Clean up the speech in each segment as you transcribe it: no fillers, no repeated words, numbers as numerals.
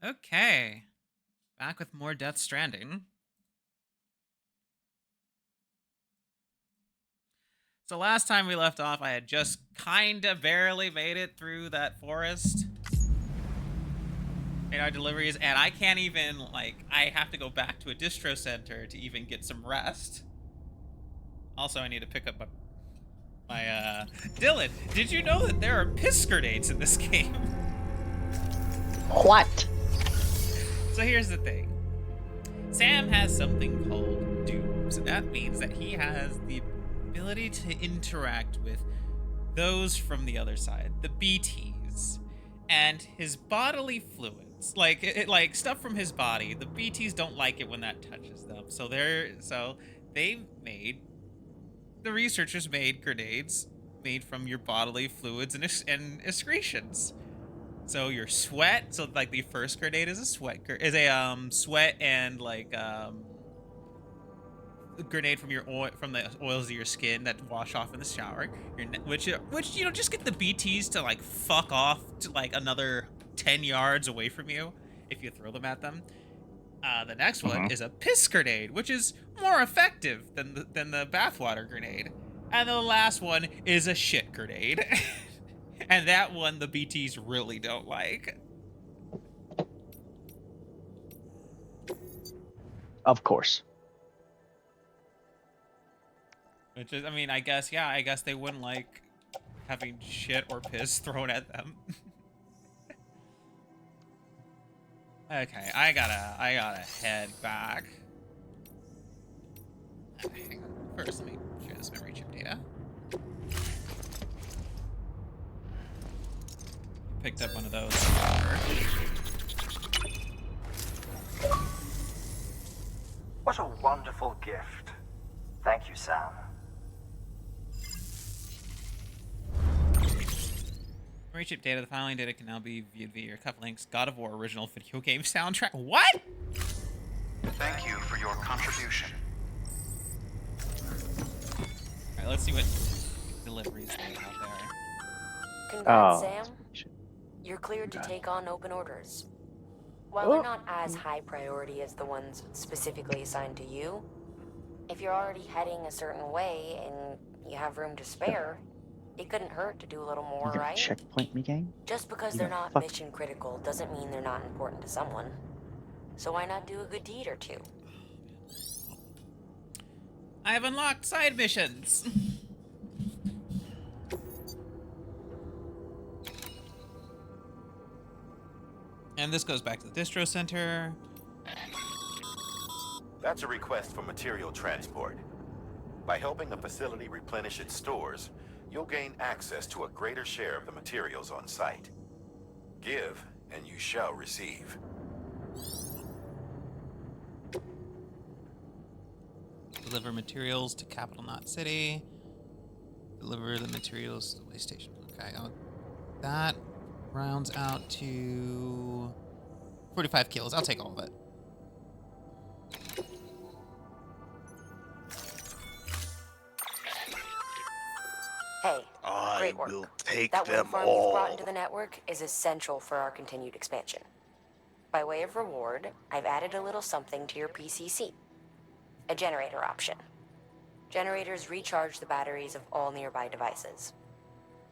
Okay. Back with more Death Stranding. So last time we left off, I had just kinda barely made it through that forest. Made our deliveries, and I can't even, I have to go back to a distro center to even get some rest. Also, I need to pick up my Dylan, did you know that there are piss grenades in this game? What? So here's the thing. Sam has something called dooms, and that means that he has the ability to interact with those from the other side, the BTs, and his bodily fluids, like stuff from his body. The BTs don't like it when that touches them, so the researchers made grenades made from your bodily fluids and excretions. So your sweat, so like the first grenade is a sweat and grenade from your oil, from the oils of your skin that wash off in the shower. Which just get the BTs to like fuck off to like another 10 yards away from you if you throw them at them. The next one is a piss grenade, which is more effective than the bathwater grenade. And the last one is a shit grenade. And that one the BTs really don't like. Of course. Which is, I mean, I guess they wouldn't like having shit or piss thrown at them. Okay, I gotta head back. Hang on. First, let me share this memory chip data. Picked up one of those. What a wonderful gift. Thank you, Sam. Memory chip data. The filing data can now be viewed via your cup links. God of War original video game soundtrack. What? Thank you for your contribution. Alright, let's see what deliveries they have there. Congrats, Sam. You're cleared to take on open orders. While they're not as high priority as the ones specifically assigned to you, if you're already heading a certain way and you have room to spare, it couldn't hurt to do a little more, right? Checkpoint me, gang? Just because they're not mission critical doesn't mean they're not important to someone. So why not do a good deed or two? I have unlocked side missions. And this goes back to the distro center. That's a request for material transport. By helping a facility replenish its stores, you'll gain access to a greater share of the materials on site. Give, and you shall receive. Deliver materials to Capital Knot City. Deliver the materials to the way station. Okay, that rounds out to 45 kilos. I'll take all of it. Hey, great work. will take That them wind farm you've brought all. into the network is essential for our continued expansion. By way of reward, I've added a little something to your PCC. A generator option. Generators recharge the batteries of all nearby devices.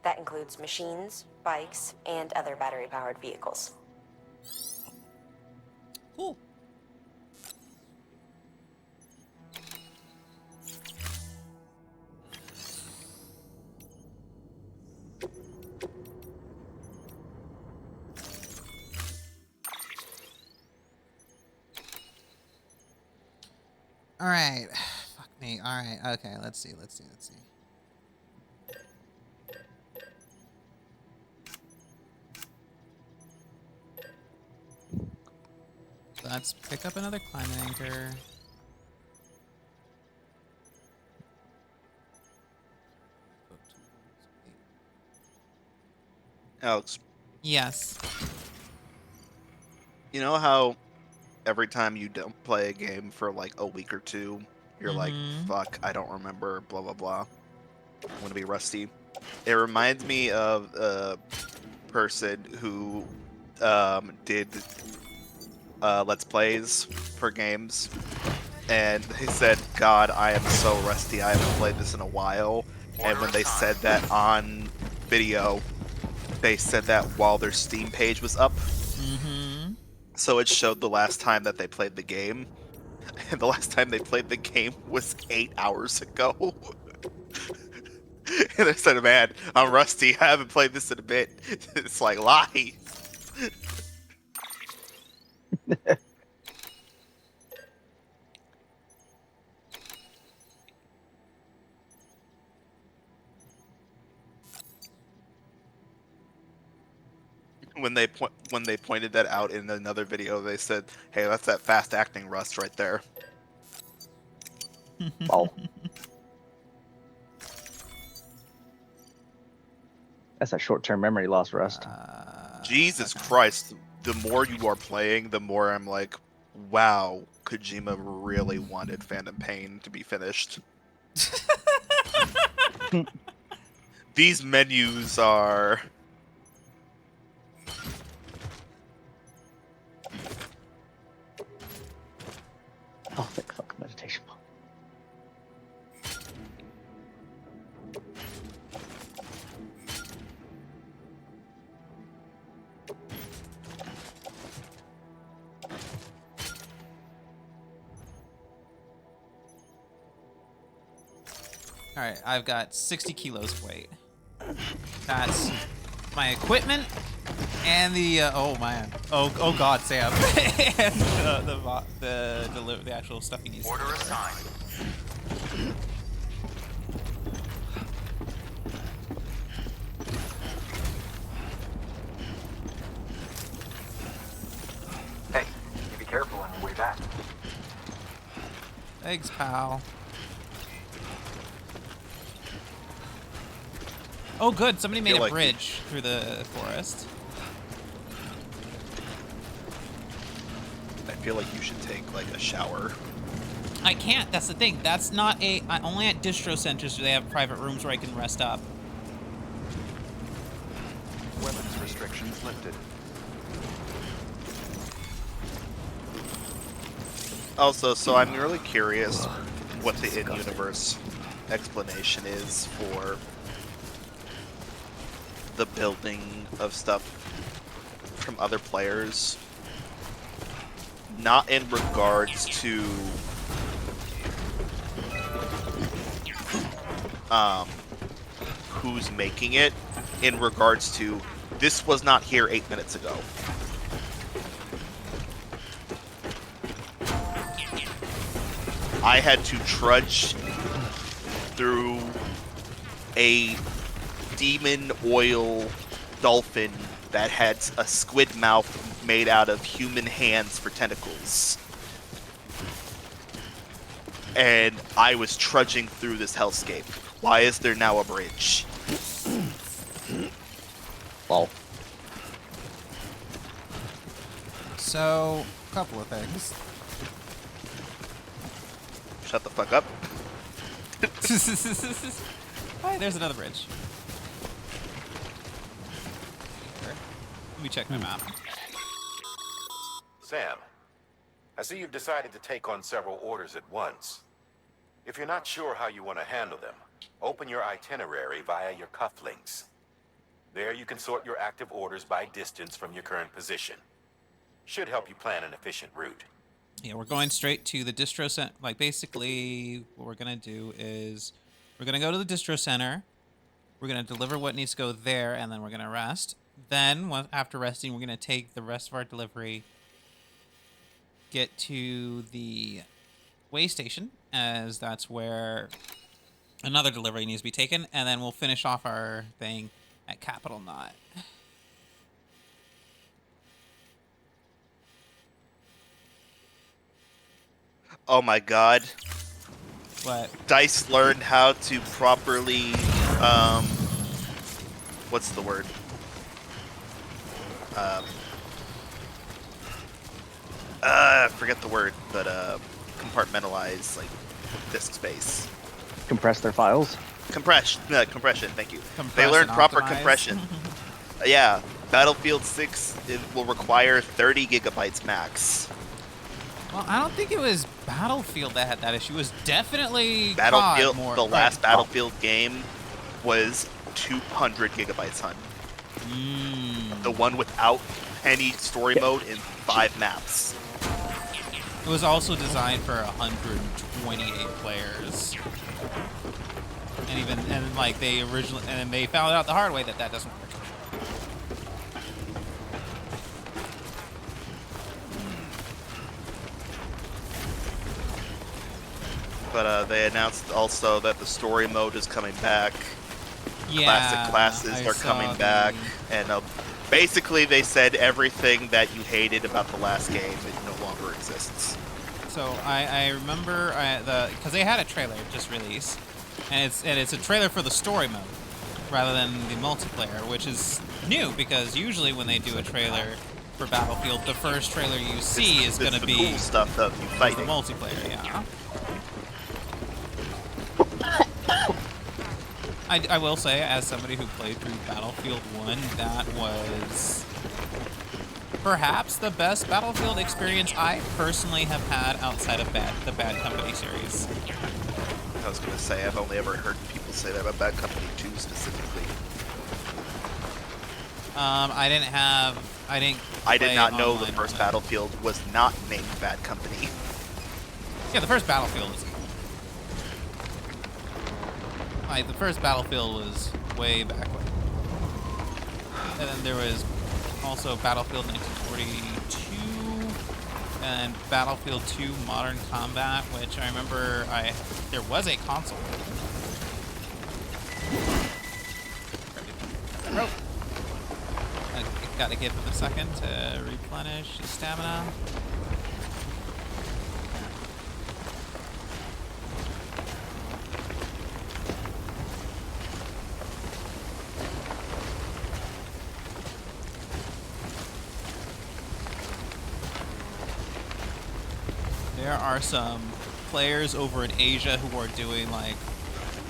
That includes machines, bikes, and other battery-powered vehicles. Cool. All right. Fuck me. All right. Okay. Let's see. Let's pick up another climate anchor. Alex, Yes. you know how every time you don't play a game for like a week or two, you're like, fuck, I don't remember, blah, blah, blah. I'm going to be rusty. It reminds me of a person who did Let's Plays for games, and they said, God, I am so rusty, I haven't played this in a while. And when they said that on video, they said that while their Steam page was up. Mm-hmm. So it showed the last time that they played the game. And the last time they played the game was 8 hours ago. And I said, man, I'm rusty. I haven't played this in a bit. It's like, lie. When they pointed that out in another video, they said, hey, that's that fast acting rust right there. Oh. That's a short-term memory loss, Rust. Jesus Christ, the more you are playing, the more I'm like, wow, Kojima really wanted Phantom Pain to be finished. These menus are... Oh, thick fuck meditation ball. All right, I've got 60 kilos of weight. That's my equipment and the oh man, oh god, Sam, and the actual stuff he needs. Order assigned. Hey, you be careful on your way back. Thanks, pal. Oh, good. Somebody made Feel a like bridge through the forest. I feel like you should take, like, a shower. I can't. That's the thing. That's not a... only at distro centers do they have private rooms where I can rest up. Weapons restrictions lifted. Also, so I'm really curious what the in-universe explanation is for the building of stuff from other players. Not in regards to who's making it, in regards to this was not here 8 minutes ago. I had to trudge through a demon oil dolphin that had a squid mouth made out of human hands for tentacles. And I was trudging through this hellscape. Why is there now a bridge? Well, So, a couple of things. Shut the fuck up. Hi, there's another bridge. Let me check my map. Sam, I see you've decided to take on several orders at once. If you're not sure how you want to handle them, open your itinerary via your cufflinks. There you can sort your active orders by distance from your current position. Should help you plan an efficient route. Yeah, we're going straight to the distro center. Like, basically, what we're going to do is we're going to go to the distro center. We're going to deliver what needs to go there, and then we're going to rest. Then, after resting, we're going to take the rest of our delivery, get to the way station, as that's where another delivery needs to be taken, and then we'll finish off our thing at Capital Knot. Oh my god. What? Dice learned how to properly, what's the word? Forget the word, but, compartmentalize, like, disk space. compress their files. Compression, thank you. Compress They learned and proper optimize. compression. Yeah, Battlefield 6 it will require 30 gigabytes max. Well, I don't think it was Battlefield that had that issue. It was definitely Battlefield, COD more. the last right. Battlefield game was 200 gigabytes, hun. The one without any story mode in 5 maps. It was also designed for 128 players. And like they originally, and they found out the hard way that doesn't work. But they announced also that the story mode is coming back. Yeah, Classic classes I are saw coming back, and basically they said everything that you hated about the last game it no longer exists. So I remember because they had a trailer just released, and it's a trailer for the story mode rather than the multiplayer, which is new because usually when they do a trailer for Battlefield, the first trailer you see is going to be cool stuff of you the fighting. multiplayer. Yeah. I will say, as somebody who played through Battlefield 1, that was perhaps the best Battlefield experience I personally have had outside of the Bad Company series. I was gonna say I've only ever heard people say that about Bad Company 2 specifically. I did not know the online first on it. Battlefield was not named Bad Company. Yeah, the first Battlefield was. Like, the first Battlefield was way back when. And then there was also Battlefield 1942 and Battlefield 2 Modern Combat, which I remember there was a console. Rope. I gotta give him a second to replenish his stamina. There are some players over in Asia who are doing like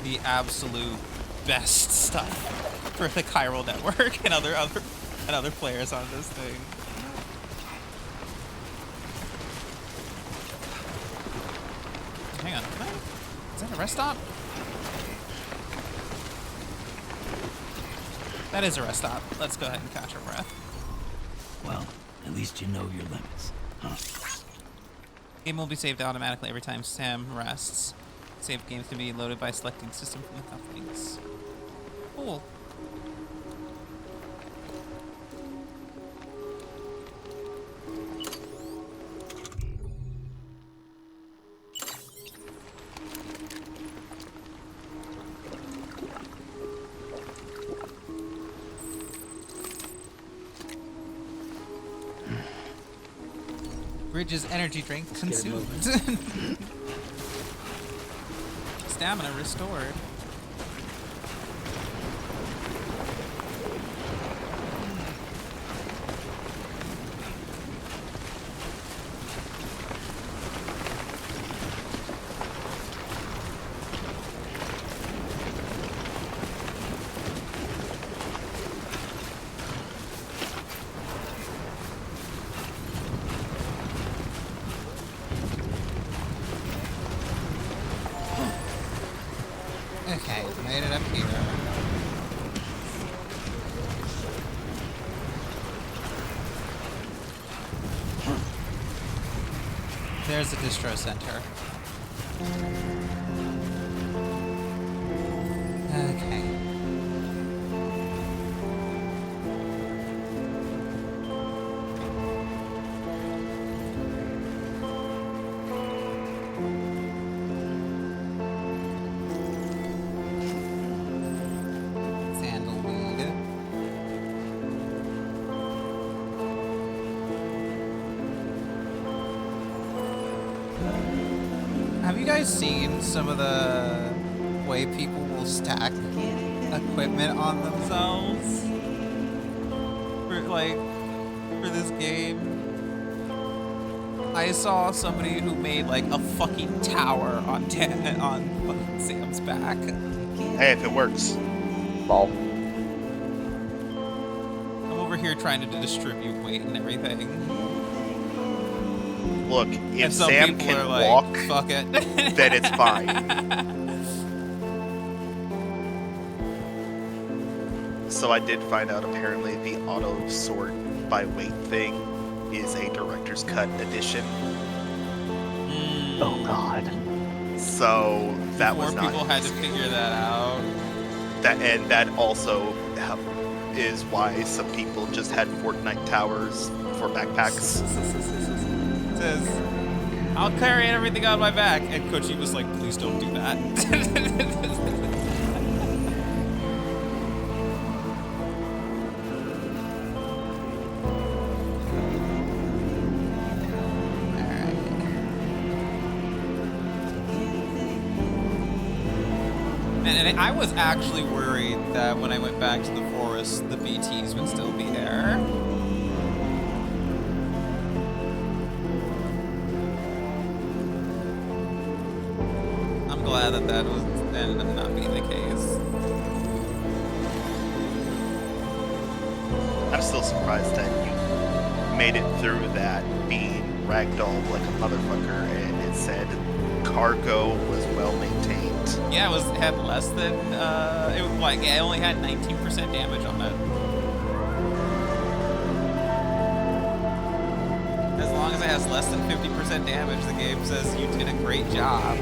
the absolute best stuff for the chiral network and other players on this thing. Hang on, is that a rest stop? That is a rest stop. Let's go ahead and catch our breath. Well, at least you know your limits, huh? Game will be saved automatically every time Sam rests. Saved games can be loaded by selecting system from the cufflinks. Cool. Bridges energy drink consumed. Stamina restored. Okay, made it up here. There's the distro center. Okay. Sandalweed. Have you guys seen some of the way people will stack equipment on themselves for this game? I saw somebody who made like a fucking tower on fucking Sam's back. Hey, if it works. Lol. I'm over over here trying to distribute weight and everything. Look, And if some Sam people are can like, walk, fuck it. then it's fine. So I did find out apparently the auto sort by weight thing is a director's cut edition. Oh God. So that More was not people had to easy. figure that out. That also is why some people just had Fortnite towers for backpacks. It says, I'll carry everything on my back. And Kochi was like, please don't do that. And I was actually worried that when I went back to the forest, the BTs would still be there. I'm glad that that was ended up not being the case. I'm still surprised that you made it through that being ragdolled like a motherfucker and it said cargo was well maintained. Yeah, it had less than it only had 19% damage on it. As long as it has less than 50% damage, the game says you did a great job.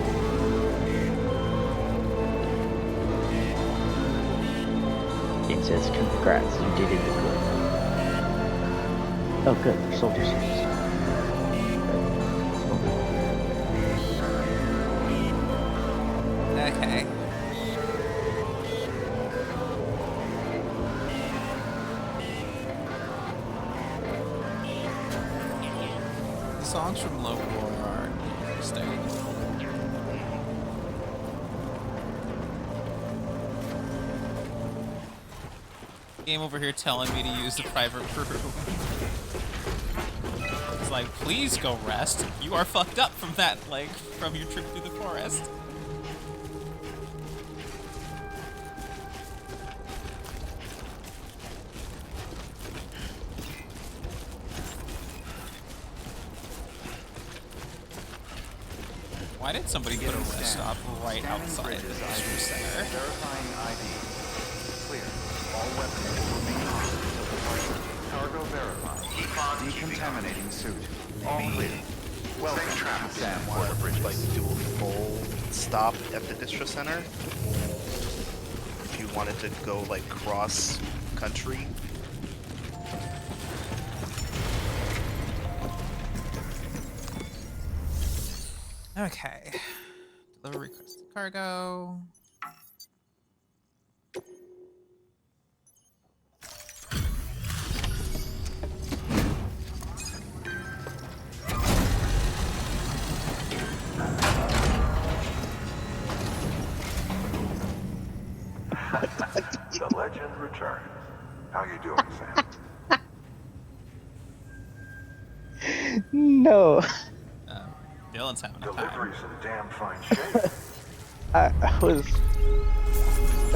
It says, congrats, you did it good. Oh, good, they're soldiers. Okay. The songs from Local are interesting. Game over here telling me to use the private room. It's like, please go rest. You are fucked up from that, like, from your trip through the forest. Why did somebody put a rest stop right outside the district center? Verifying ID. Clear. All weapons will remain on until departure. Cargo verified. Decontaminating suit. All clear. Welcome to San Juan. Like do a full stop at the distro center if you wanted to go like cross country. Okay. Deliver requested cargo. The legend returns. How you doing, Sam? No. Dylan's having a time. Delivery's in damn fine shape. I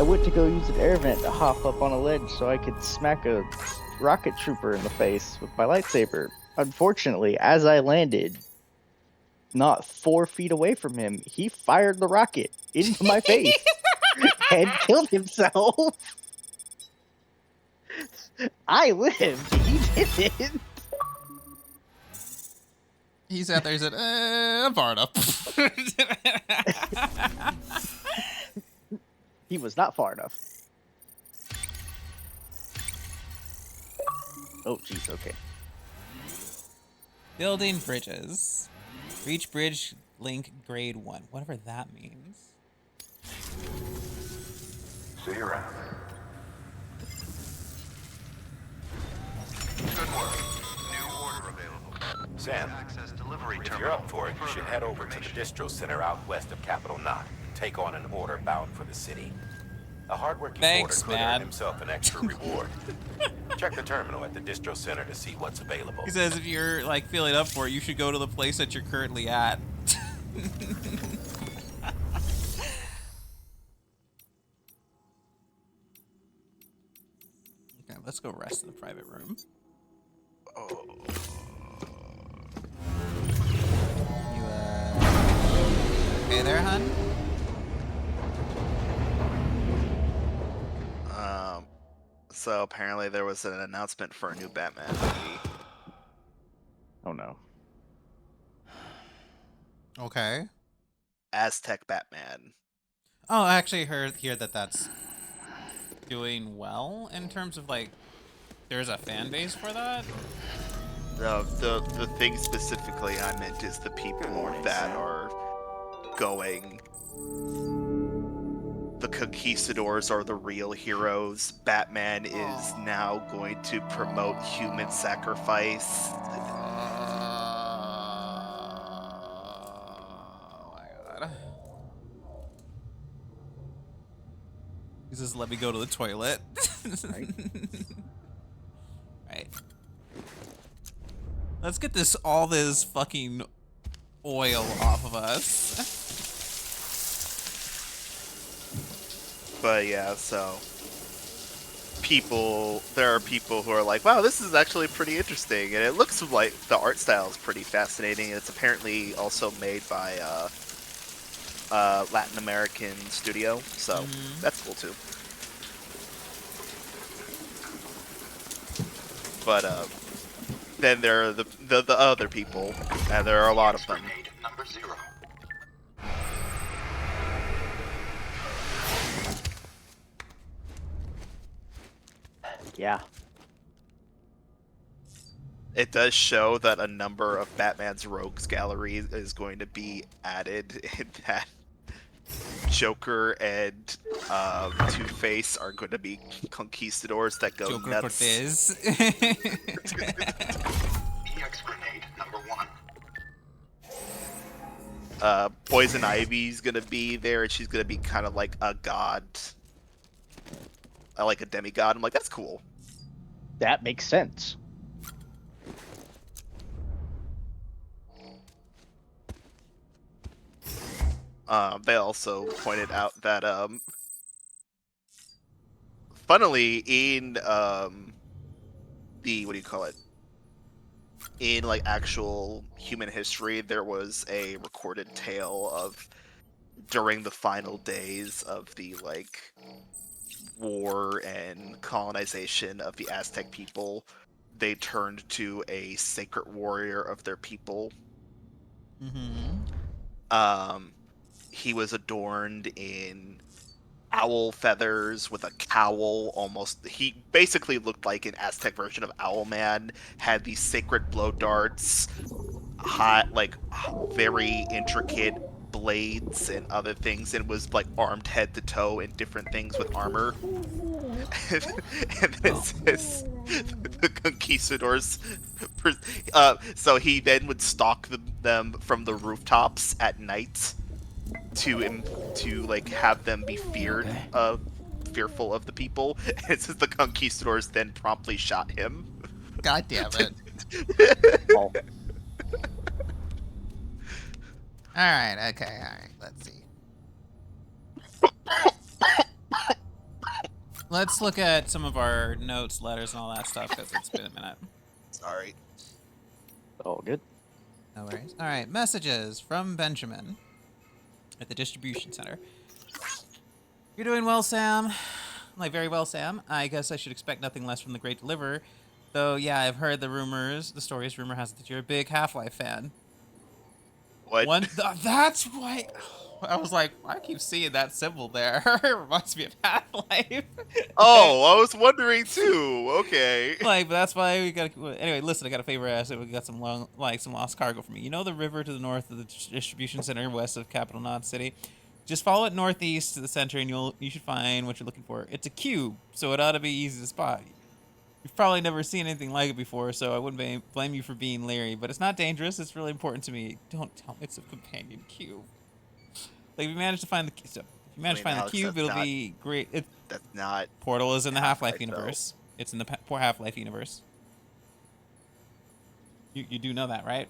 went to go use an air vent to hop up on a ledge so I could smack a rocket trooper in the face with my lightsaber. Unfortunately, as I landed, not 4 feet away from him, he fired the rocket into my face and killed himself. I lived. He didn't. He's out there, he said, I'm fired up. He was not far enough. Oh, jeez, okay. Building bridges. Reach bridge link grade 1. Whatever that means. See you around. Good work. New order available. Sam, if you're up for it, you should head over to the distro center out west of Capital Knot and take on an order bound for the city. A hardworking Thanks, porter could man. earn himself an extra reward. Check the terminal at the distro center to see what's available. He says if you're like feeling up for it, you should go to the place that you're currently at. Okay, let's go rest in the private room. Oh. You, okay there, hun? So apparently there was an announcement for a new Batman movie. Oh no. Okay. Aztec Batman. Oh, I actually hear that that's doing well in terms of like, there's a fan base for that. The thing specifically I meant is the people that are going. The conquistadors are the real heroes. Batman is now going to promote human sacrifice. Oh my god. He says, "Let me go to the toilet." Right? Right. Let's get all this fucking oil off of us. But yeah, so there are people who are like, wow, this is actually pretty interesting, and it looks like the art style is pretty fascinating. It's apparently also made by Latin American studio, so that's cool too. But then there are the other people, and there are a lot of them. Number 0. Yeah. It does show that a number of Batman's rogues gallery is going to be added in that Joker and Two-Face are going to be conquistadors that go Joker nuts. Cortez. EX grenade number 1. Poison Ivy's gonna be there, and she's gonna be kind of like a god, like a demigod. I'm like, that's cool. That makes sense. They also pointed out that, funnily, in the what do you call it? In like actual human history, there was a recorded tale of during the final days of the like war and colonization of the Aztec people, they turned to a sacred warrior of their people. He was adorned in owl feathers with a cowl. Almost, he basically looked like an Aztec version of Owlman. Had these sacred blow darts, hot, like very intricate blades and other things, and was like armed head to toe in different things with armor. And then it says the conquistadors. So he then would stalk them from the rooftops at night to like have them be fearful of the people. And it says the conquistadors then promptly shot him. God damn it. Oh, Alright, okay, alright, let's see. Let's look at some of our notes, letters, and all that stuff, because it's been a minute. Sorry. all good. No worries. Alright, messages from Benjamin at the distribution center. You're doing well, Sam. Like, very well, Sam. I guess I should expect nothing less from the Great Deliverer. Though, yeah, I've heard the stories. Rumor has it that you're a big Half-Life fan. What? That's why. I was like, I keep seeing that symbol there. It reminds me of Half-Life. Oh, I was wondering too. Okay. Like, but that's why we got. Anyway, listen, I got a favor. I said we got some some lost cargo for me. You know the river to the north of the distribution center, west of Capital Knot City. Just follow it northeast to the center, and you should find what you're looking for. It's a cube, so it ought to be easy to spot. You've probably never seen anything like it before, so I wouldn't blame you for being leery. But it's not dangerous. It's really important to me. Don't tell me it's a companion cube. Like, if you manage to find the Alex, cube, that's it'll be great. That's not. Portal is in the Half-Life Half-Life, universe. It's in the poor Half-Life universe. You do know that, right?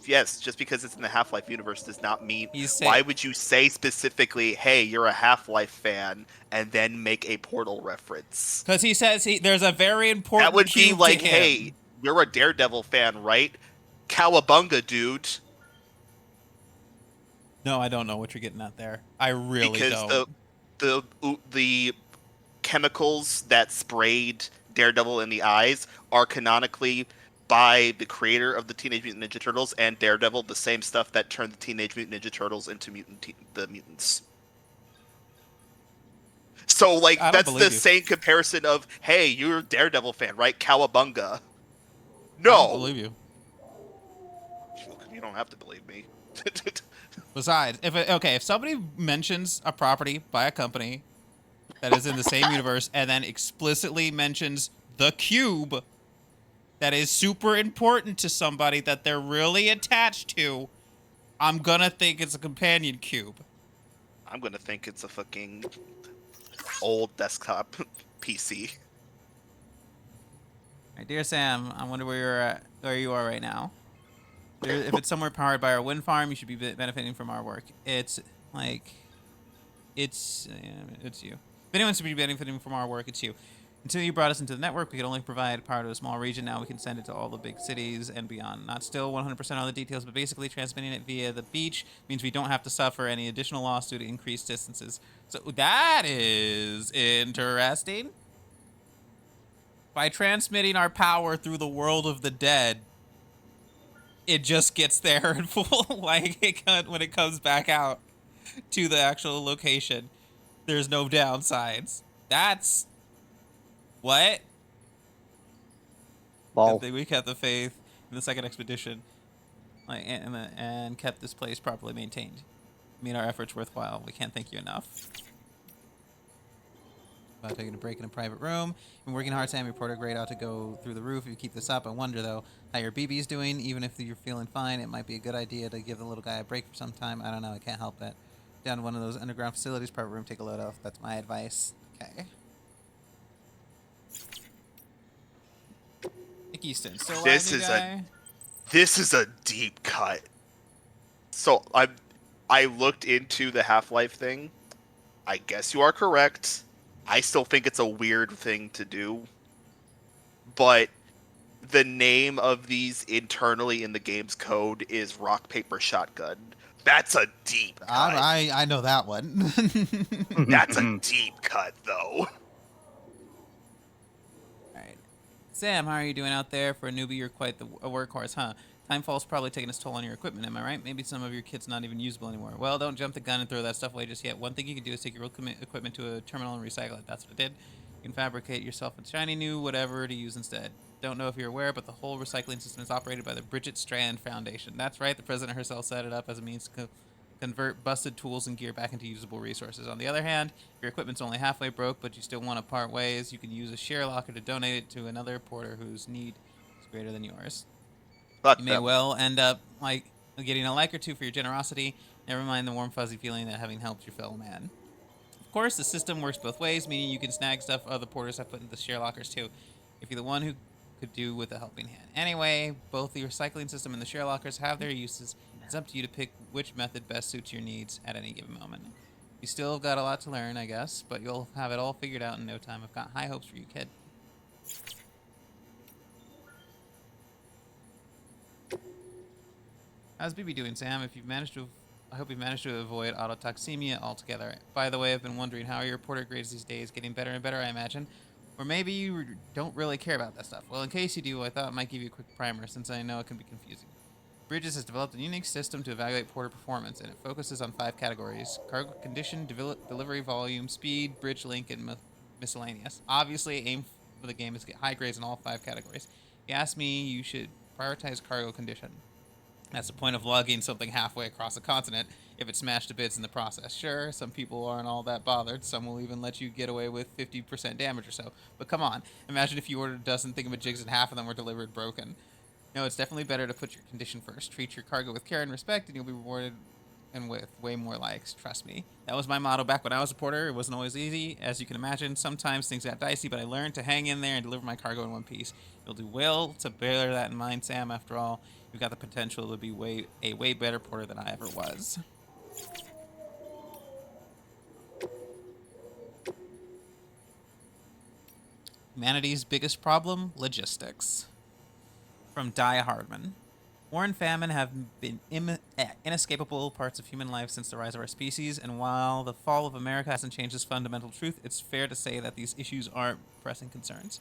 Yes, just because it's in the Half-Life universe does not mean. He's Why saying would you say specifically, "Hey, you're a Half-Life fan," and then make a Portal reference? because he says there's a very That important would be cube to like, "Hey, him. you're a Daredevil fan, right? Cowabunga, dude." No, I don't know what you're getting at there. I really Because don't. the chemicals that sprayed Daredevil in the eyes are canonically by the creator of the Teenage Mutant Ninja Turtles and Daredevil the same stuff that turned the Teenage Mutant Ninja Turtles into the mutants. So like I don't that's the believe you. same comparison of, hey, you're a Daredevil fan, right? Cowabunga. I don't No, believe you. you don't have to believe me. Besides, if somebody mentions a property by a company that is in the same universe and then explicitly mentions the cube that is super important to somebody that they're really attached to, I'm gonna think it's a companion cube. I'm gonna think it's a fucking old desktop PC. Right, dear Sam, I wonder where you are right now. If it's somewhere powered by our wind farm, you should be benefiting from our work. It's like, it's you. If anyone should be benefiting from our work, it's you. Until you brought us into the network, we could only provide power to a small region. Now we can send it to all the big cities and beyond. Not still 100% on the details, but basically transmitting it via the beach means we don't have to suffer any additional loss due to increased distances. So that is interesting. By transmitting our power through the world of the dead, it just gets there in full. Like when it comes back out to the actual location, there's no downsides. That's what. Good Lol. thing we kept the faith in the second expedition, like and kept this place properly maintained. Made our efforts worthwhile. We can't thank you enough. About taking a break in a private room. Been working hard, Sam. Reporter grade ought to go through the roof if you keep this up. I wonder though how your BB's doing. Even if you're feeling fine, it might be a good idea to give the little guy a break for some time. I don't know. I can't help it. Down to one of those underground facilities, private room. Take a load off. That's my advice. Okay. Nick Easton, still alive, This new is guy? a deep cut. So I looked into the Half-Life thing. I guess you are correct. I still think it's a weird thing to do. But the name of these internally in the game's code is rock paper shotgun. That's a deep cut. I know that one. That's a deep cut though. Alright. Sam, how are you doing out there? For a newbie, you're quite a workhorse, huh? Timefall's probably taking its toll on your equipment, am I right? Maybe some of your kit's not even usable anymore. Well, don't jump the gun and throw that stuff away just yet. One thing you can do is take your old equipment to a terminal and recycle it. That's what I did. You can fabricate yourself a shiny new whatever to use instead. Don't know if you're aware, but the whole recycling system is operated by the Bridget Strand Foundation. That's right, the president herself set it up as a means to convert busted tools and gear back into usable resources. On the other hand, if your equipment's only halfway broke, but you still want to part ways, you can use a share locker to donate it to another porter whose need is greater than yours. Fuck You may them. well end up getting a like or two for your generosity. Never mind the warm fuzzy feeling that having helped your fellow man. Of course, the system works both ways, meaning you can snag stuff other porters have put into the share lockers too, if you're the one who could do with a helping hand. Anyway, both the recycling system and the share lockers have their uses. It's up to you to pick which method best suits your needs at any given moment. You still have got a lot to learn, I guess, but you'll have it all figured out in no time. I've got high hopes for you, kid. How's BB doing, Sam? I hope you've managed to avoid autotoxemia altogether. By the way, I've been wondering how are your porter grades these days? Getting better and better, I imagine. Or maybe you don't really care about that stuff. Well, in case you do, I thought I might give you a quick primer, since I know it can be confusing. Bridges has developed a unique system to evaluate porter performance, and it focuses on 5 categories: cargo condition, delivery volume, speed, bridge link, and miscellaneous. Obviously, aim for the game is to get high grades in all 5 categories. If you ask me, you should prioritize cargo condition. That's the point of lugging something halfway across a continent if it's smashed to bits in the process. Sure, some people aren't all that bothered. Some will even let you get away with 50% damage or so. But come on, imagine if you ordered a dozen thingamajigs and half of them were delivered broken. No, it's definitely better to put your condition first. Treat your cargo with care and respect, and you'll be rewarded and with way more likes. Trust me. That was my motto back when I was a porter. It wasn't always easy, as you can imagine. Sometimes things got dicey, but I learned to hang in there and deliver my cargo in one piece. You'll do well to bear that in mind, Sam. After all, you've got the potential to be a way better porter than I ever was. Humanity's biggest problem: logistics. From Di Hardman. War and famine have been inescapable parts of human life since the rise of our species, and while the fall of America hasn't changed this fundamental truth, it's fair to say that these issues aren't pressing concerns.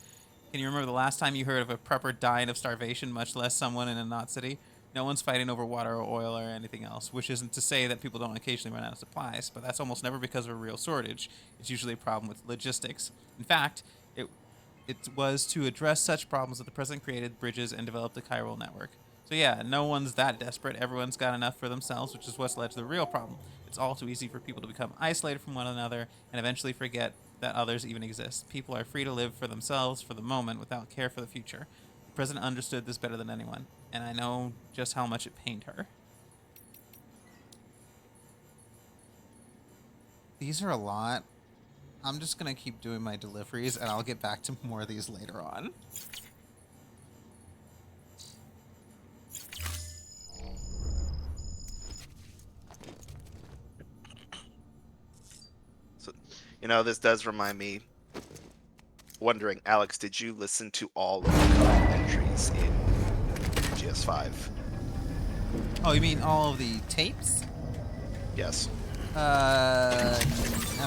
Can you remember the last time you heard of a prepper dying of starvation, much less someone in a not city? No one's fighting over water or oil or anything else, which isn't to say that people don't occasionally run out of supplies, but that's almost never because of a real shortage. It's usually a problem with logistics. In fact, it was to address such problems that the president created bridges and developed the chiral network. So yeah, no one's that desperate. Everyone's got enough for themselves, which is what's led to the real problem. It's all too easy for people to become isolated from one another and eventually forget that others even exist. People are free to live for themselves for the moment without care for the future. The president understood this better than anyone, and I know just how much it pained her. These are a lot. I'm just going to keep doing my deliveries, and I'll get back to more of these later on. So, this does remind me. Wondering, Alex, did you listen to all of the current entries in GS5? Oh, you mean all of the tapes? Yes. I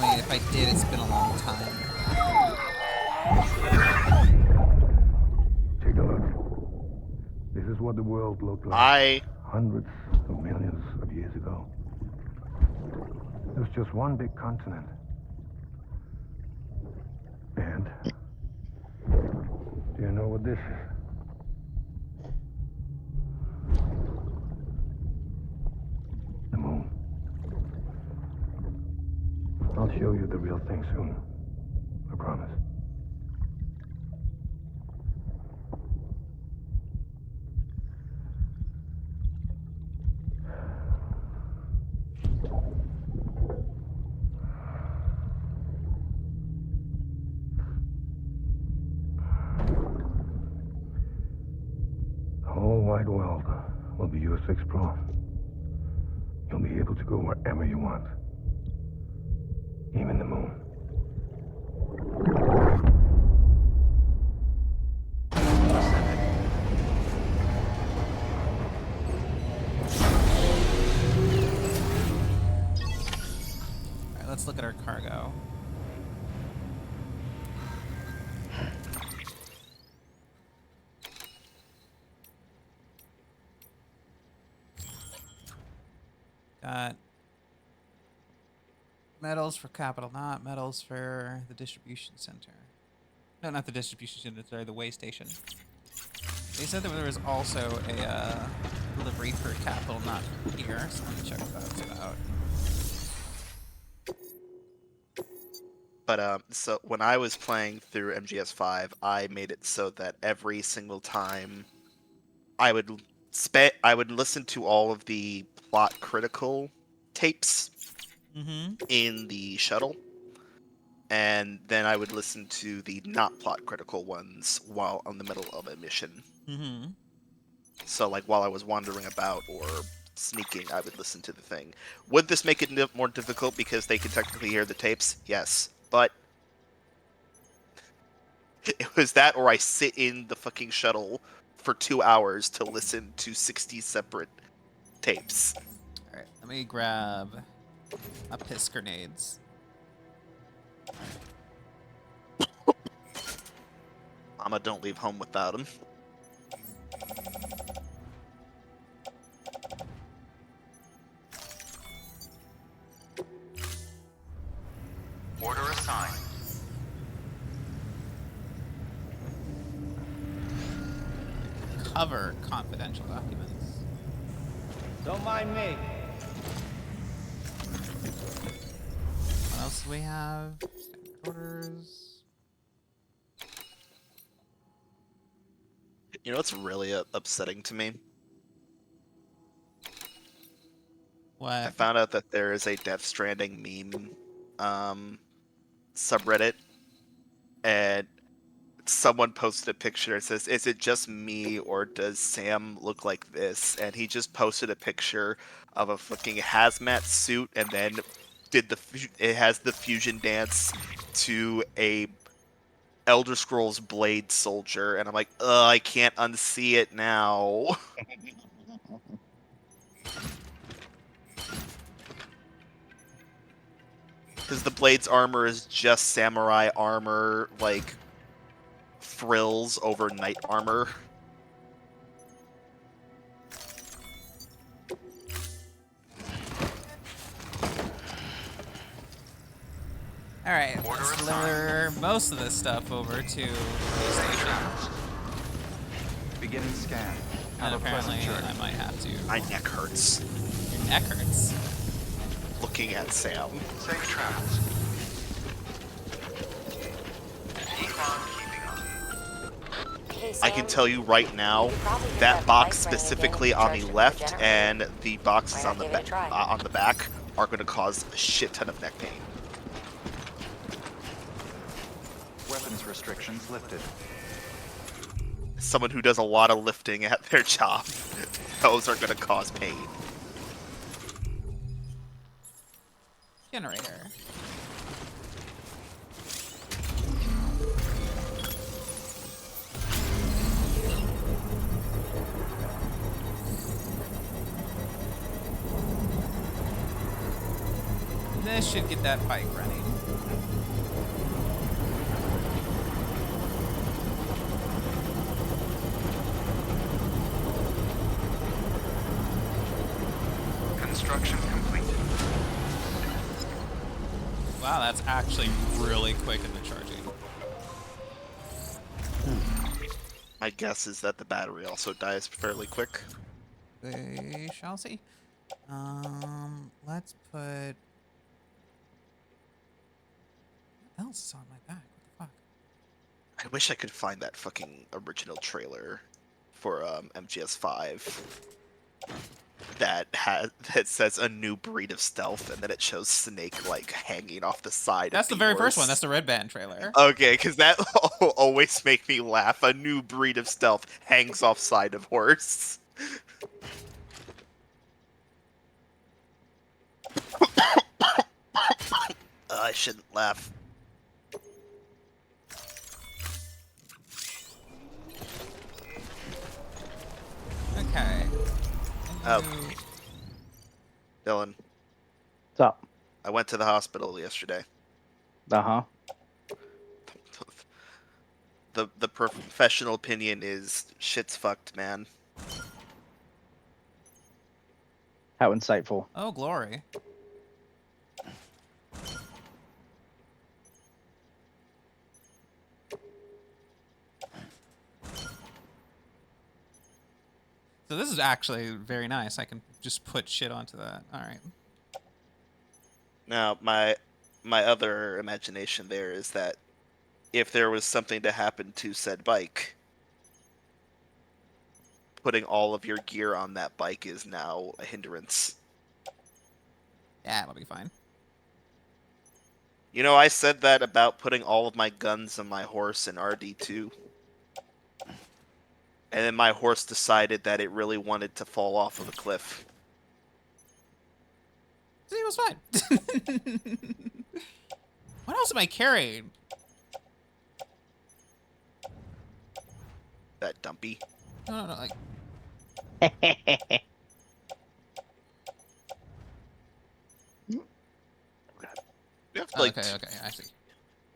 mean, if I did, it's been a long time. Take a look. This is what the world looked like hundreds of millions of years ago. It was just one big continent. And do you know what this is? The moon. I'll show you the real thing soon. I promise. The whole wide world will be yours to explore. You'll be able to go wherever you want. Even the moon. Alright, let's look at our cargo. Got metals for capital, not metals for the distribution center. No, not the distribution center, sorry, the way station. They said that there was also a delivery for capital, not here, so let me check what that's about. But so when I was playing through MGS5, I made it so that every single time I would listen to all of the plot critical tapes in the shuttle, and then I would listen to the not plot critical ones while on the middle of a mission. So like while I was wandering about or sneaking, I would listen to the thing. Would this make it more difficult because they could technically hear the tapes? Yes, but it was that or I sit in the fucking shuttle for 2 hours to listen to 60 separate tapes. Alright, let me grab a piss grenades. Mama, don't leave home without them. Order assigned. Cover confidential documents. Don't mind me. What else do we have? Standard orders. You know what's really upsetting to me? What? I found out that there is a Death Stranding meme subreddit, and someone posted a picture. It says, "Is it just me, or does Sam look like this?" And he just posted a picture of a fucking hazmat suit, and then it has the fusion dance to a Elder Scrolls Blade soldier, and I'm like, ugh, I can't unsee it now. Because the Blade's armor is just samurai armor, like, frills over knight armor. Alright, let's deliver most of this stuff over to the station. Beginning scan. And apparently I might have to. My neck hurts. Your neck hurts. Looking at Sam. Safe travels. Keep on keeping on. Hey, I can Sam, tell you right now, you probably did that that box pipe running specifically again on if the you left charged it with the and the boxes Why on not the give it a try? on the back are going to cause a shit ton of neck pain. Weapons restrictions lifted. Someone who does a lot of lifting at their job, those are going to cause pain. Generator. This should get that bike running. Construction complete. Wow, that's actually really quick in the charging. My guess is that the battery also dies fairly quick. We shall see. Let's put... What else is on my back? What the fuck? I wish I could find that fucking original trailer for MGS5 that says a new breed of stealth, and then it shows Snake like hanging off the side. That's the of very horse. first one. That's the Red Band trailer. Okay, because that always make me laugh. A new breed of stealth hangs off side of horse. I shouldn't laugh. Okay. Oh. Dylan, What's up? I went to the hospital yesterday. Uh-huh. The professional opinion is shit's fucked, man. How insightful. Oh, glory. So this is actually very nice. I can just put shit onto that. All right. Now, my other imagination there is that if there was something to happen to said bike, putting all of your gear on that bike is now a hindrance. Yeah, it'll be fine. You know, I said that about putting all of my guns on my horse in RD2. And then my horse decided that it really wanted to fall off of a cliff. See, it was fine. What else am I carrying? That dumpy. No, like... You have, Oh, like, okay, I see.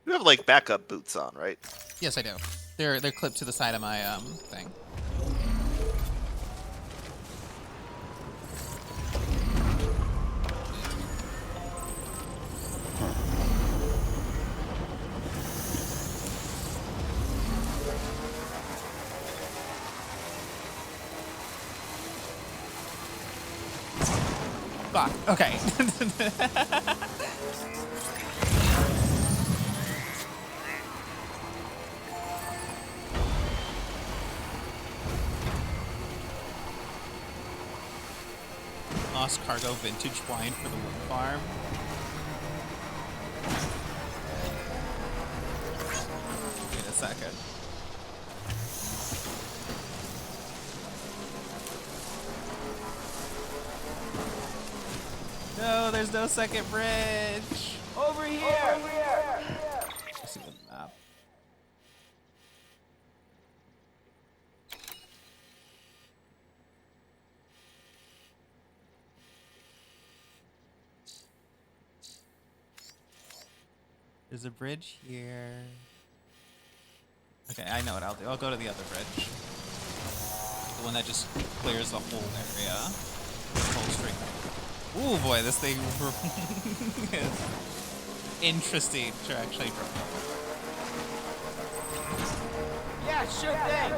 you have like backup boots on, right? Yes, I do. They're clipped to the side of my thing. Fuck. Okay. lost cargo vintage wine for the wind farm. Wait a second. No, there's no second bridge. Over here! Let's see the map. There's a bridge here. Okay, I know what I'll do. I'll go to the other bridge. The one that just clears the whole area. The whole street. Ooh boy, this thing is interesting to actually drive. Yeah, sure thing.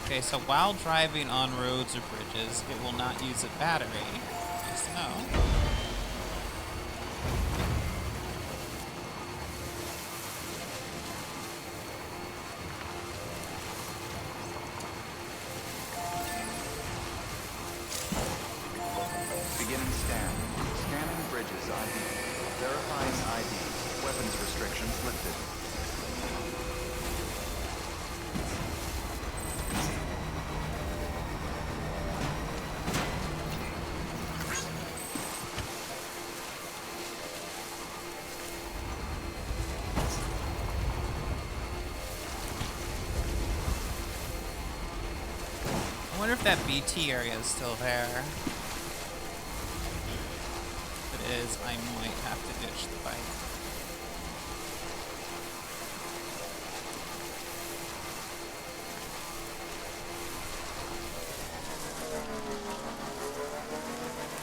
Okay, so while driving on roads or bridges, it will not use a battery. Nice to know. Beginning scan. Scanning bridges ID. Verifying ID. Weapons restrictions lifted. I wonder if that BT area is still there. If it is, I might have to ditch the bike.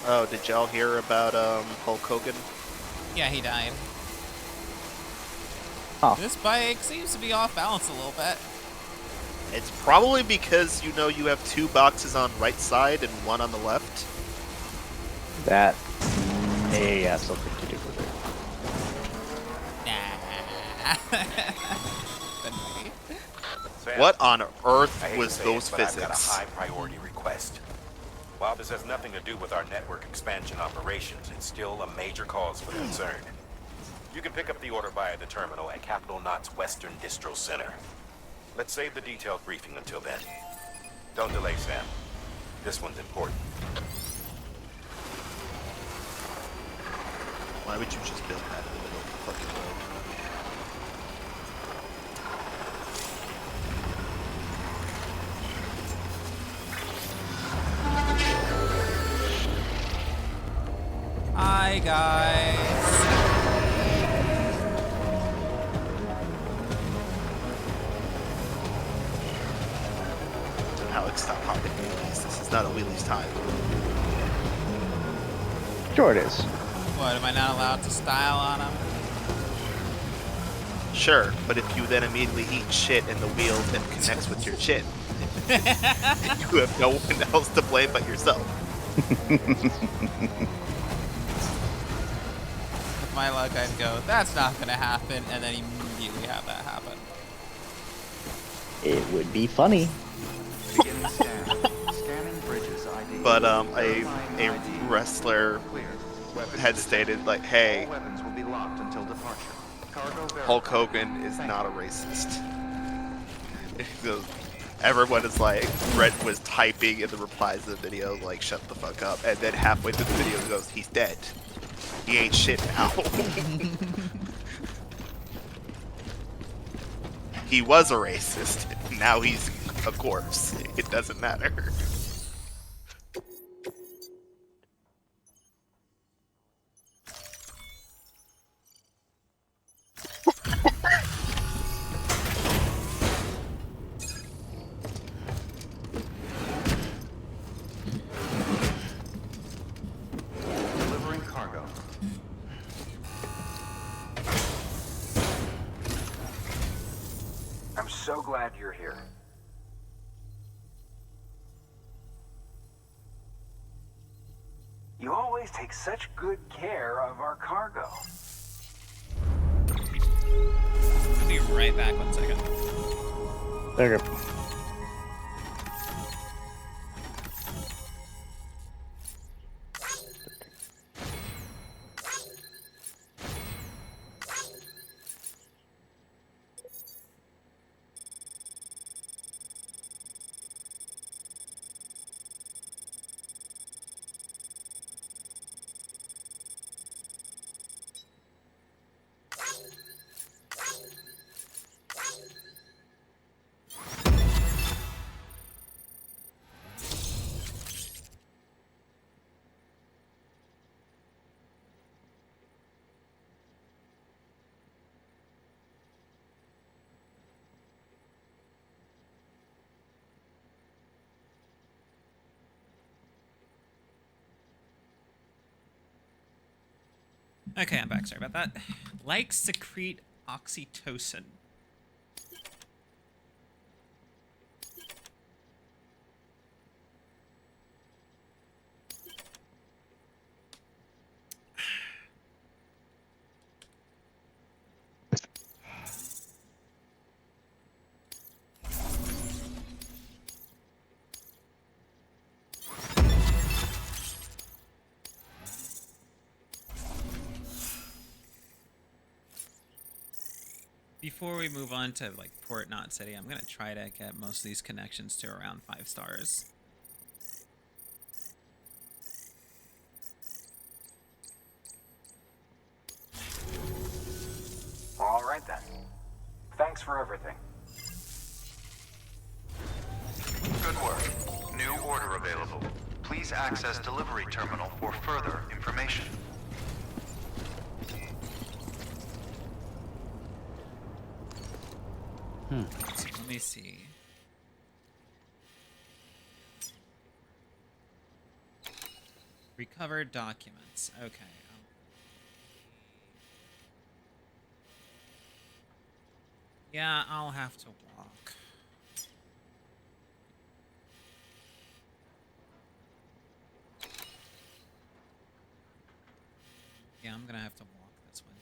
Oh, did y'all hear about Hulk Hogan? Yeah, he died. Huh. This bike seems to be off balance a little bit. It's probably because you know you have 2 boxes on right side and 1 on the left. That may have something to do with it. Nah. But maybe. Sam, What on earth I hate to was say those it, but I've got a physics? high priority request. While this has nothing to do with our network expansion operations, it's still a major cause for concern. You can pick up the order via the terminal at Capital Knot's Western Distro Center. Let's save the detailed briefing until then. Don't delay, Sam. This one's important. Why would you just build that in the middle of the fucking road? Hi, guys. Alex, stop hopping wheelies. This is not a wheelies time. Sure it is. What, am I not allowed to style on them? Sure, but if you then immediately eat shit and the wheel then connects with your chin, you have no one else to blame but yourself. With my luck, I'd go, that's not going to happen, and then immediately have that happen. It would be funny. Beginning scan. Scanning bridges ID. But Verifying a ID. wrestler Clear. Weapons had detected. stated like, hey, All weapons will be locked until departure. Cargo Hulk verified. Hogan is Thank not a you. racist. So everyone is like, Brett was typing in the replies to the video, like, shut the fuck up. And then halfway through the video, he goes, he's dead. He ain't shit now. He was a racist. Now he's a corpse. It doesn't matter. Delivering cargo. I'm so glad you're here. You always take such good care of our cargo. I'll be right back, 1 second. There you go. Okay, I'm back. Sorry about that. Like secrete oxytocin. Before we move on to like Port Knot City, I'm gonna try to get most of these connections to around 5 stars. All right then. Thanks for everything. Good work. New order available. Please access delivery terminal for further information. Let me see. Recovered documents. Okay. Yeah, I'll have to walk. Yeah, I'm gonna have to walk this one.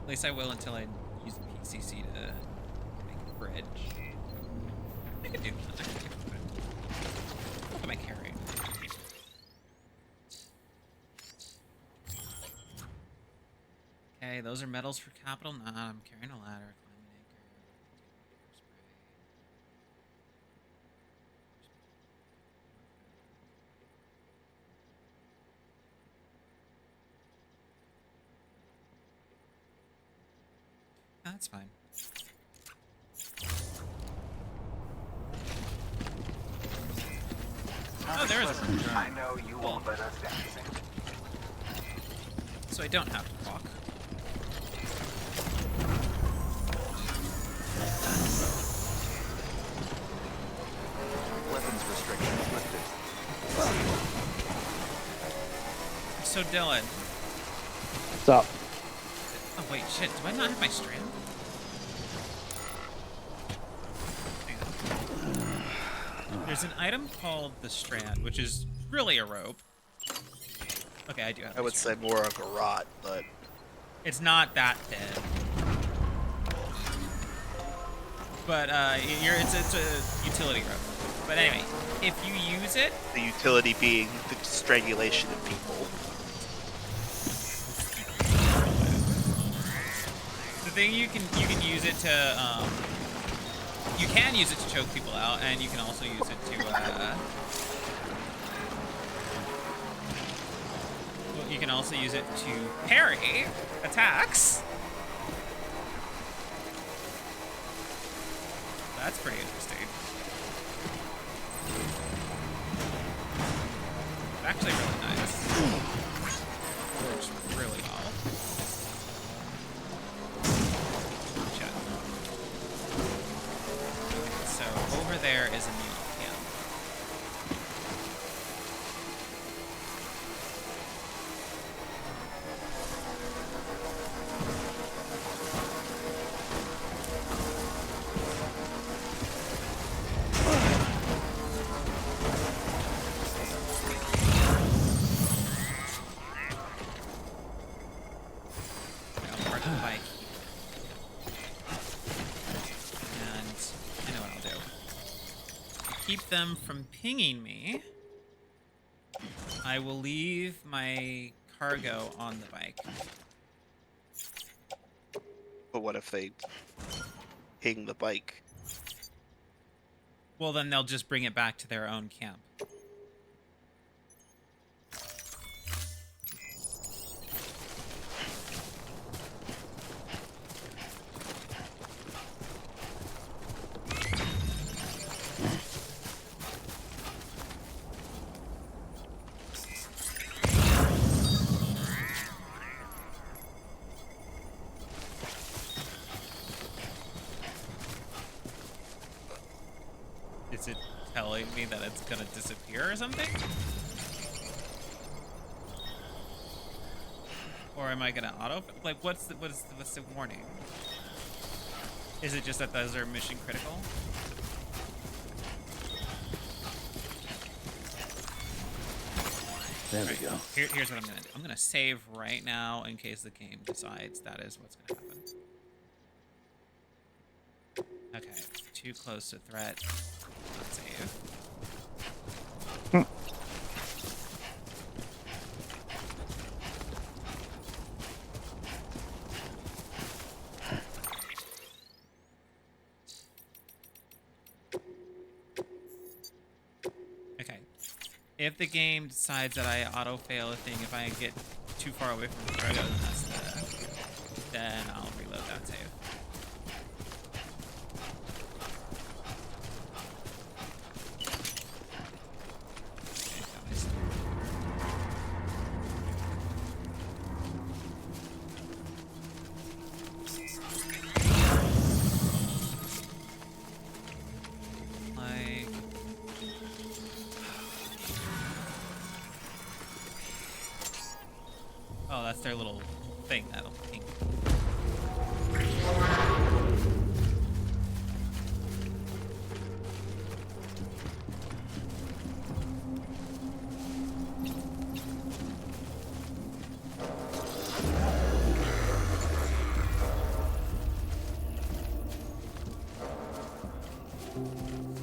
At least I will until I use the PCC to make a bridge. I could do that. What am I carrying? Okay, those are medals for capital. Nah, I'm carrying a ladder. Climbing anchor. That's fine. Oh, there is a bridge. I know you won't let us down. So I don't have to walk. Weapons restrictions lifted. So Dylan. What's up? Oh wait, shit. Do I not have my strand? There's an item called the strand, which is really a rope. Okay, I do have. I would say more of a rod, but it's not that thin. But it's a utility rope. But anyway, if you use it, the utility being the strangulation of people. The thing you can use it to you can use it to choke people out, and you can also use it to well, you can also use it to parry attacks. That's pretty interesting. It's actually really nice. Works really well. Check. So over there is a mule camp. I'll park the bike. And I know what I'll do. To keep them from pinging me, I will leave my cargo on the bike. But what if they ping the bike? Well, then they'll just bring it back to their own camp. Is it telling me that it's gonna disappear or something? Or am I gonna auto? Like, what's the warning? Is it just that those are mission critical? There we go. Here's what I'm gonna do. I'm gonna save right now in case the game decides that is what's gonna happen. Okay, too close to threat. Not save. Okay. If the game decides that I auto fail a thing, if I get too far away from the cargo, then I'll reload that save. Oh, that's their little thing that'll ping.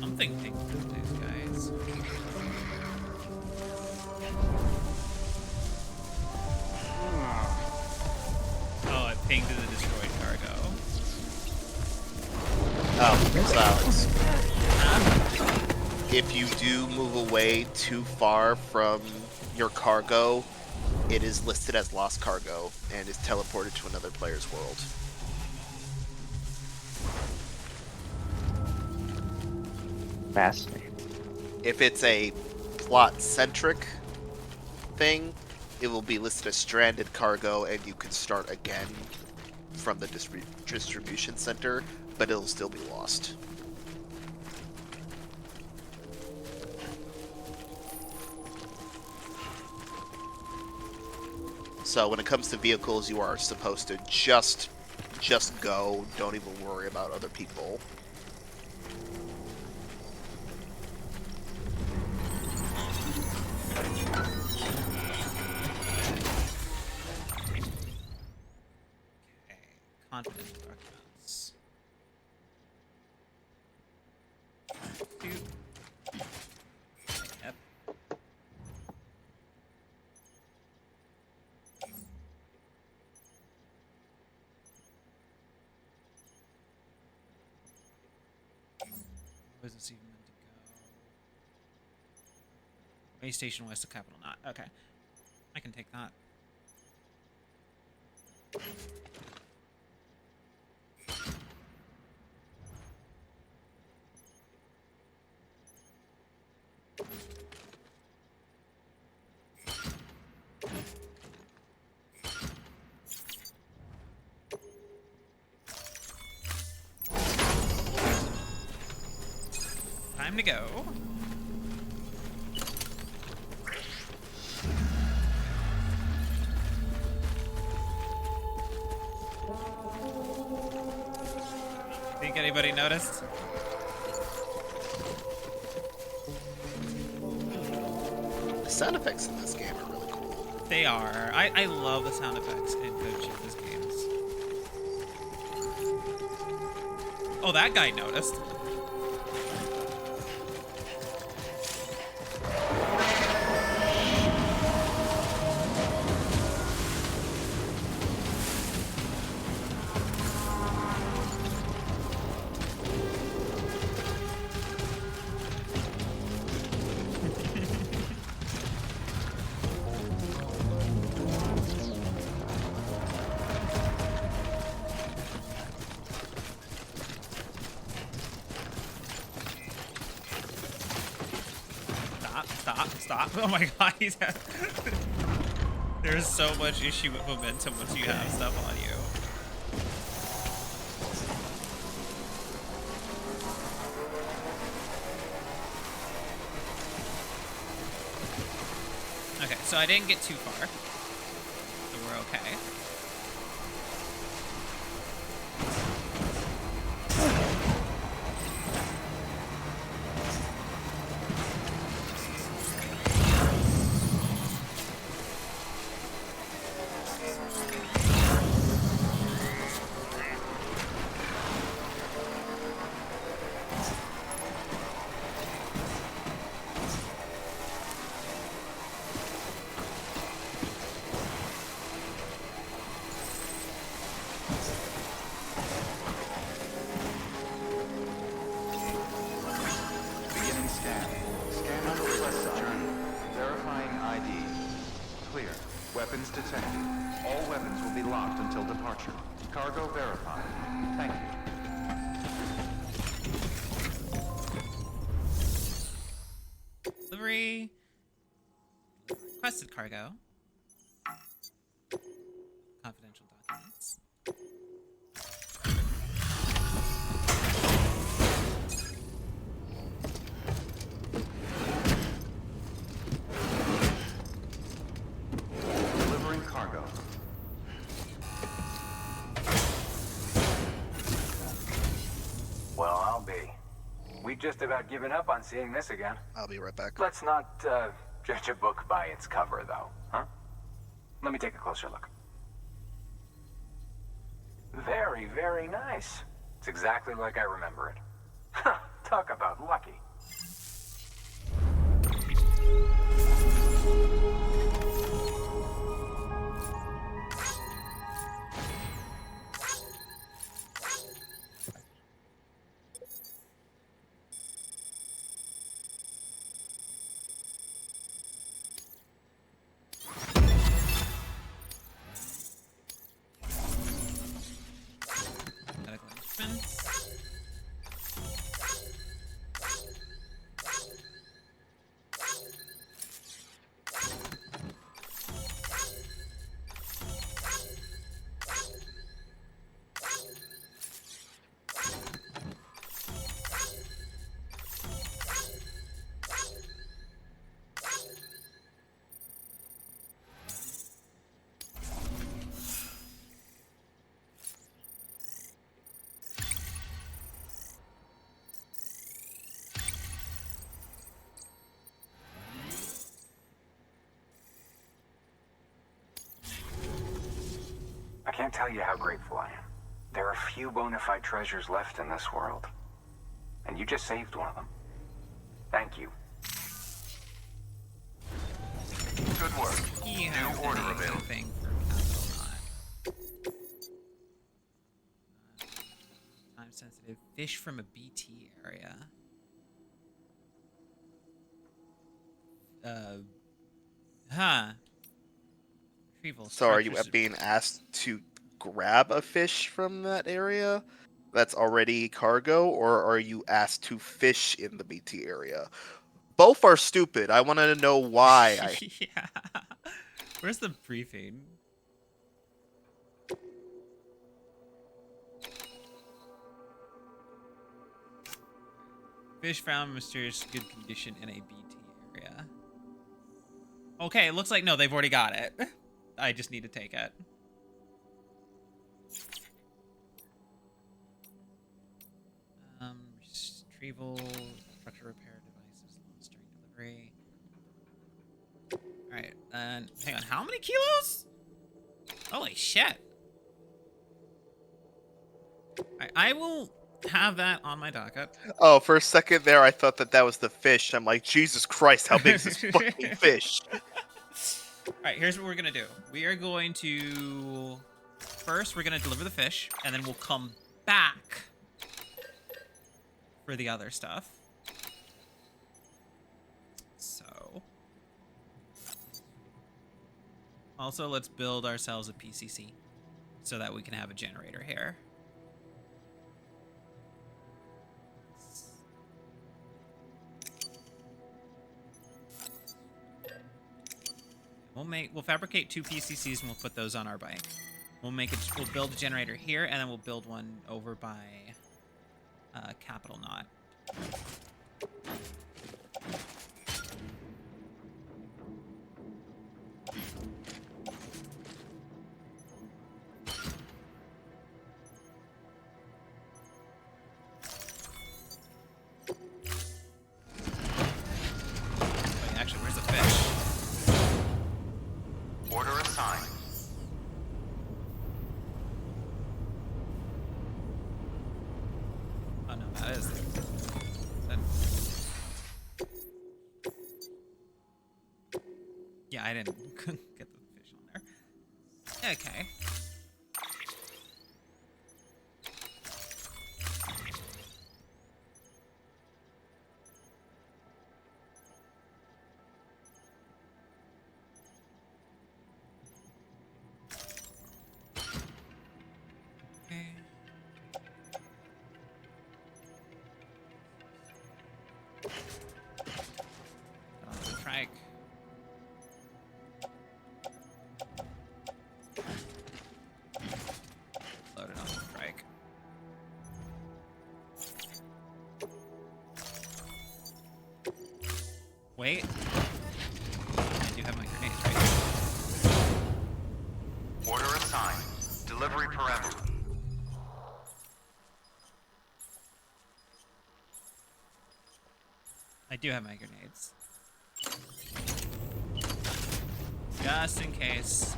Something pinged these guys. Oh, it pinged to the destroyed cargo. Oh, Alex. If you do move away too far from your cargo, it is listed as lost cargo and is teleported to another player's world. Fascinating. If it's a plot-centric thing, it will be listed as stranded cargo, and you can start again from the distribution center, but it'll still be lost. So when it comes to vehicles, you are supposed to just go. Don't even worry about other people. Confident documents. Yep. Where's this even meant to go? Way station west of Capital Knot. Okay. I can take that. Time to go. Think anybody noticed? The sound effects in this game are really cool. They are. I love the sound effects in Code Geass games. Oh, that guy noticed. Stop. Oh my god, there's so much issue with momentum once you have stuff on you. so I didn't get too far. So we're okay. Beginning scan. Scan on requested journey. Verifying ID. Clear. Weapons detected. All weapons will be locked until departure. Cargo verified. Thank you. Delivery. Requested cargo. Confidential documents. Delivering cargo. Well, I'll be. We've just about given up on seeing this again. I'll be right back. Let's not judge a book by its cover, though, huh? Let me take a closer look. Very, very nice. It's exactly like I remember it. Talk about lucky. Medical instruments. I can't tell you how grateful I am. There are few bona fide treasures left in this world. And you just saved one of them. Thank you. Good work. He New has order a available. thing for capital knot. Time sensitive fish from a BT area. Huh. Retrieval So are you structures. being asked to grab a fish from that area that's already cargo, or are you asked to fish in the BT area? Both are stupid. I want to know why. Yeah. Where's the briefing? Fish found in mysterious good condition in a BT area. Okay, it looks like no, they've already got it. I just need to take it. Retrieval, structure repair devices lost during delivery. Alright, and hang on, how many kilos? Holy shit. Alright, I will have that on my docket. Oh, for a second there, I thought that was the fish. I'm like, Jesus Christ, how big is this fucking fish? Alright, here's what we're gonna do. We are going to... First, we're gonna deliver the fish, and then we'll come back for the other stuff. So... Also, let's build ourselves a PCC so that we can have a generator here. We'll fabricate 2 PCCs and we'll put those on our bike. We'll build a generator here and then we'll build one over by Capital Knot. Oh no, that is. That... Yeah, I didn't get the fish on there. Okay. Trike. Load it on the trike. Wait. I do have my grenades, right? Order assigned. Delivery parameter. I do have my grenades. Just in case.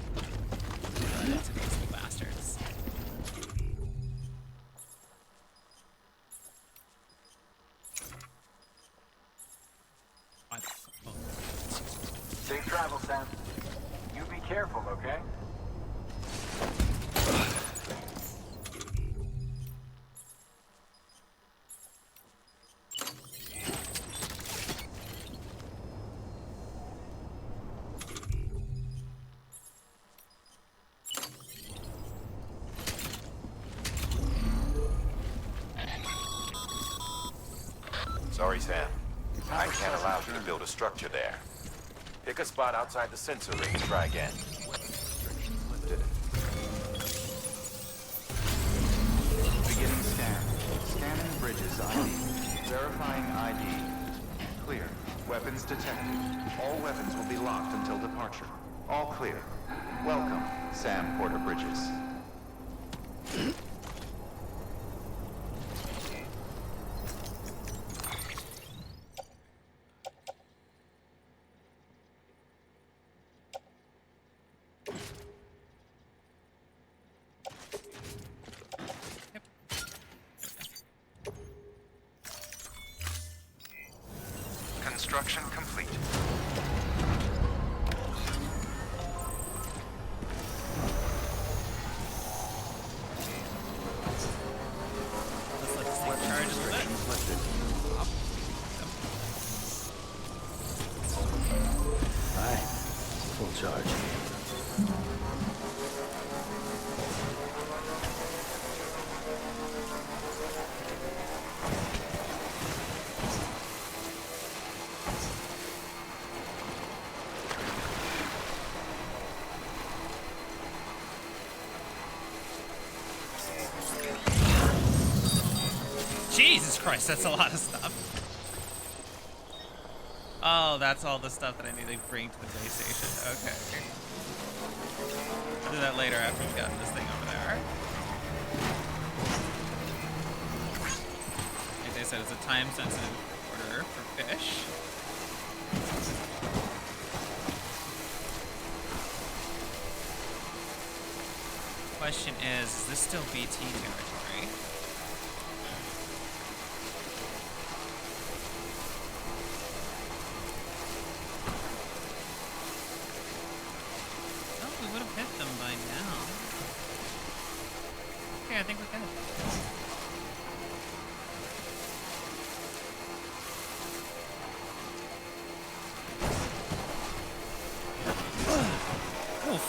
Run into these little bastards. Oh. Safe travel, Sam. You be careful, okay? Sorry, Sam. I can't allow you to build a structure there. Pick a spot outside the sensor ring and try again. Lifted. Beginning scan. Scanning bridges ID. Verifying ID. Clear. Weapons detected. All weapons will be locked until departure. All clear. Welcome, Sam Porter Bridges. Construction complete. Let's let this thing charge a little bit. Restrictions lifted. Alright, full charge. Jesus Christ, that's a lot of stuff. Oh, that's all the stuff that I need to bring to the base station. Okay. I'll do that later after we've gotten this thing over there. Like they said, it's a time-sensitive order for fish. Question is this still BT territory? We would have hit them by now. Okay, I think we're good. Oof.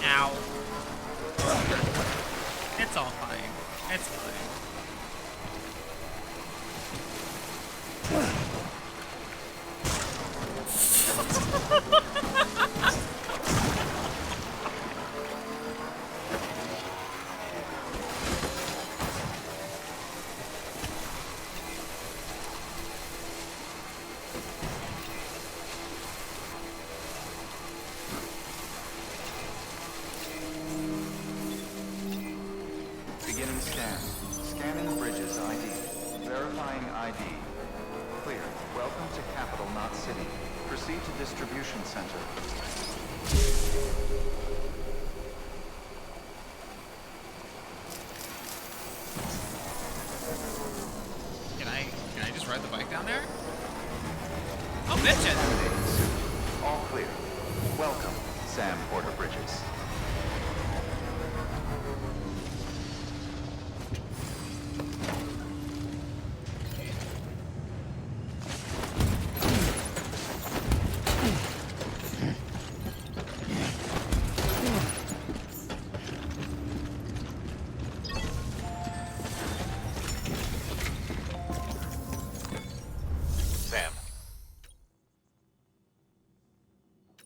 Ow. It's all fine. It's fine. ID. Clear. Welcome to Capital, not City. Proceed to Distribution Center. Can I just ride the bike down there? Oh, bitches! All clear. Welcome, Sam Porter Bridges.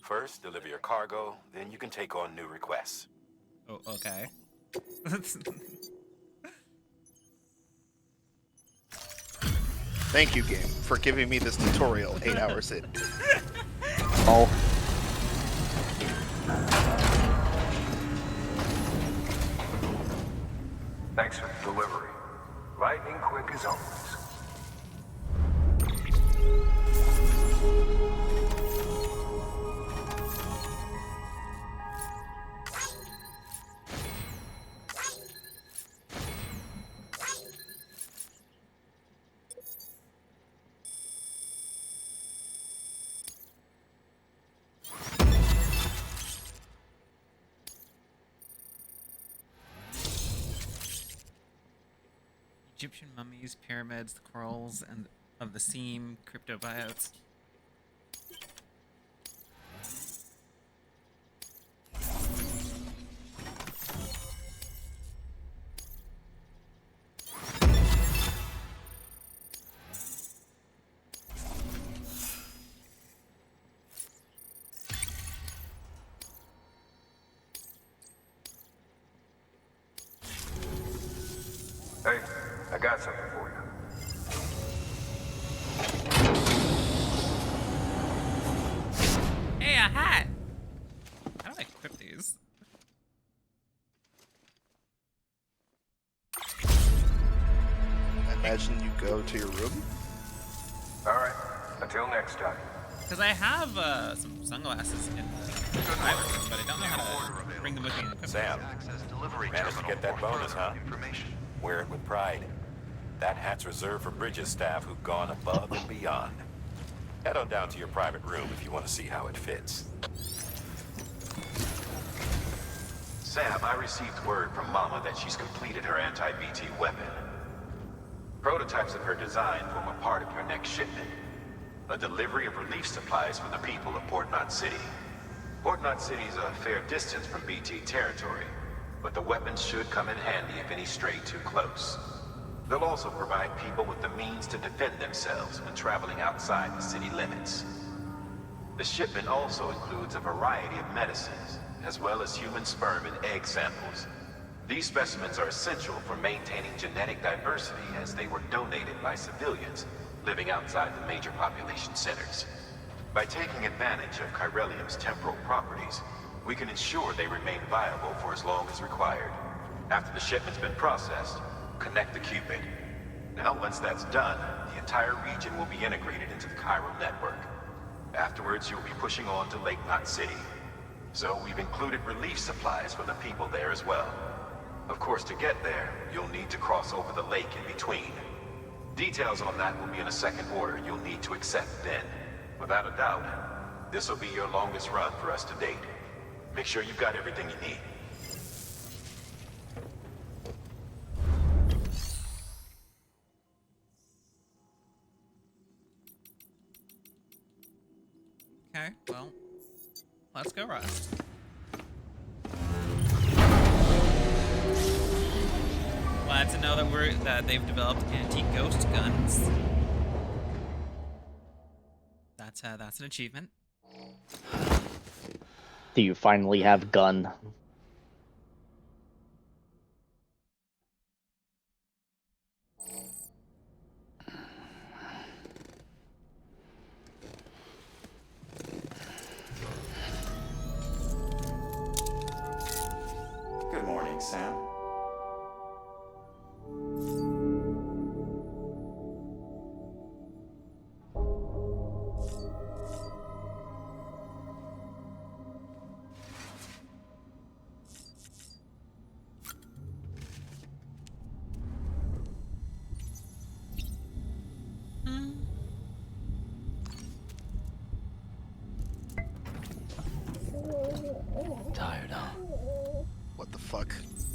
First, deliver your cargo, then you can take on new requests. Oh, okay. Thank you, game, for giving me this tutorial 8 hours in. Oh. Thanks for the delivery. Lightning quick as always. Egyptian mummies, pyramids, the corals, and of the seam, crypto buyouts. Hey, I got something for you. Hey, a hat! How do I equip these? I imagine you go to your room. Alright, until next time. Because I have some sunglasses in the private room, but I don't know how to bring them with me and equip them. Sam, managed to get that bonus, huh? Wear it with pride. That hat's reserved for Bridges staff who've gone above and beyond. Head on down to your private room if you want to see how it fits. Sam, I received word from Mama that she's completed her anti-BT weapon. Prototypes of her design form a part of your next shipment. A delivery of relief supplies for the people of Port Knot City. Port Knot City is a fair distance from BT territory, but the weapons should come in handy if any stray too close. They'll also provide people with the means to defend themselves when traveling outside the city limits. The shipment also includes a variety of medicines, as well as human sperm and egg samples. These specimens are essential for maintaining genetic diversity as they were donated by civilians living outside the major population centers. By taking advantage of chiralium's temporal properties, we can ensure they remain viable for as long as required. After the shipment's been processed, connect the Cupid. Now, once that's done, the entire region will be integrated into the chiral network. Afterwards, you'll be pushing on to Lake Knot City. So we've included relief supplies for the people there as well. Of course, to get there, you'll need to cross over the lake in between. Details on that will be in a second order you'll need to accept then. Without a doubt, this will be your longest run for us to date. Make sure you've got everything you need. Okay, well, let's go, Rust. Glad to know that they've developed anti-ghost guns. That's an achievement. Do you finally have gun? Good morning, Sam.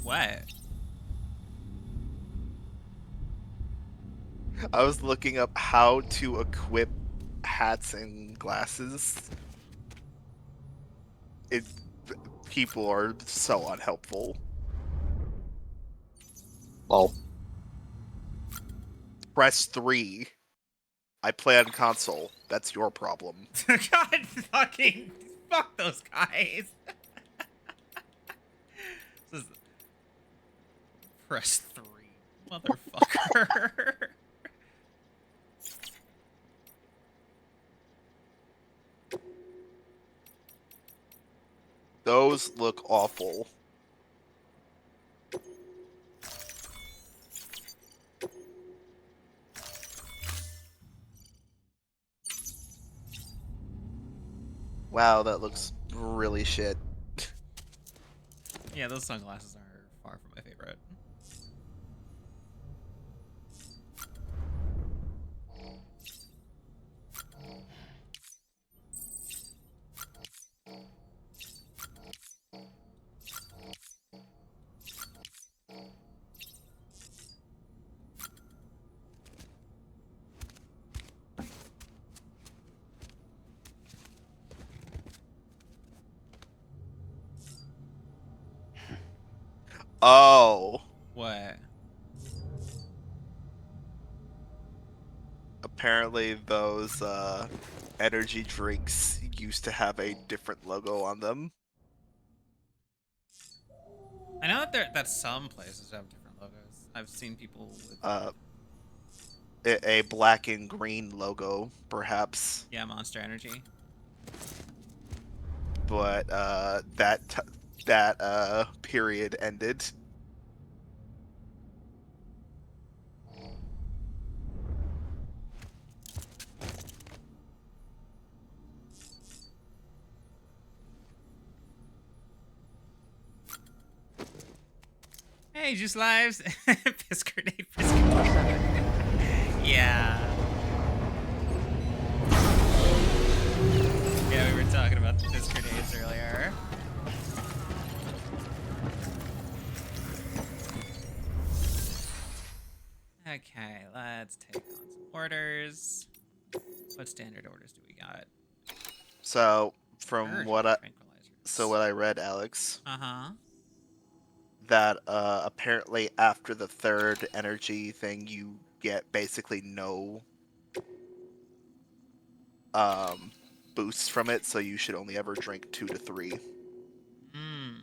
What? I was looking up how to equip hats and glasses. People are so unhelpful. Well, Press 3. I play on console. That's your problem. God fucking fuck those guys. This is press 3, motherfucker. Those look awful. Wow, that looks really shit. Yeah, those sunglasses are far from my favorite. Oh. What? Apparently those energy drinks used to have a different logo on them. I know that some places have different logos. I've seen people with A black and green logo, perhaps. yeah, Monster Energy. But that period ended. Hey, just lives. Piss grenade, piss grenade. Yeah. Yeah, we were talking about the piss grenades earlier. Okay, let's take on some orders. What standard orders do we got? So from Urgent what tranquilizers. I read, Alex, Uh-huh. that apparently after the third energy thing, you get basically no boosts from it, so you should only ever drink 2 to 3. Hmm.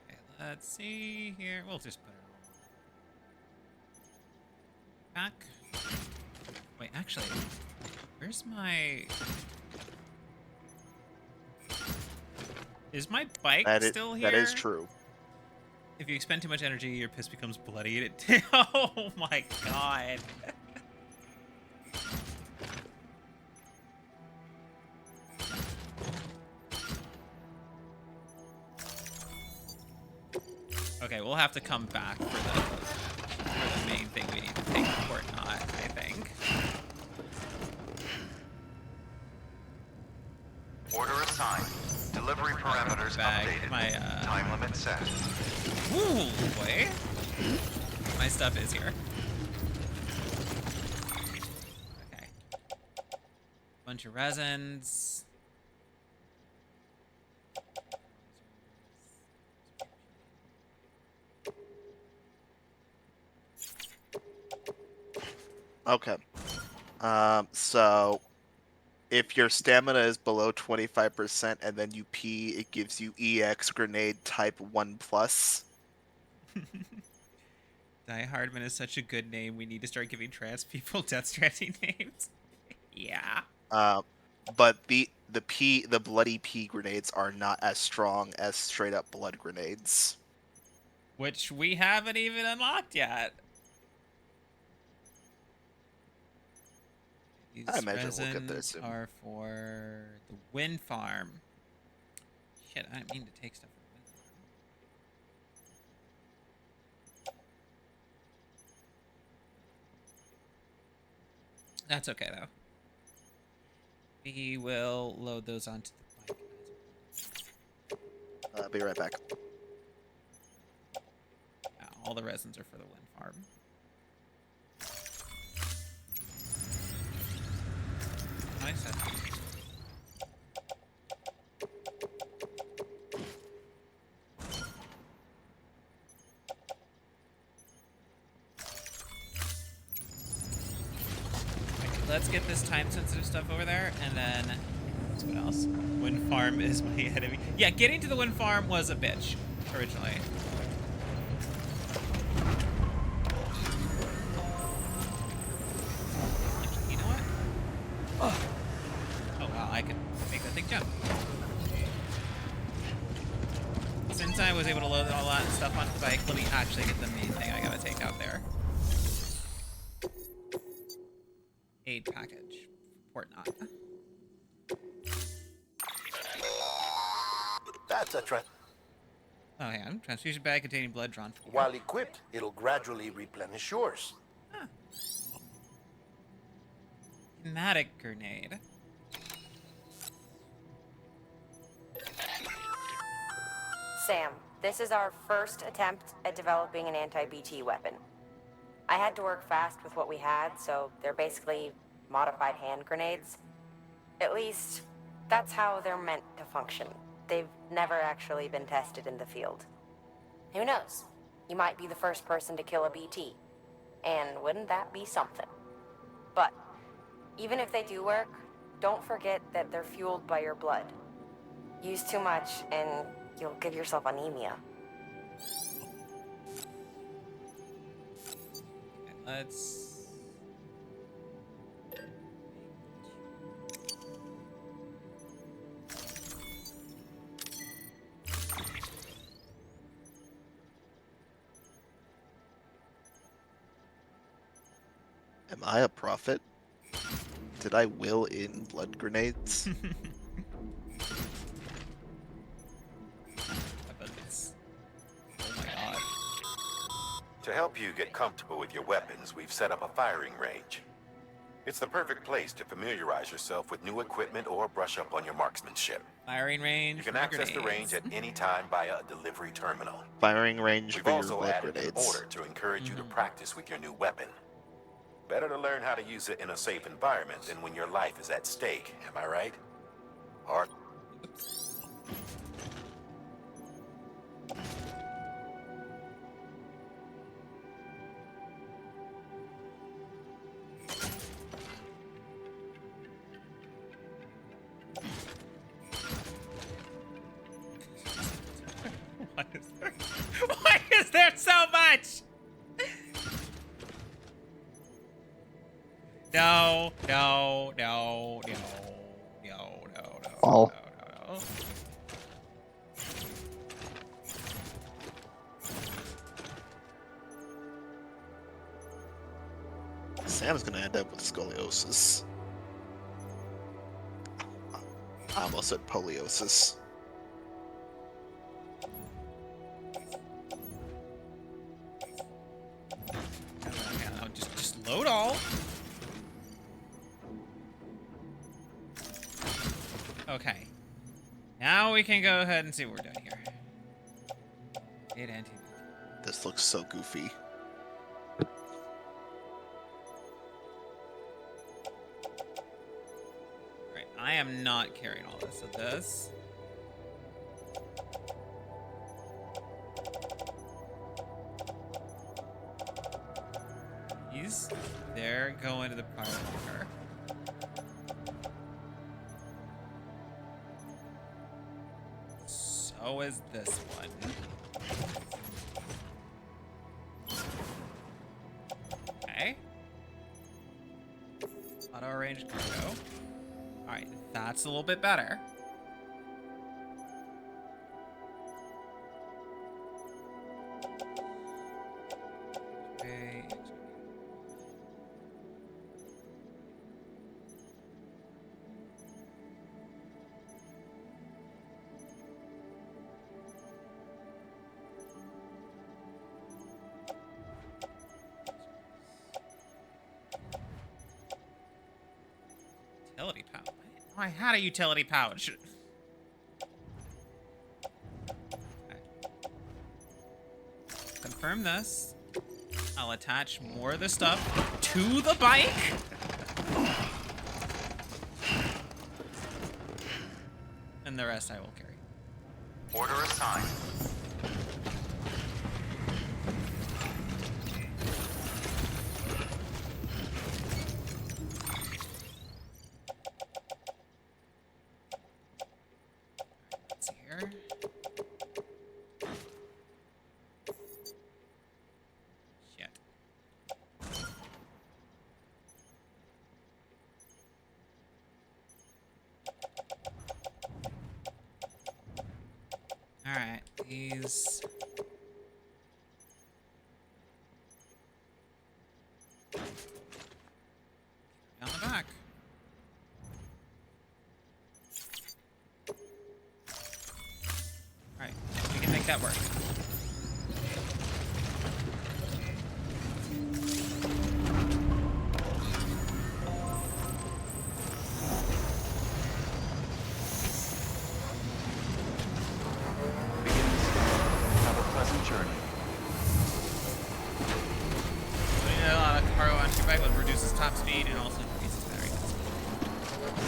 Okay, let's see here. We'll just put it all back. Wait, actually, where's my... Is my bike still here? That is true. If you expend too much energy, your piss becomes bloody. Oh my god. Okay, we'll have to come back for the main thing we need to take to Port Knot, I think. Order assigned. Delivery parameters updated. Time limit set. Ooh, boy. My stuff is here. Okay. Bunch of resins. Okay. So if your stamina is below 25% and then you pee, it gives you EX grenade type 1+. Die Hardman is such a good name. We need to start giving trans people Death Stranding names. Yeah. But the bloody pee grenades are not as strong as straight up blood grenades. Which we haven't even unlocked yet. These I imagine we'll get there resins soon. are for the wind farm. Shit, I didn't mean to take stuff from the wind That's okay though. We will load those onto the bike. I'll be right back. All the resins are for the wind farm. Nice. Let's get this time-sensitive stuff over there, and then what else? Wind farm is my enemy. Yeah, getting to the wind farm was a bitch originally. Actually, you know what? Oh wow, I can make that thing jump. Since I was able to load all that stuff onto the bike, let me actually get the main thing I gotta take out there. Aid package. Port not. That's a Oh, hang on. Transfusion bag containing blood drawn from you. While equipped, it'll gradually replenish yours. Huh. Thematic grenade. Sam, this is our first attempt at developing an anti-BT weapon. I had to work fast with what we had, so they're basically modified hand grenades. At least, that's how they're meant to function. They've never actually been tested in the field. Who knows? You might be the first person to kill a BT. And wouldn't that be something? But, even if they do work, don't forget that they're fueled by your blood. Use too much, and you'll give yourself anemia. Let's... Am I a prophet? Did I will in blood grenades? Oh my god. To help you get comfortable with your weapons, we've set up a firing range. It's the perfect place to familiarize yourself with new equipment or brush up on your marksmanship. Firing range. You can access the range at any time via a delivery terminal. Firing range We've for your also blood added an grenades. order to encourage you to practice with your new weapon. Better to learn how to use it in a safe environment than when your life is at stake, am I right? Or... Why is there so much? No, no, no, no, no, no, no, Oh. no. Sam's gonna end up with scoliosis. I almost said poliosis. No, just load all. Okay. Now we can go ahead and see what we're doing here. This looks so goofy. Right, I am not carrying all this. So this. They're going to the power locker. So is this one. Okay. Auto range cargo. Alright, that's a little bit better. Okay. Utility pouch. I had a utility pouch. Okay. Confirm this. I'll attach more of the stuff to the bike. And the rest I will carry. Order assigned. Let's see here. Shit. Alright, these... on the back. Alright, we can make that work. Have a pleasant journey. Putting a lot of cargo onto your bike will reduces top speed and also increases battery consumption.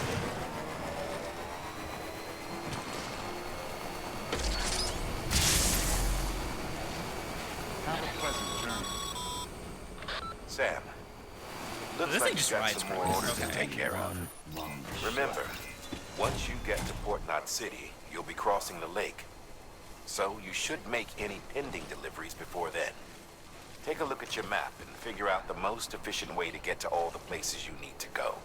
Have a pleasant journey. Sam, looks This like thing you just got rides some more forward. orders to Okay. take care of. Remember, once you get to Port Knot City, you'll be crossing the lake. So you should make any pending deliveries before then. Take a look at your map and figure out the most efficient way to get to all the places you need to go.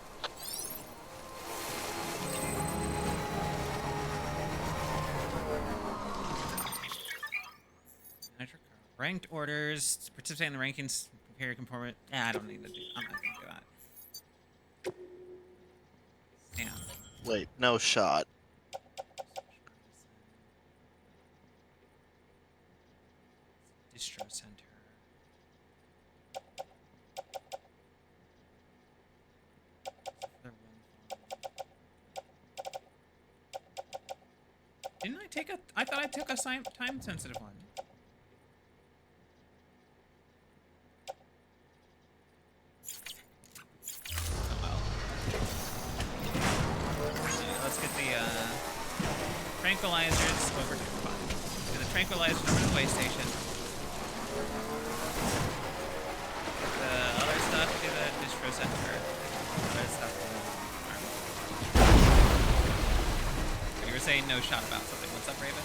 Ranked orders, participate in the rankings, compare your component. Yeah, I don't need to do. I'm not gonna do that. Damn. Wait, no shot. Distro center. Didn't I take a? I thought I took a time-sensitive one. Let's get the tranquilizers over to the body. Get the tranquilizers over to the way station. The other stuff to the distro center. Other stuff to the army. You were saying no shot about something. What's up, Raven?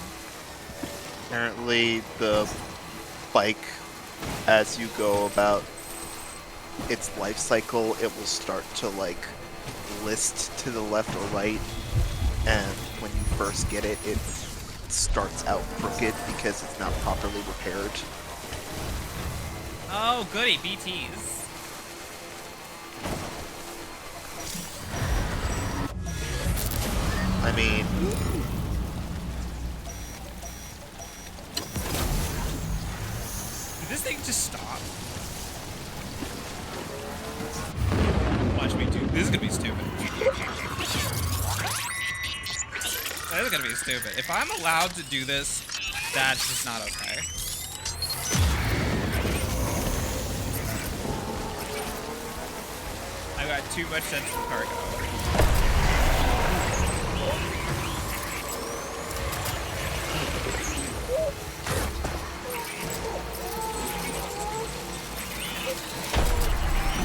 Apparently, the bike, as you go about its life cycle, it will start to like list to the left or right, and when you first get it, it starts out crooked because it's not properly repaired. Oh, goody, BTs. I mean, Did this thing just stop? Watch me do. This is gonna be stupid. This is gonna be stupid. If I'm allowed to do this, that's just not okay. I got too much sensitive cargo.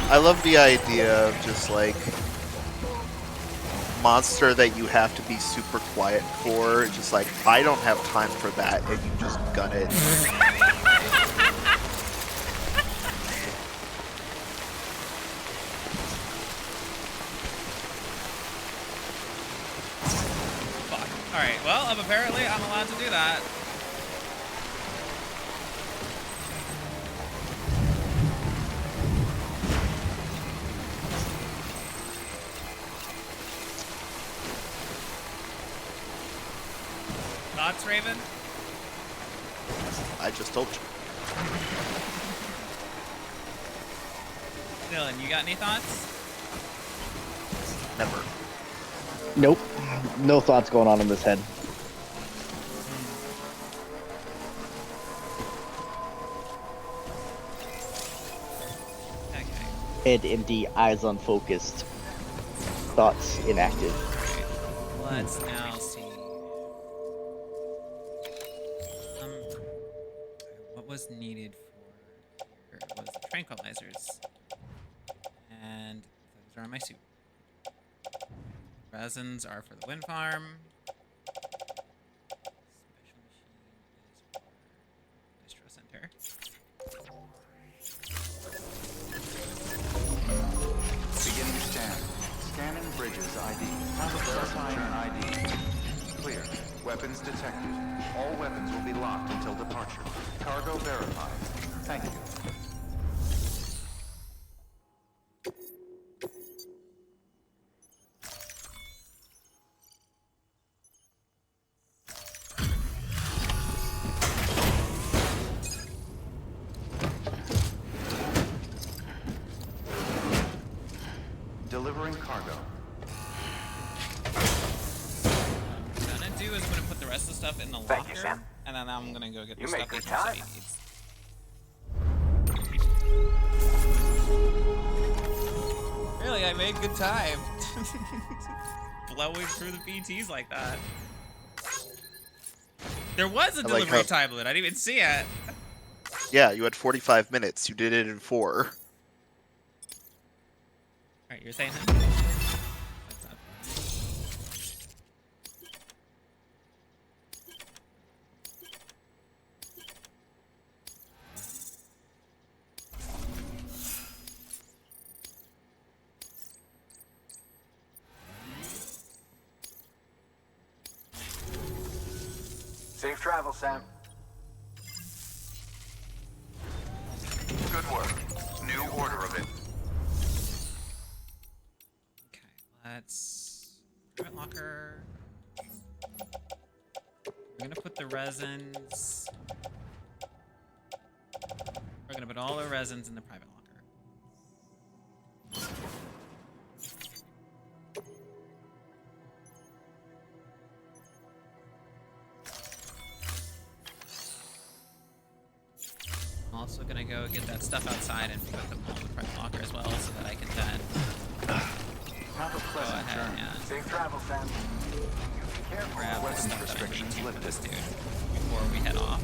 I love the idea of just like monster that you have to be super quiet for. Just like, I don't have time for that, and you just gun it. Fuck. Alright, well, apparently I'm allowed to do that. Thoughts, Raven? I just told you. Dylan, you got any thoughts? Never. Nope. No thoughts going on in this head. Okay. Head empty, eyes unfocused, thoughts inactive. Let's now see. What was needed for here was the tranquilizers. And those are on my suit. Resins are for the wind farm. Special machine is for distro center. Beginning scan. Scanning bridges ID. Verifying ID. Clear. Weapons detected. All weapons will be locked until departure. Cargo verified. Thank you. Delivering cargo. What I'm gonna do is I'm gonna put the rest of the stuff in the locker, Thank you, Sam. and then I'm gonna go get the You stuff make that good time. City needs. Really, I made good time. Blowing through the BTs like that. There was a delivery time limit. I didn't even see it. Yeah, you had 45 minutes. You did it in 4. Alright, you're saying that? That's not... Safe travel, Sam. Good work. New order of it. Okay, let's... Private locker... We're gonna put the resins... We're gonna put all the resins in the private locker. I'm also gonna go get that stuff outside and put them all in the private locker as well, so that I can then Have a go pleasant ahead journey. and Safe travel, Sam. grab the Weapons stuff that I need restrictions to for lifted. this dude before we head off.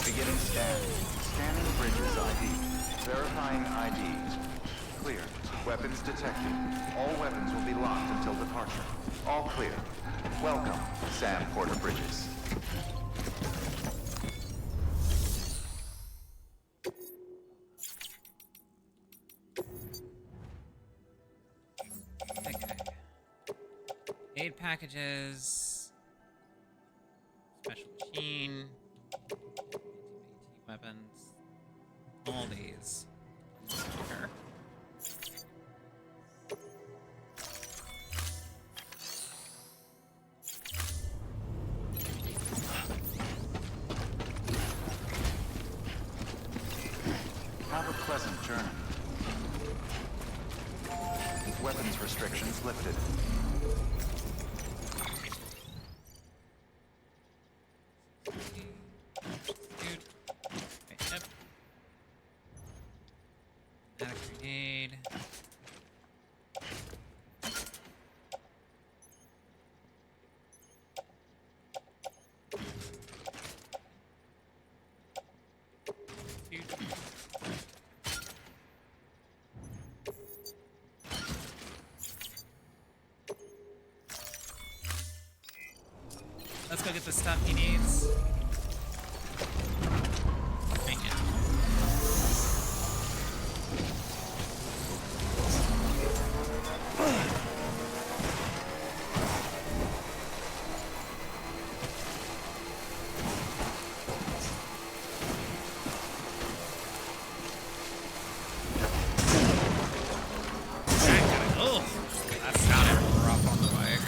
Beginning scan. Scanning bridges ID. Verifying ID. Clear. Weapons detected. All weapons will be locked until departure. All clear. Welcome, Sam Porter Bridges. Okay. Aid packages. Special machine. Weapons. All these. Locker. Have a pleasant journey. Weapons restrictions lifted. Dude. Okay, yep. Automatic grenade. Dude. Let's go get the stuff he needs. Right now. Oh, that sounded rough on the bike.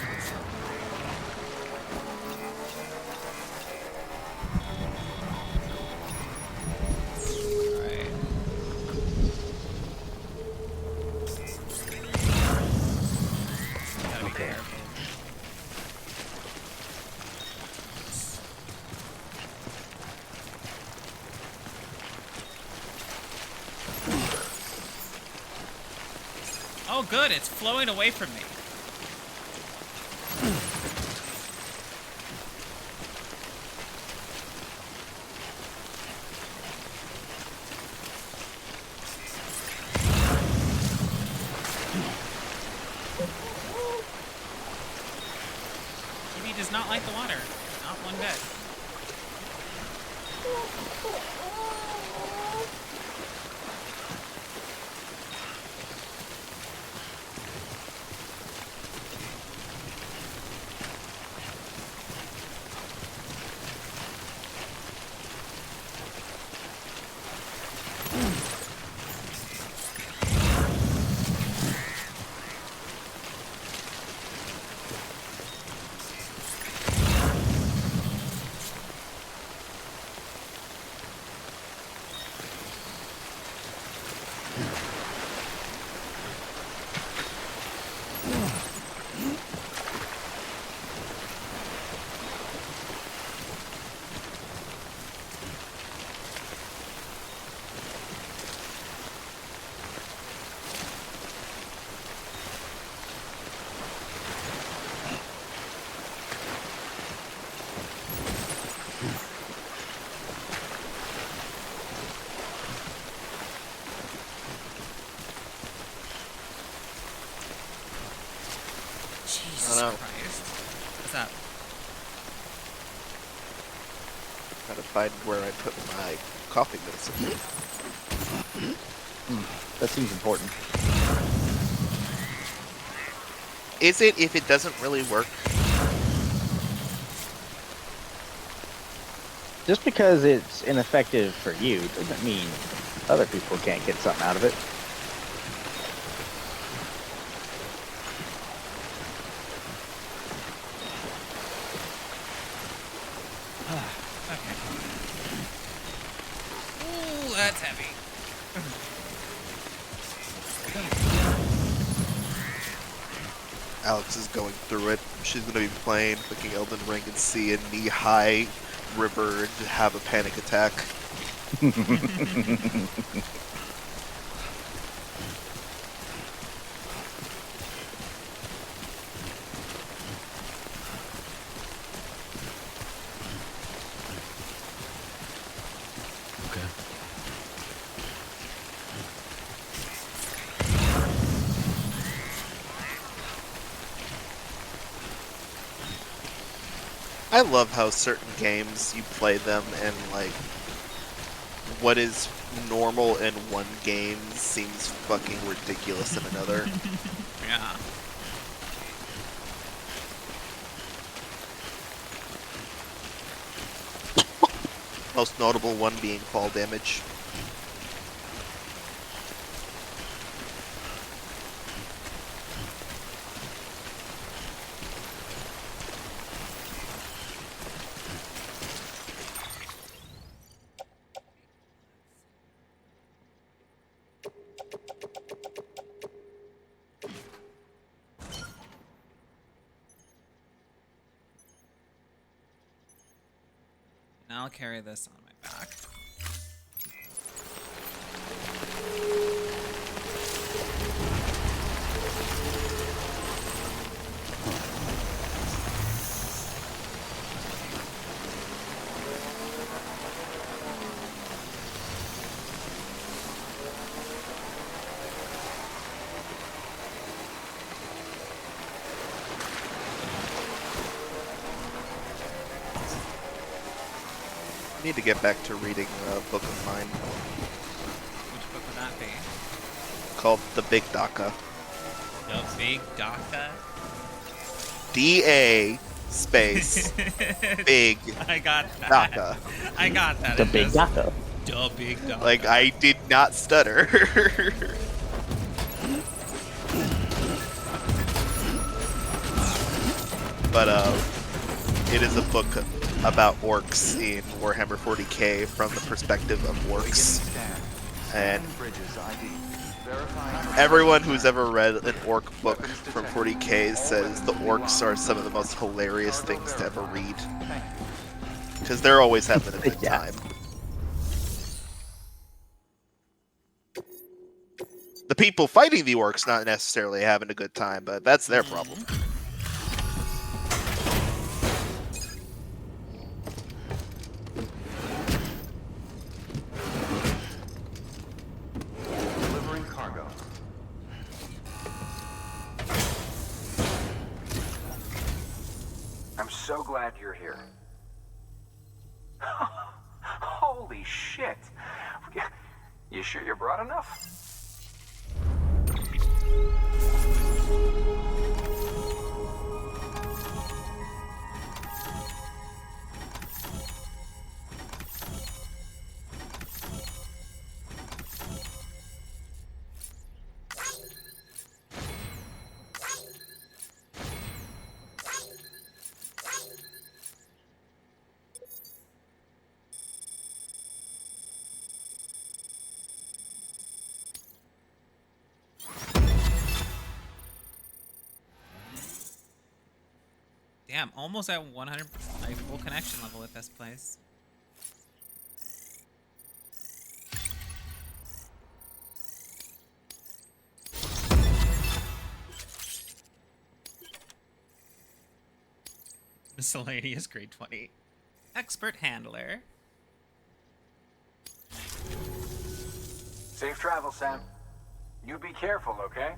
Okay. there. Oh, good. It's flowing away from me. He does not like the water. Not one bit. Jesus Christ. What's that? Trying to find where I put my coffee medicine. That seems important. Is it if it doesn't really work? Just because it's ineffective for you doesn't mean other people can't get something out of it. Okay. Ooh, that's heavy. Alex is going through it. She's going to be playing fucking Elden Ring and see a knee-high river and have a panic attack. Okay. I love how certain games you play them and like what is normal in one game seems fucking ridiculous in another. Yeah. Most notable one being fall damage. Now I'll carry this on my back. I need to get back to reading a book of mine Which book would that be? called The Big Daka. The Big Daka? D-A space Big I got that. Daka. I got that. The It Big just- Daka. The Big Daka. Like, I did not stutter. But, it is a book about orcs in Warhammer 40k from the perspective of orcs. Beginning scan. And Scan bridges ID. Everyone who's ever read an orc book from 40K says the orcs are some of the most hilarious things to ever read. Because they're always having a good time. The people fighting the orcs not necessarily having a good time, but that's their problem. Delivering cargo. I'm so glad you're here. Holy shit! You sure you brought enough? Damn, almost at 100 like, full connection level with this place. Miscellaneous grade 20. Expert handler. Safe travel, Sam. You be careful, okay?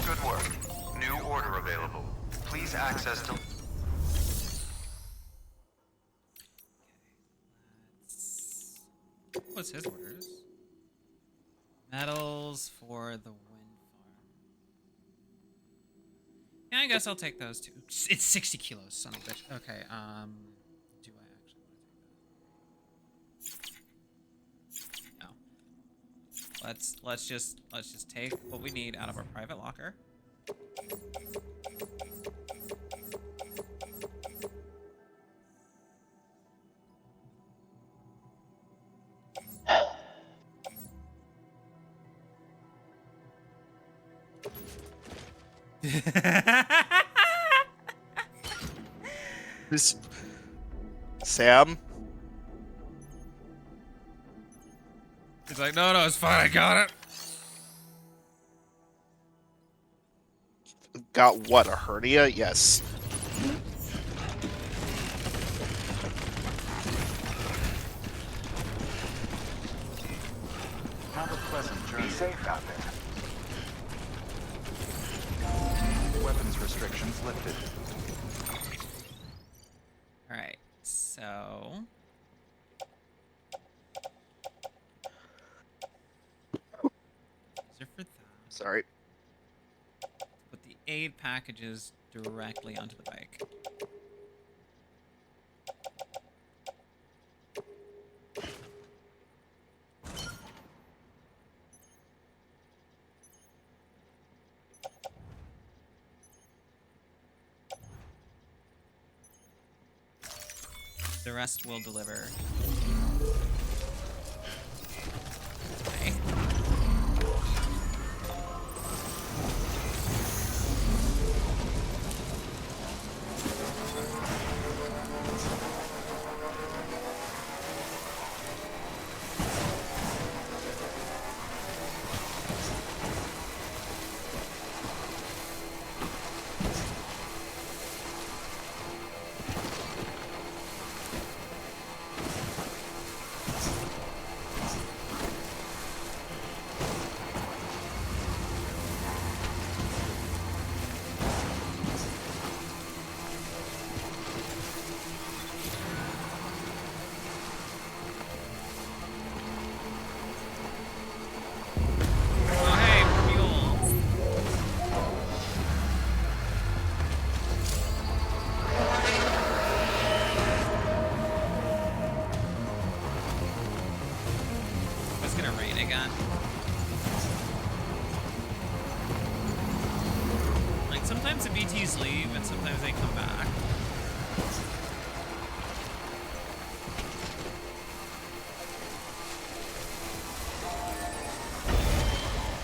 Good work. New order available. Please access to... What's his orders? Metals for the wind farm. Yeah, I guess I'll take those too. It's 60 kilos, son of a bitch. Okay, do I actually want to take that? No. Let's just take what we need out of our private locker. This Sam? He's like, no, it's fine, I got it. Got what, a hernia? Yes. Have a pleasant journey. Be safe out there. Weapons restrictions lifted. Alright, so... These are for that. Sorry. Put the aid packages directly onto the bike. The rest will deliver. Okay. Oh, hey, more mules. It's gonna rain again. Like, sometimes the BTs leave and sometimes they come back.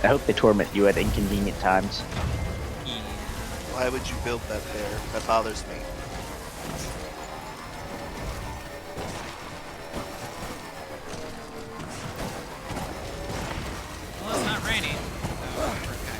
I hope they torment you at inconvenient times. Yeah. Why would you build that there? That bothers me. Well, it's not raining. So we're okay.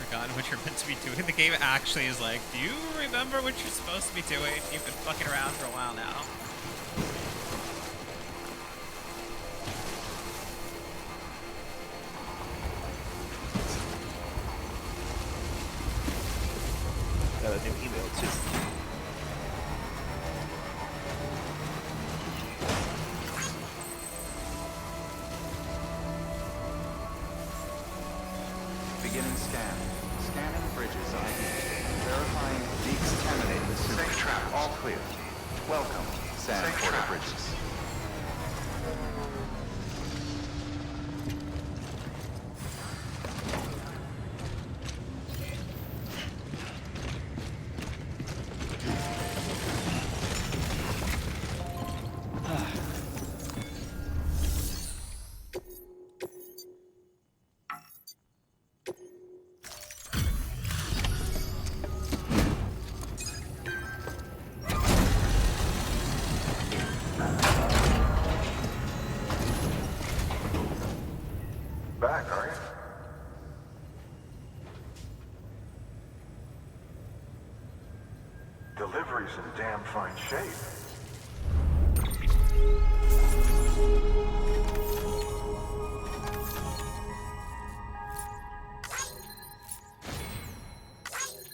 Forgotten what you're meant to be doing. The game actually is like, do you remember what you're supposed to be doing? You've been fucking around for a while now. Got a new email too. Beginning scan. Scanning bridges ID. Verifying decontaminating the sewage. Safe travels. All clear. Welcome, San Safe Porter travels. Bridges. Back, are you? Delivery's in damn fine shape.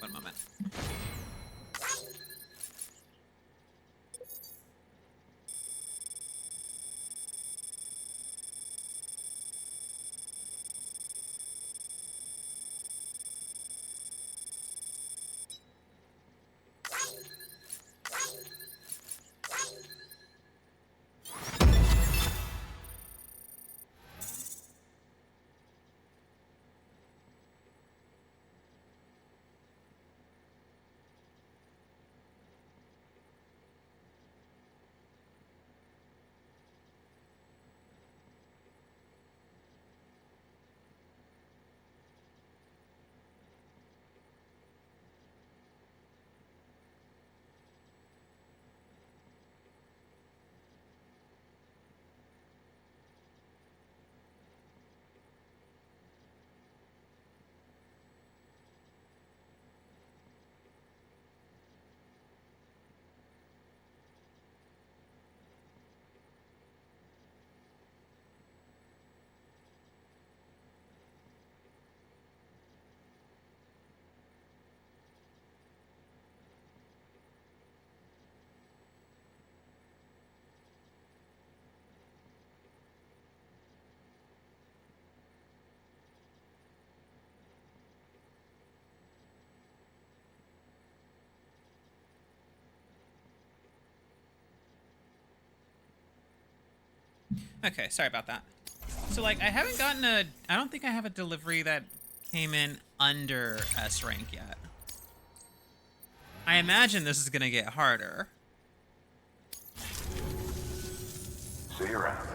One moment. Okay, sorry about that. So, like, I haven't gotten a... I don't think I have a delivery that came in under S rank yet. I imagine this is gonna get harder. See you around.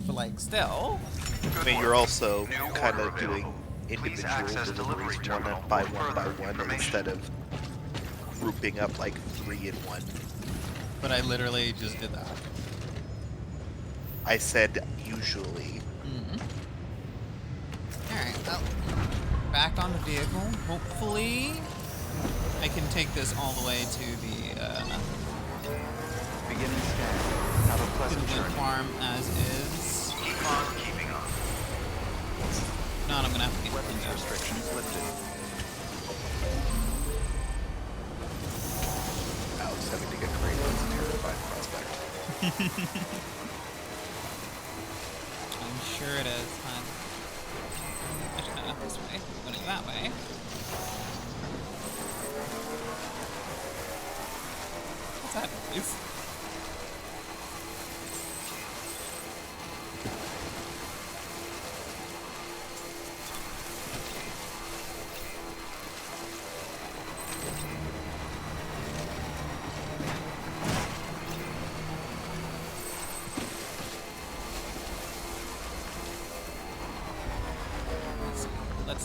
But, like, still... I mean, you're also New kind order of doing available. Please individual access delivery deliveries terminal one by for one by further one information. instead of grouping up like 3 in 1. But I literally just did that. I said usually. Alright, well, back on the vehicle. Hopefully, I can take this all the way to the, Beginning scan. Have a to pleasant the journey. farm as is. Keep on keeping on. If not, I'm gonna have to get Weapons things out. restrictions lifted. Alex having to get creative is a terrifying prospect. Sure it is, fine. Actually, no, not this way. I'm gonna go that way. What's that noise?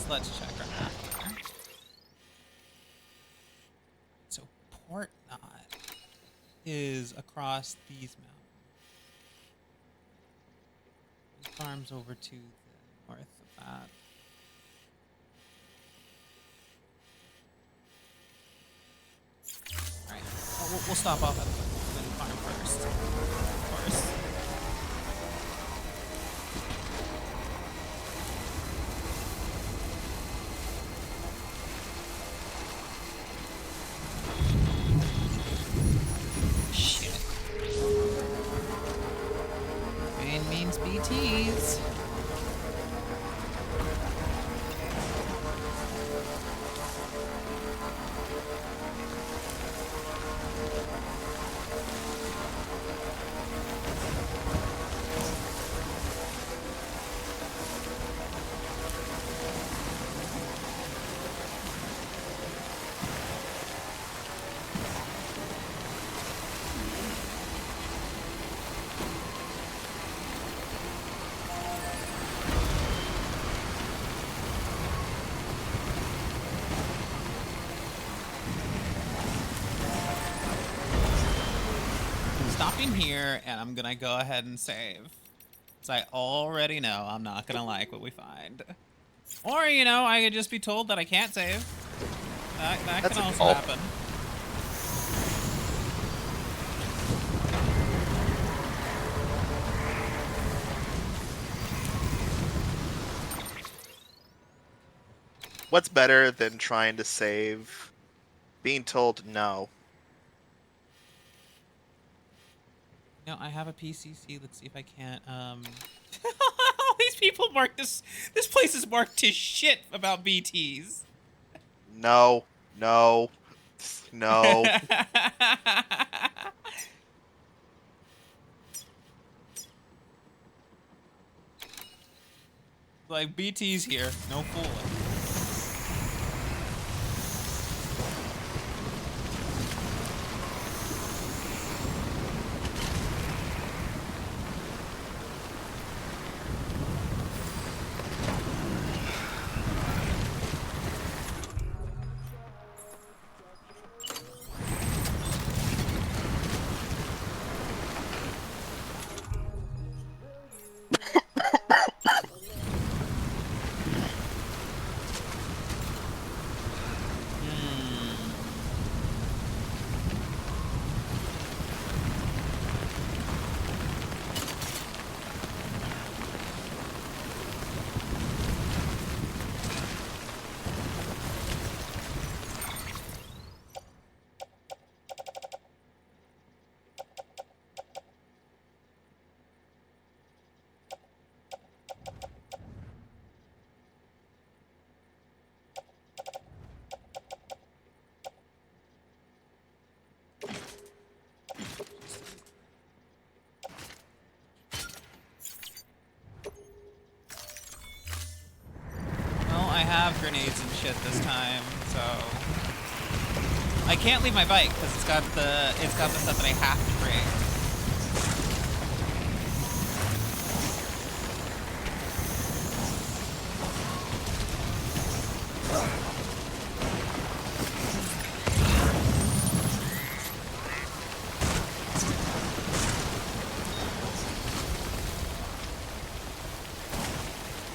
Let's check our map here. So Port Knot is across these mountains. Farms over to the north of that. Alright, well, we'll stop off at the wind farm first, of course. Shit. Rain means BTs. Stopping here, and I'm gonna go ahead and save. Because I already know I'm not gonna like what we find. Or, you know, I could just be told that I can't save. That can also happen. What's better than trying to save? Being told no. No, I have a PCC. Let's see if I can't. All these people marked this. This place is marked to shit about BTs. No. No. No. Like, BT's here. No fooling. I have grenades and shit this time, so I can't leave my bike because it's got the stuff that I have to bring.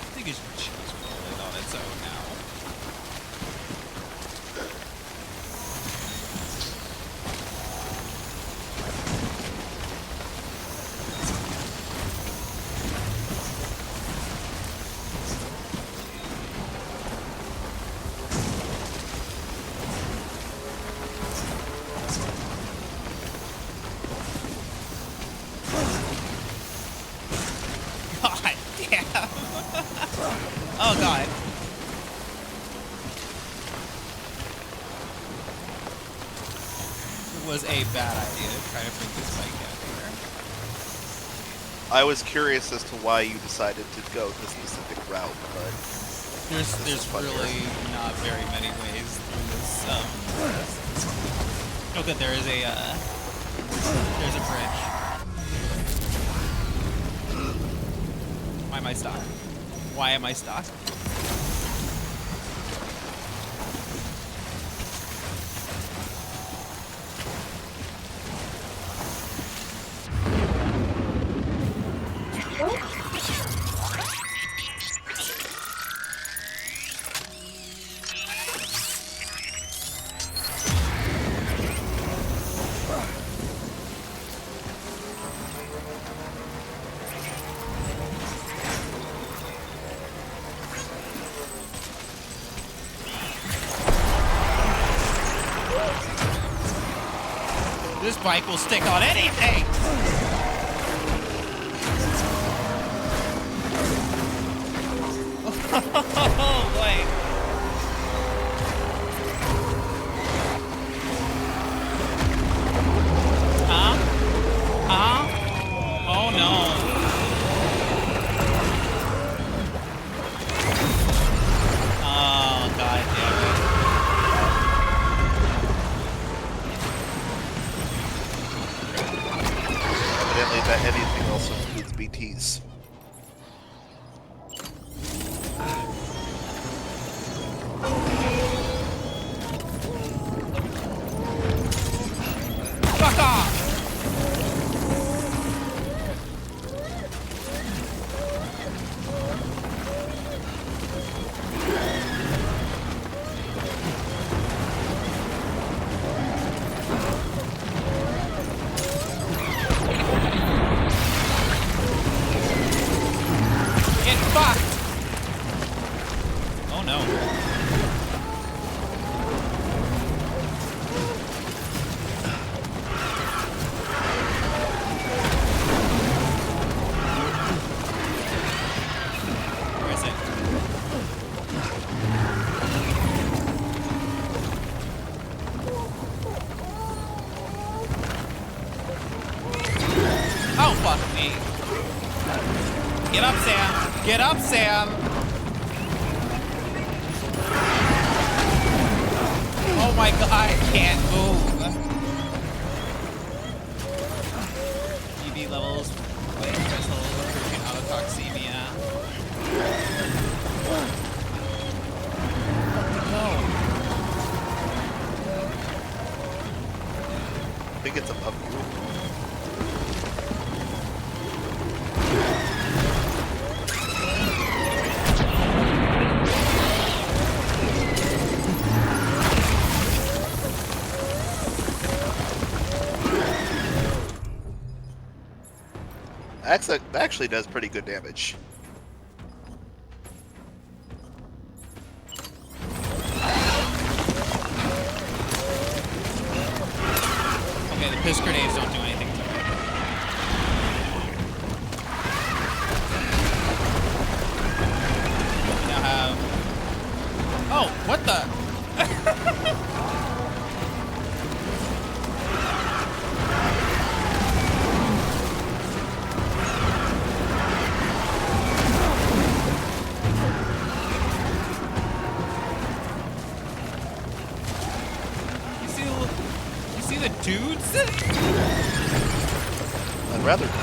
I think it's just rolling on its own now. God damn. Oh god. It was a bad idea to try to bring this bike down here. I was curious as to why you decided to go this specific route, but there's really not very many ways through this. Oh, good. There's a bridge. Why am I stuck? Why am I stuck? This bike will stick on anything! Oh, boy. Huh? Huh? Oh, no. Oh, god damn it. evidently that anything also includes BTs. Fuck off! Get fucked! Oh no. Where is it? Oh, fuck me. Get up, Sam. Get up, Sam. Oh my god, I can't move. EV levels, weight crystal, approaching autotoxemia. No. I think it's above you. That actually does pretty good damage. Okay, the piss grenades don't do anything to me. We now have... Oh, what the? You see the dudes? I'd rather not.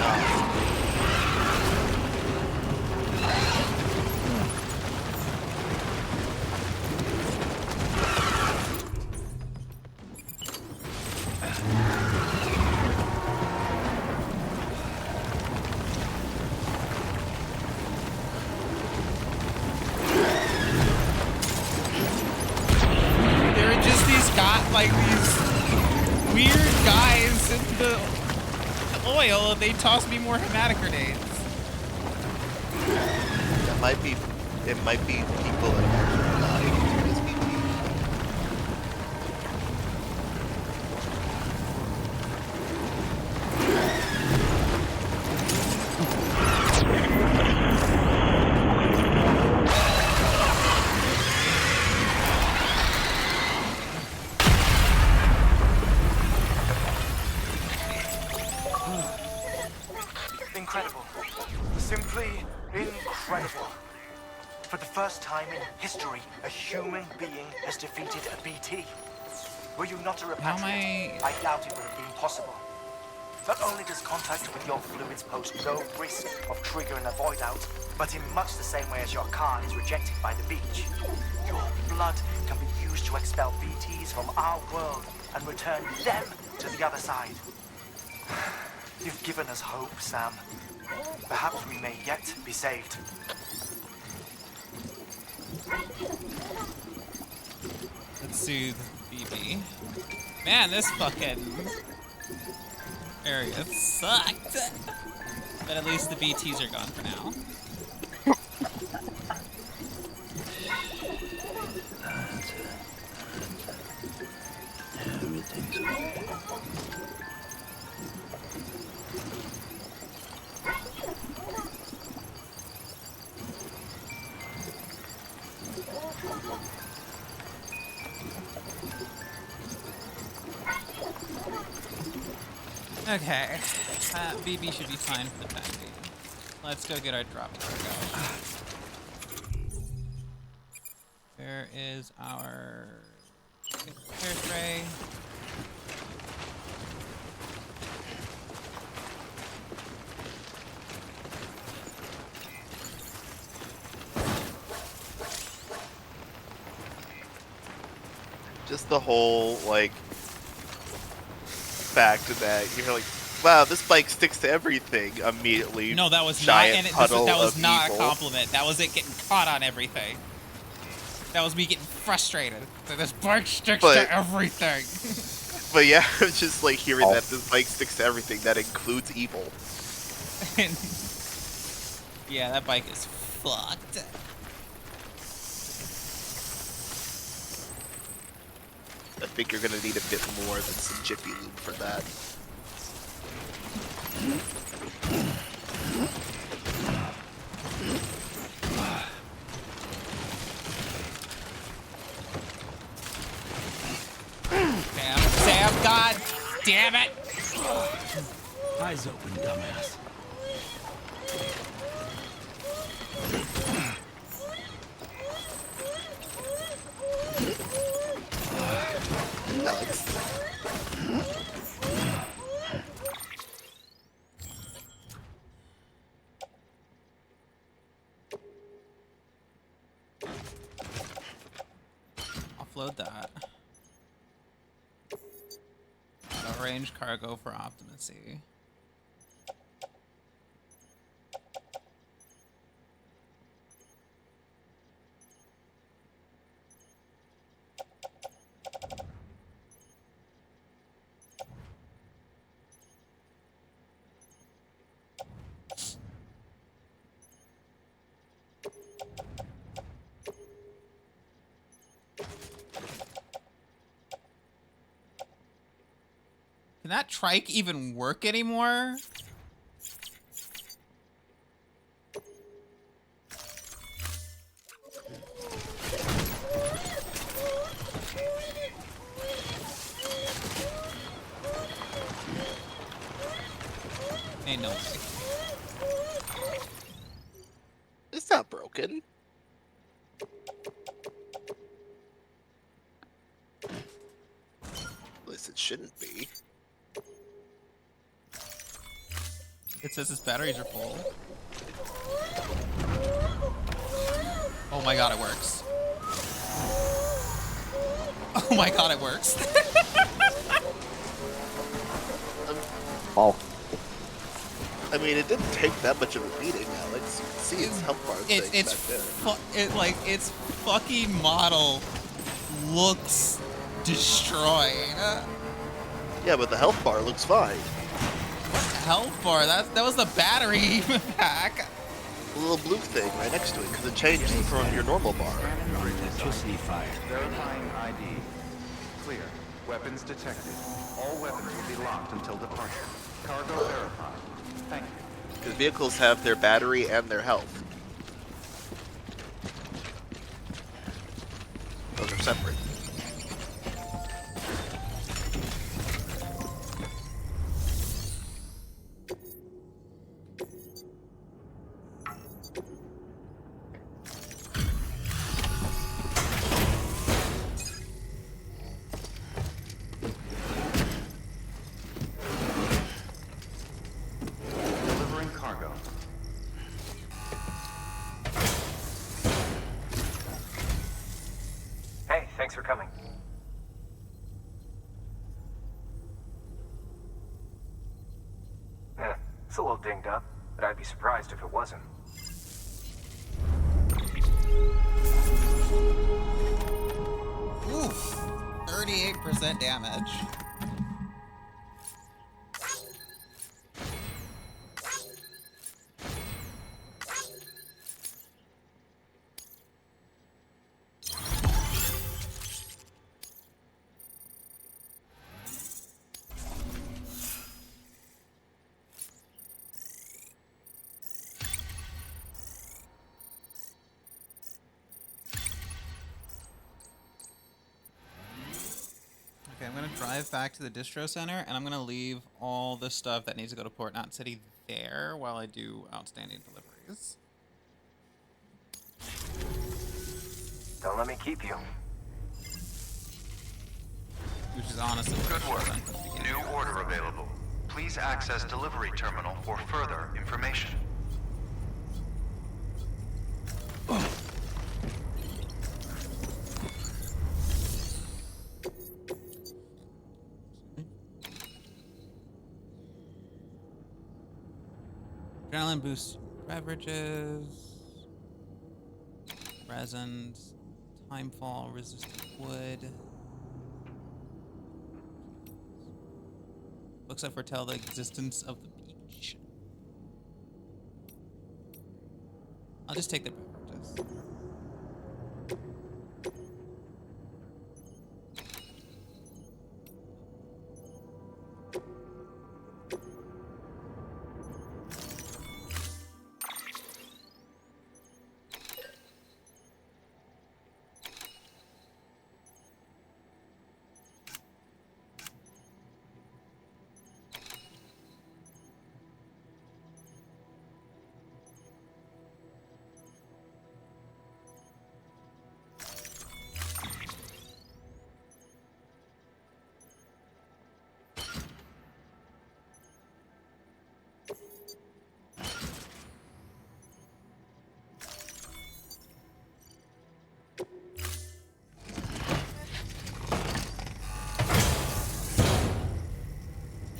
There are just these weird guys in the oil, and they toss me more hematic grenades. It might be people that have died to this BP. For the first time in history, a human being has defeated a BT. Were you not a repatriate, I doubt it would have been possible. Not only does contact with your fluids pose no risk of triggering a void out, but in much the same way as your car is rejected by the beach, your blood can be used to expel BTs from our world and return them to the other side. You've given us hope, Sam. Perhaps we may yet be saved. Let's soothe BB. Man, this fucking area sucked. But at least the BTs are gone for now. Everything's okay. Okay, BB should be fine for the time being. Let's go get our drop cargo. Where is our hairspray? Just the whole, like, fact that you're like, wow, this bike sticks to everything immediately. No, that was giant not, and that was of not evil. a compliment. That was it getting caught on everything. That was me getting frustrated. That this bike sticks to everything. But yeah, it's just like hearing that this bike sticks to everything. That includes evil. Yeah, that bike is fucked. I think you're gonna need a bit more than some Jiffy Lube for that. Sam, God damn it! Eyes open, dumbass. Offload that. Range cargo for optimacy. Can that trike even work anymore? Ain't no way. It's not broken. At least it shouldn't be. It says its batteries are full. Oh my god, it works. Oh my god, it works. Oh. I mean, it didn't take that much of a beating, Alex. You can see its health bar thing back there. Its fucking model looks destroyed. Yeah, but the health bar looks fine. Health bar? That was the battery pack. The little blue thing right next to it, because it changes from your normal bar. Electricity fire. Verifying ID. Clear. Weapons detected. All weapons will be locked until departure. Cargo verified. Thank you. Because vehicles have their battery and their health. Those are separate. Thanks for coming. Yeah, it's a little dinged up, but I'd be surprised if it wasn't. Ooh, 38% damage. Okay, I'm gonna drive back to the distro center, and I'm gonna leave all the stuff that needs to go to Port Knot City there while I do outstanding deliveries. Don't let me keep you. Which is honestly Good work. New order available. Please access delivery terminal for further information. Adrenaline boost beverages, resins, timefall resistant wood. Books that foretell the existence of the beach. I'll just take the beverages.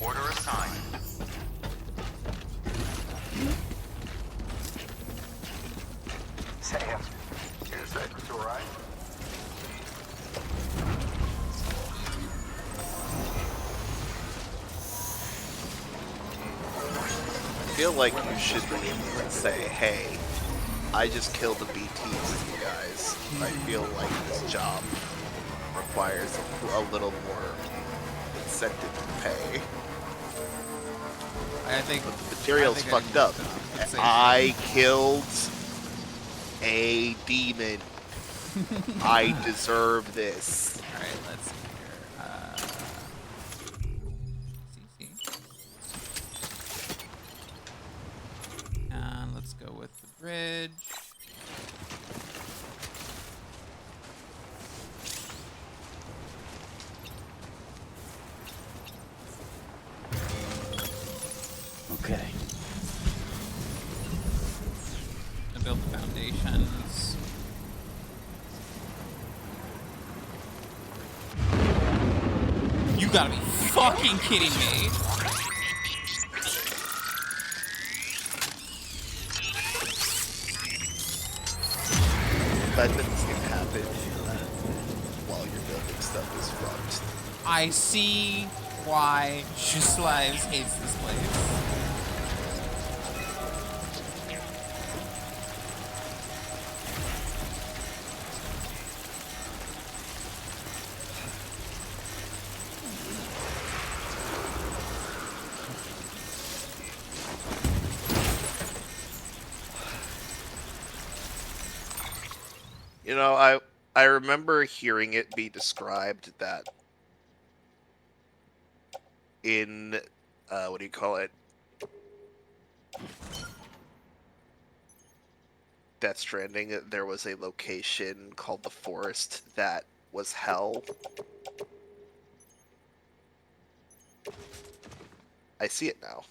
Order assigned. Sam, here's that to arrive. I feel like you should be able to say, hey, I just killed a BT with you guys. I feel like this job requires a little more incentive to pay. I think but the material's fucked up. It's I killed a demon. I deserve this. Alright, let's see here. And let's go with the bridge. Okay. To build the foundations. You gotta be fucking kidding me. The fact that this can happen while you're building stuff is fucked. I see why Just Lives hates this place. You know, I remember hearing it be described that in what do you call it? Death Stranding, there was a location called the Forest that was hell. I see it now.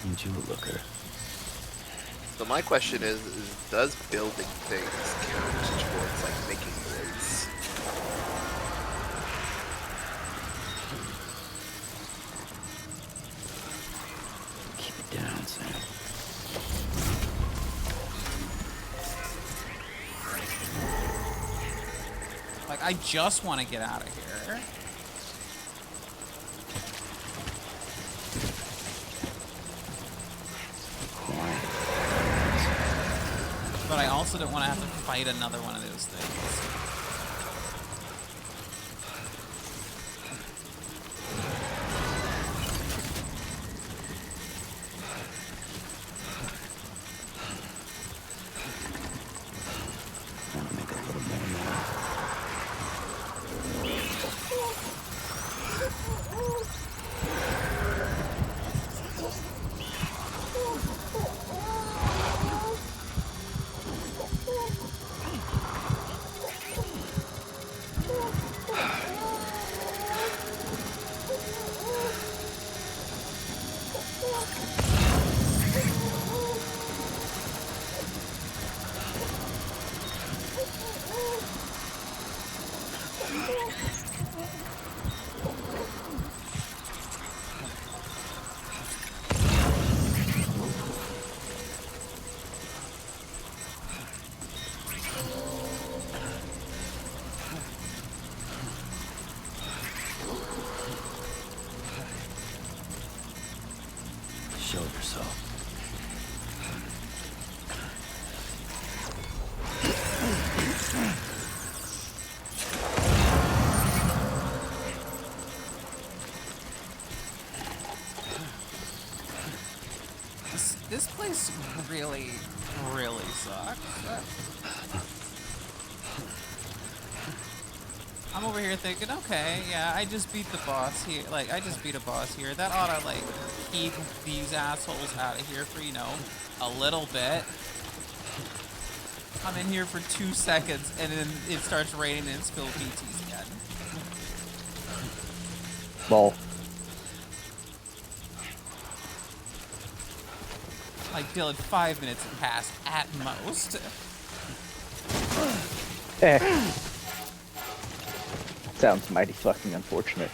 Ain't you a looker? So my question is does building things count towards like making noise? Keep it down, Sam. Like, I just want to get out of here. But I also don't want to have to fight another one of those things. Want to make a little more noise. Show yourself. This place really, really sucks. I'm over here thinking, okay, yeah, I just beat the boss here. Like, I just beat a boss here. That ought to, like, keep these assholes out of here for, you know, a little bit. I'm in here for 2 seconds, and then it starts raining and spills BTs again. Lol. Like, Dylan, 5 minutes have passed at most. Sounds mighty fucking unfortunate.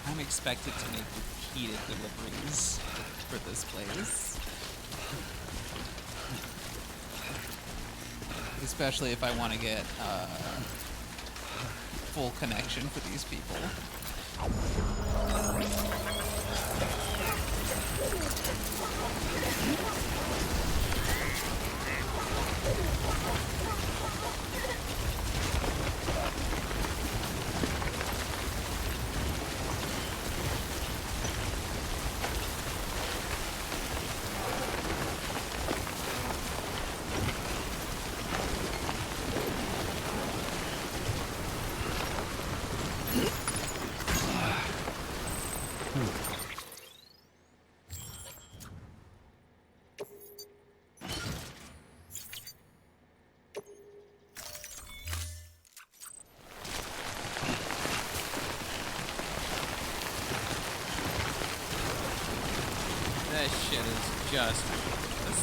I'm expected to make repeated deliveries for this place. Especially if I want to get full connection for these people. This shit is just ridiculous.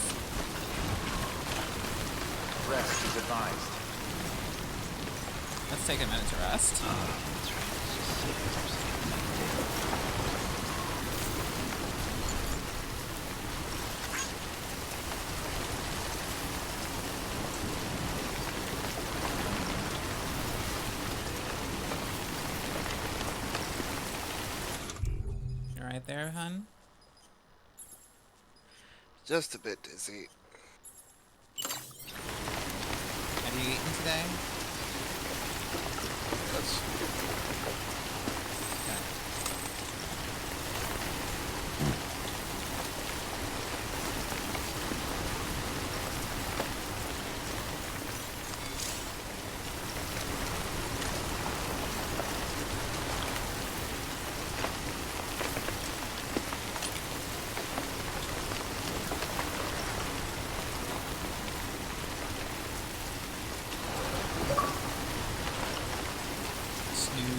Rest is advised. Let's take a minute to rest. You right there, hun? Just a bit dizzy. Have you eaten today? That's...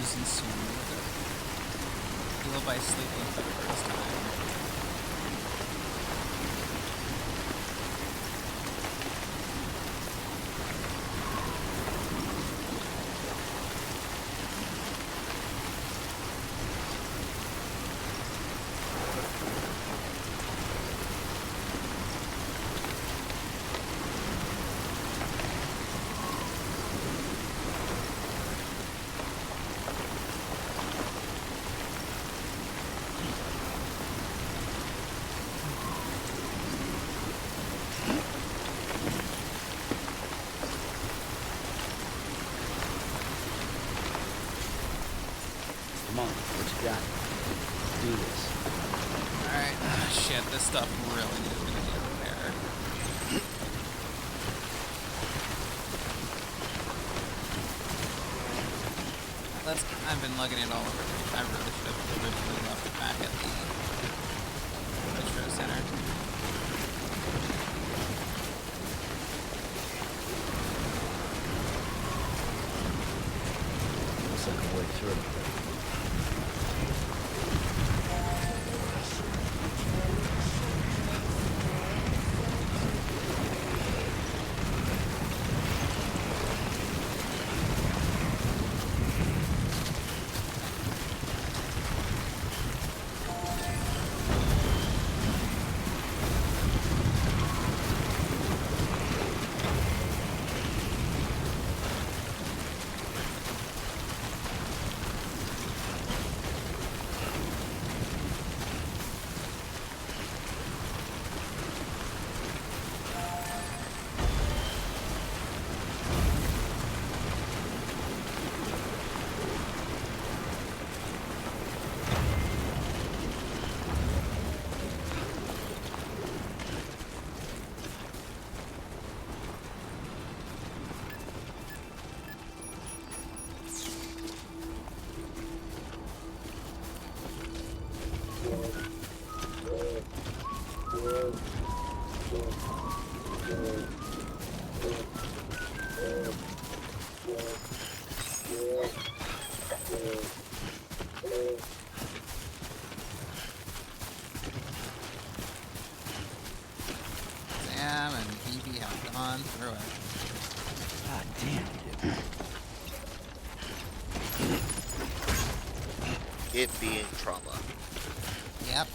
nice and smooth. Heal by sleeping for the first time. Come on, what you got? Do this. Alright, shit, this stuff really is gonna need repair. I've been lugging it all over. I really should have originally left it back at the Bistro Center. Looks like a way through. Sam and BB have gone through it. God damn it. It being trauma. Yep.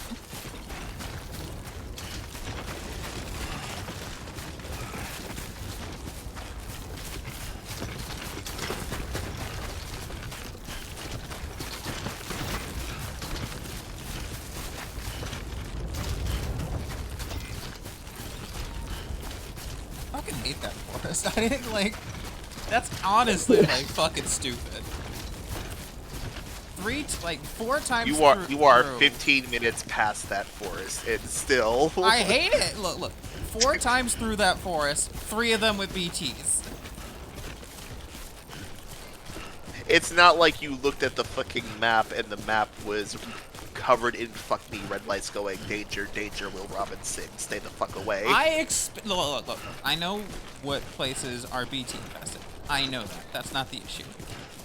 I fucking hate that forest. I didn't like. That's honestly like fucking stupid. 4 times. You are through. 15 minutes past that forest, and still. I hate it. Look. 4 times through that forest, 3 of them with BTs. It's not like you looked at the fucking map and the map was covered in fuck me red lights going danger, danger, Will Robinson, stay the fuck away. Look. I know what places are BT infested. I know that. That's not the issue.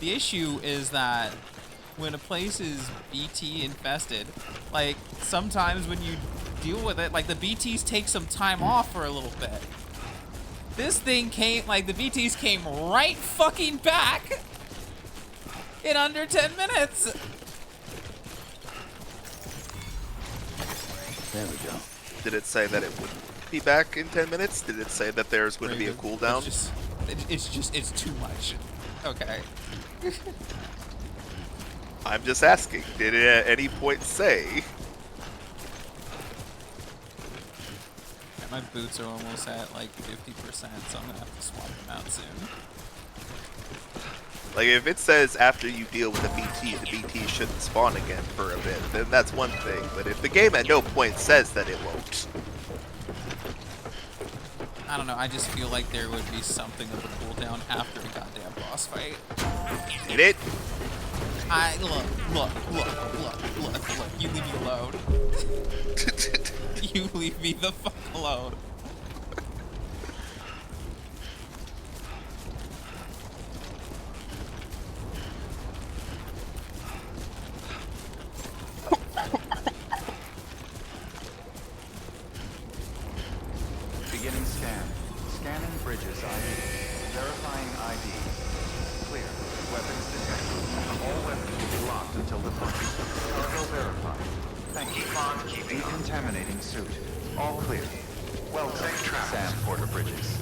The issue is that when a place is BT infested, like sometimes when you deal with it, like the BTs take some time off for a little bit. This thing came, like the BTs came right fucking back in under 10 minutes. There we go. Did it say that it would be back in 10 minutes? Did it say that there's going to be a cooldown? It's too much. Okay. I'm just asking. Did it at any point say? Yeah, my boots are almost at like 50%, so I'm gonna have to swap them out soon. Like, if it says after you deal with the BT shouldn't spawn again for a bit, then that's one thing. But if the game at no point says that it won't. I don't know, I just feel like there would be something of a cooldown after a goddamn boss fight. Did it? Look. You leave me alone. You leave me the fuck alone. Verifying ID. Clear. Weapons detected. All weapons will be locked until departure. Cargo verified. Thank you. Keep on keeping on. Decontaminating suit. All clear. Well, safe travels. Sam Porter Bridges.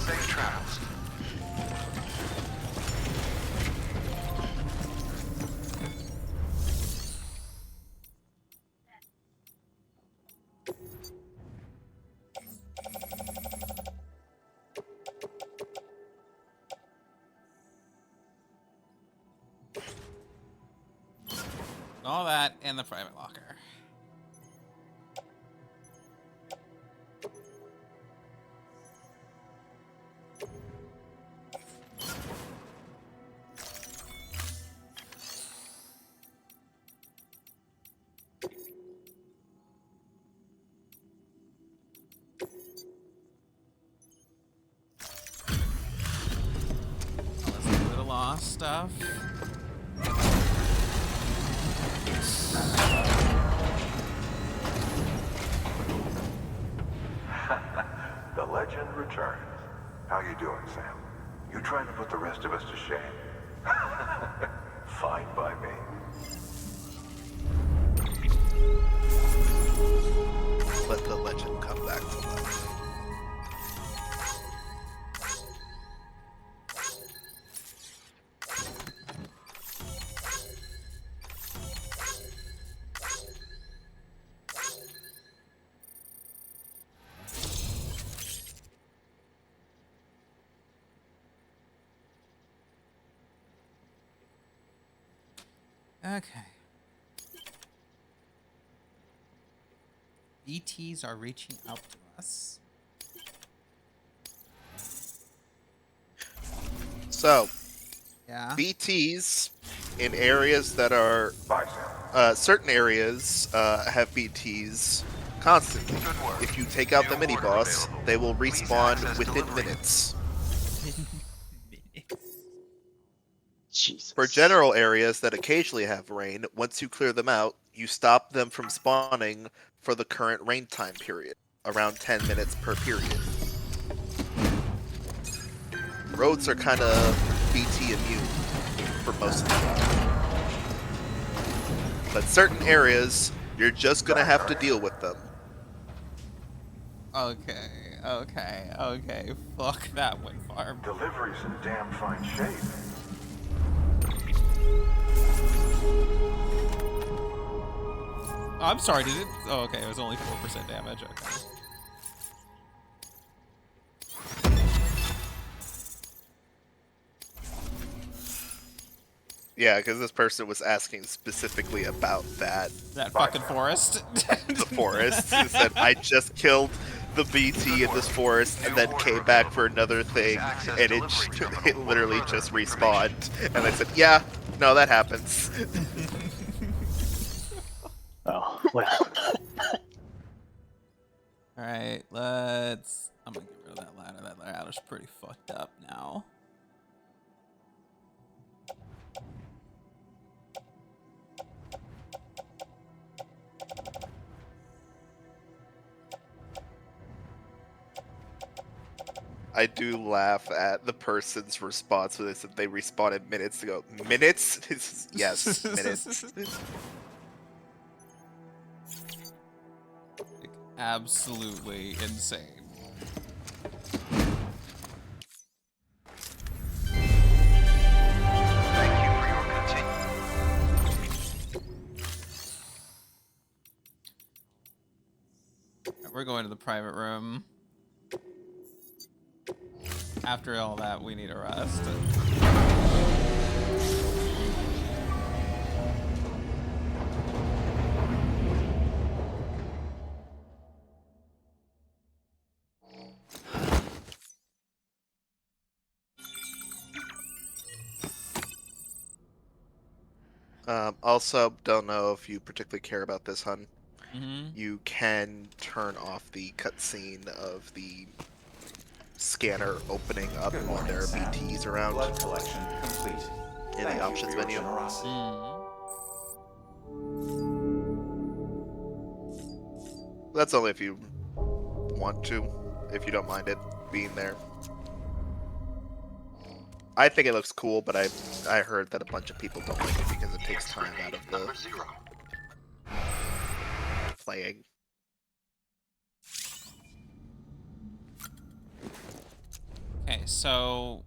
Safe travels. All that in the private locker. Let's get rid of lost stuff. The legend returns. How you doing, Sam? You trying to put the rest of us to shame? Fine by me. Let the legend come back to life. Okay. BTs are reaching out to us. So, Yeah. BTs in areas that are certain areas have BTs constantly. If you take out the mini boss, they will respawn within minutes. Jesus. For general areas that occasionally have rain, once you clear them out, you stop them from spawning for the current rain time period, around 10 minutes per period. Roads are kind of BT immune for most of the time. But certain areas, you're just gonna have to deal with them. Okay. Fuck that wind farm. Delivery's in damn fine shape. I'm sorry, did it? Oh, okay, it was only 4% damage. Okay. Yeah, because this person was asking specifically about that. That fucking forest. The forest. He said, I just killed the BT in this forest and then came back for another thing, and it literally just respawned. And I said, yeah, no, that happens. Oh, well. Alright, let's... I'm gonna get rid of that ladder. That ladder's pretty fucked up now. I do laugh at the person's response when they said they respawned minutes ago. Minutes? Yes, minutes. Like, absolutely insane. Thank you for your We're going to the private room. After all that, we need a rest. Also, don't know if you particularly care about this, hun. Mm-hmm. You can turn off the cutscene of the scanner opening up when there are BTs around. Blood collection complete. In the options menu. That's only if you want to, if you don't mind it being there. I think it looks cool, but I heard that a bunch of people don't like it because it takes time out of the playing. Okay, so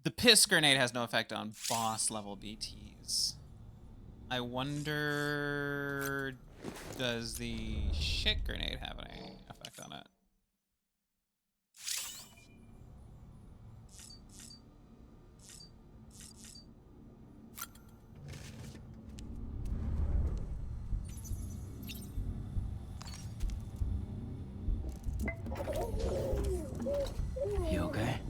the piss grenade has no effect on boss level BTs. I wonder, does the shit grenade have any effect on it? You okay?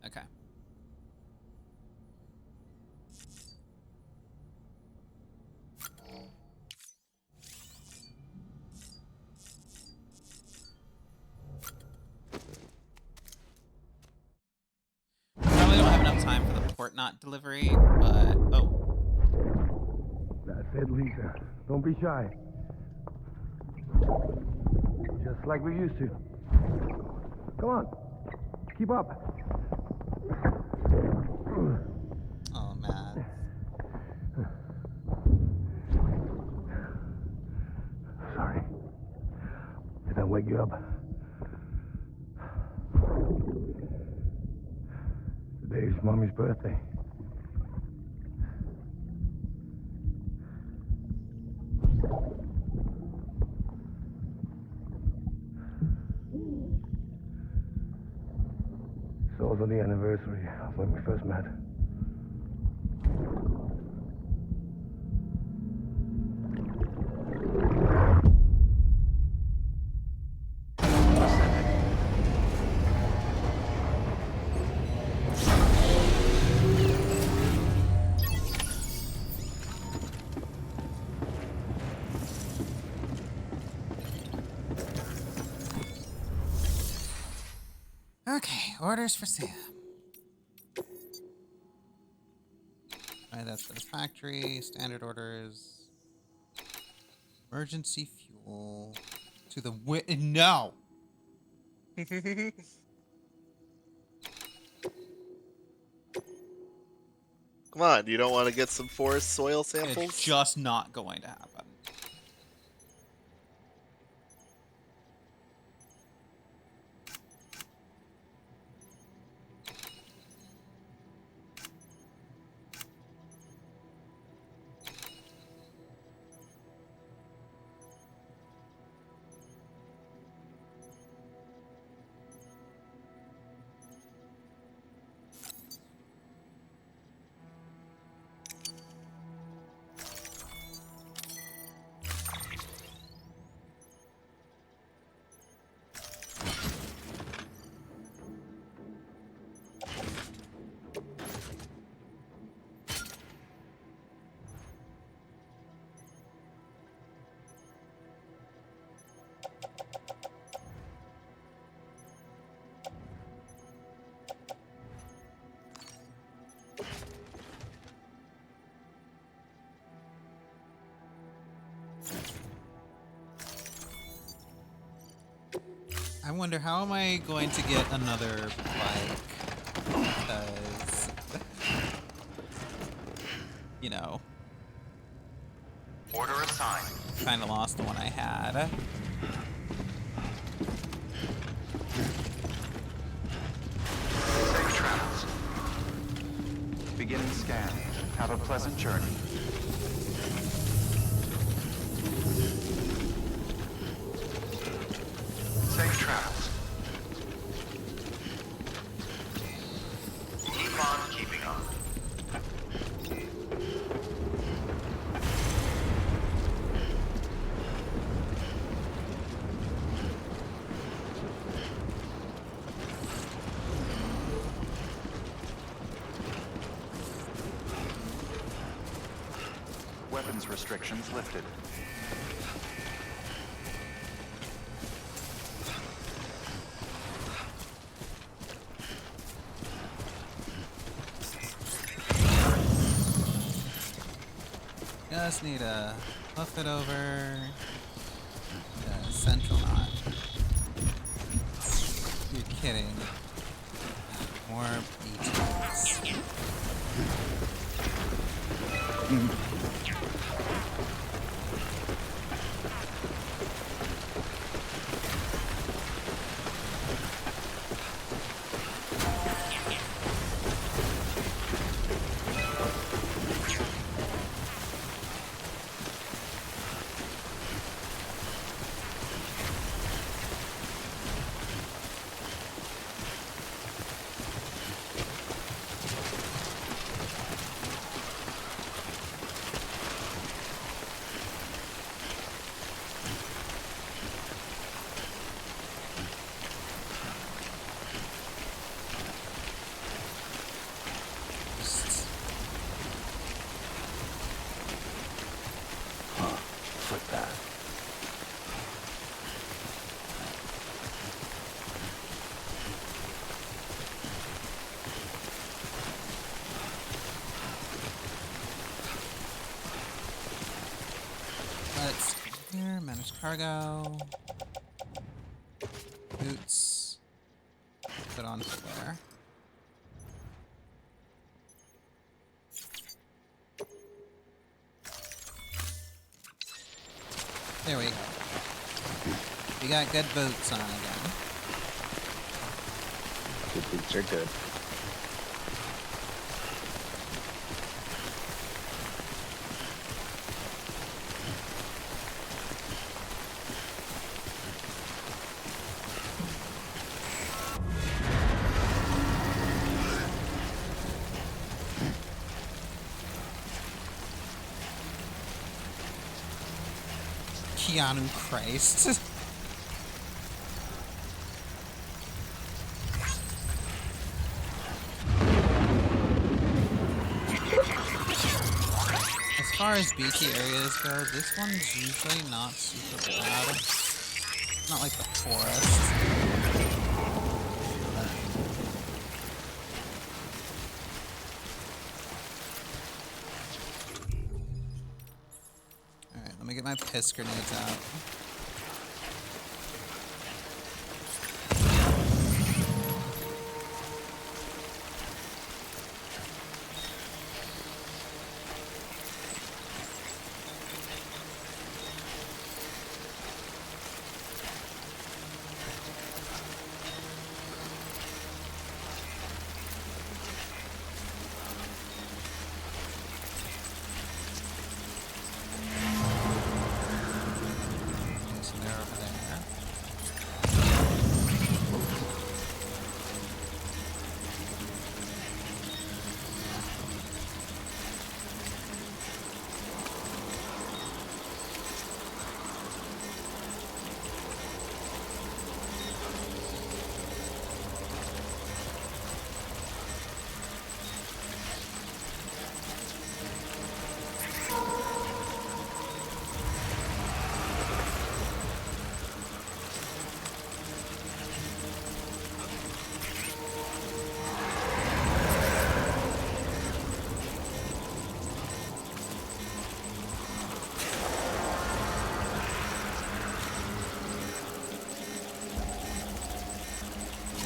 Okay. Probably don't have enough time for the port knot delivery, but oh. That's it, Lisa. Don't be shy. Just like we used to. Come on. Keep up. Oh man. Sorry. Did I wake you up? Today's Mommy's birthday. It's also the anniversary of when we first met. Okay, orders for Sam. Alright, that's for the factory. Standard orders. Emergency fuel. To the no! Come on, you don't want to get some forest soil samples? It's just not going to happen. I wonder, how am I going to get another bike? Because, you know, Order assigned. kind of lost the one I had. Safe travels. Beginning scan. Have a pleasant journey. Safe travels. Keep on keeping on. restrictions lifted. Just need to fluff it over the central knot. You're kidding. More BTs. Let's go here, manage cargo. Boots. Put on flare. There we go. We got good boots on again. Good boots are good. Keanu Christ. As far as BT areas go, this one's usually not super bad. Not like the forest. Alright, let me get my piss grenades out.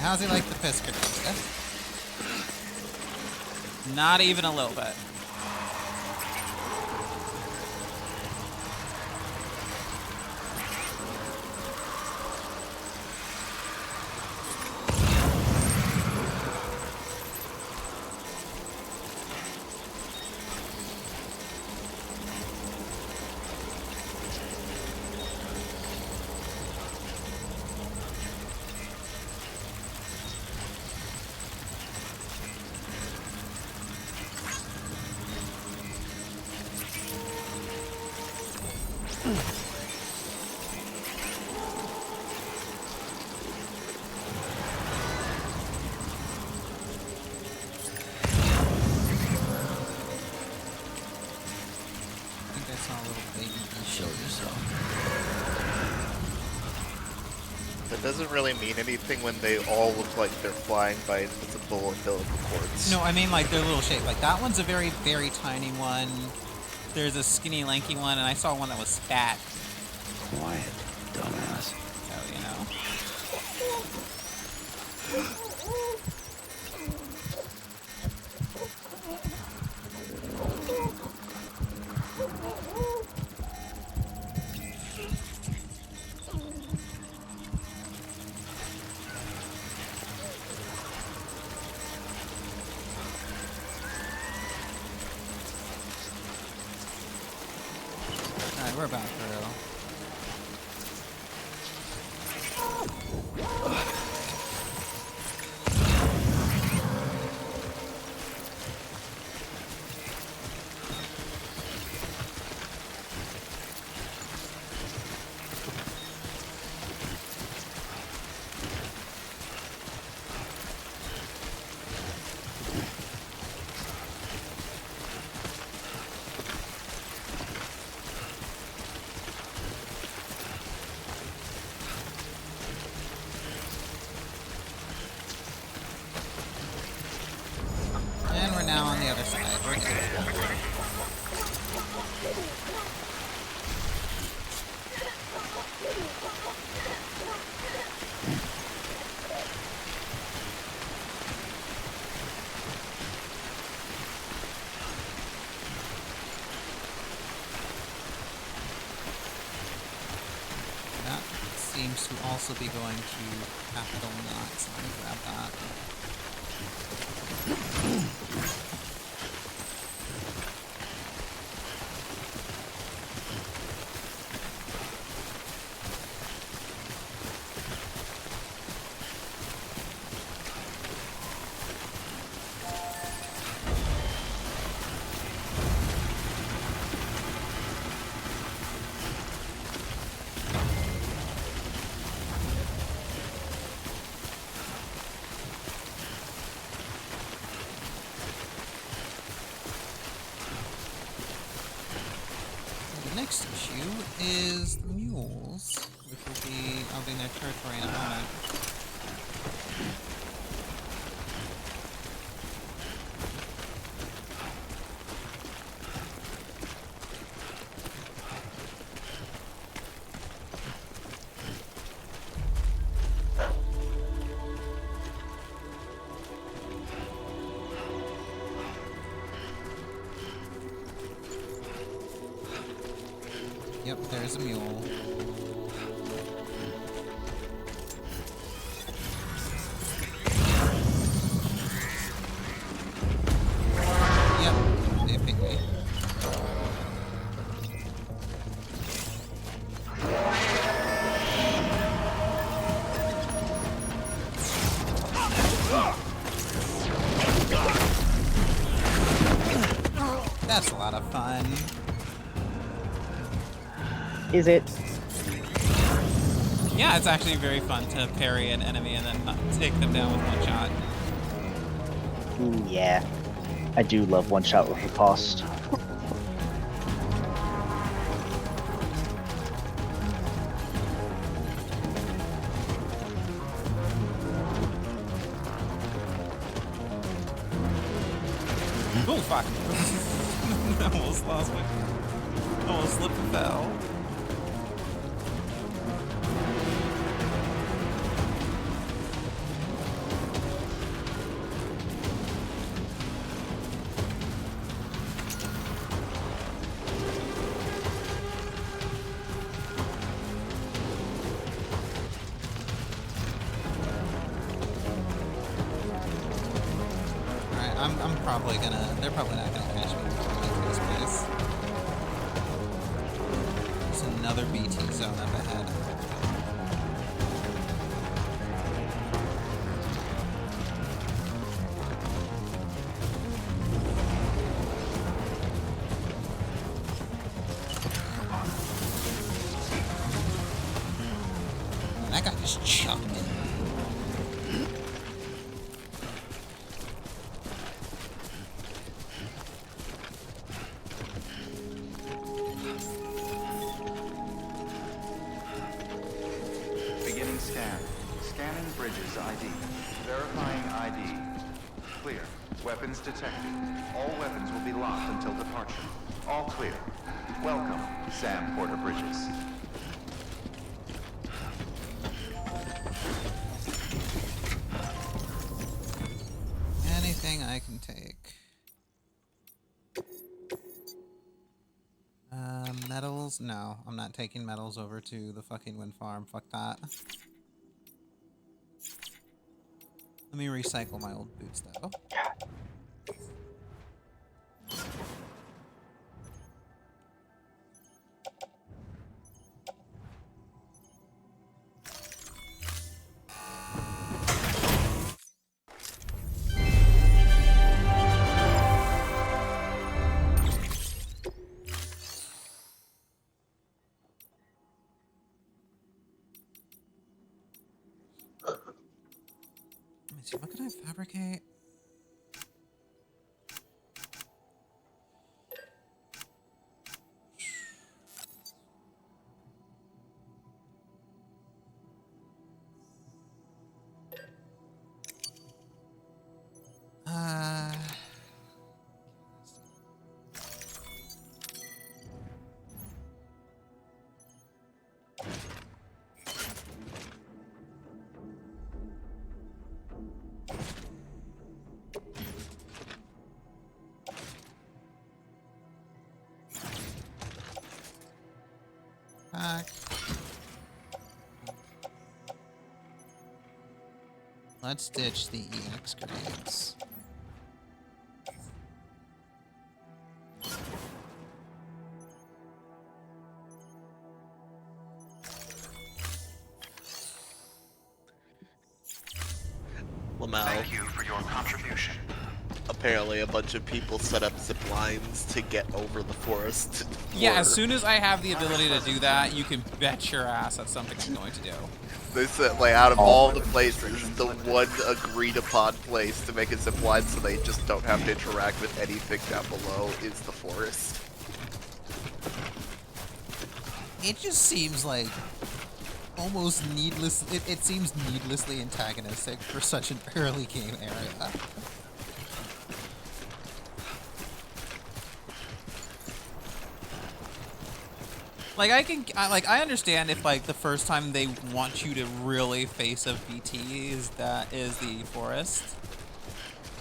How's he like the piss grenades? Not even a little bit. That doesn't really mean anything when they all look like they're flying by invisible umbilical cords. No, I mean like their little shape. Like that one's a very, very tiny one. There's a skinny, lanky one, and I saw one that was fat. Quiet, dumbass. So, you know. Alright, we're about through. And we're now on the other side. We're good. That seems to also be going to Capital Knot, so let me grab that. The next issue is the mules, which will be in their territory in a moment. Yep, there's a mule. Yep, they picked me. That's a lot of fun. Is it? Yeah, it's actually very fun to parry an enemy and then take them down with one shot. Ooh, yeah. I do love one shot with riposte. Oh, fuck. Almost lost me. Almost slipped and fell. Alright, I'm probably gonna... They're probably not gonna catch me in this place. There's another BT zone up ahead. That guy just chucked it. Beginning scan. Scanning bridges ID. Verifying ID. Clear. Weapons detected. All weapons will be locked until departure. All clear. Welcome, Sam Porter Bridges. Anything I can take. Metals? No, I'm not taking metals over to the fucking wind farm. Fuck that. Let me recycle my old boots, though. Let me see, what can I fabricate? Let's ditch the EX grades. Thank you for your contribution. Apparently a bunch of people set up zip lines to get over the forest. Yeah, as soon as I have the ability to do that, you can bet your ass that's something I'm going to do. They said, like, out of all the places, the one agreed upon place to make a zip line so they just don't have to interact with anything down below is the forest. It just seems like almost needless. It seems needlessly antagonistic for such an early game area. Like I understand if like the first time they want you to really face a BT is the forest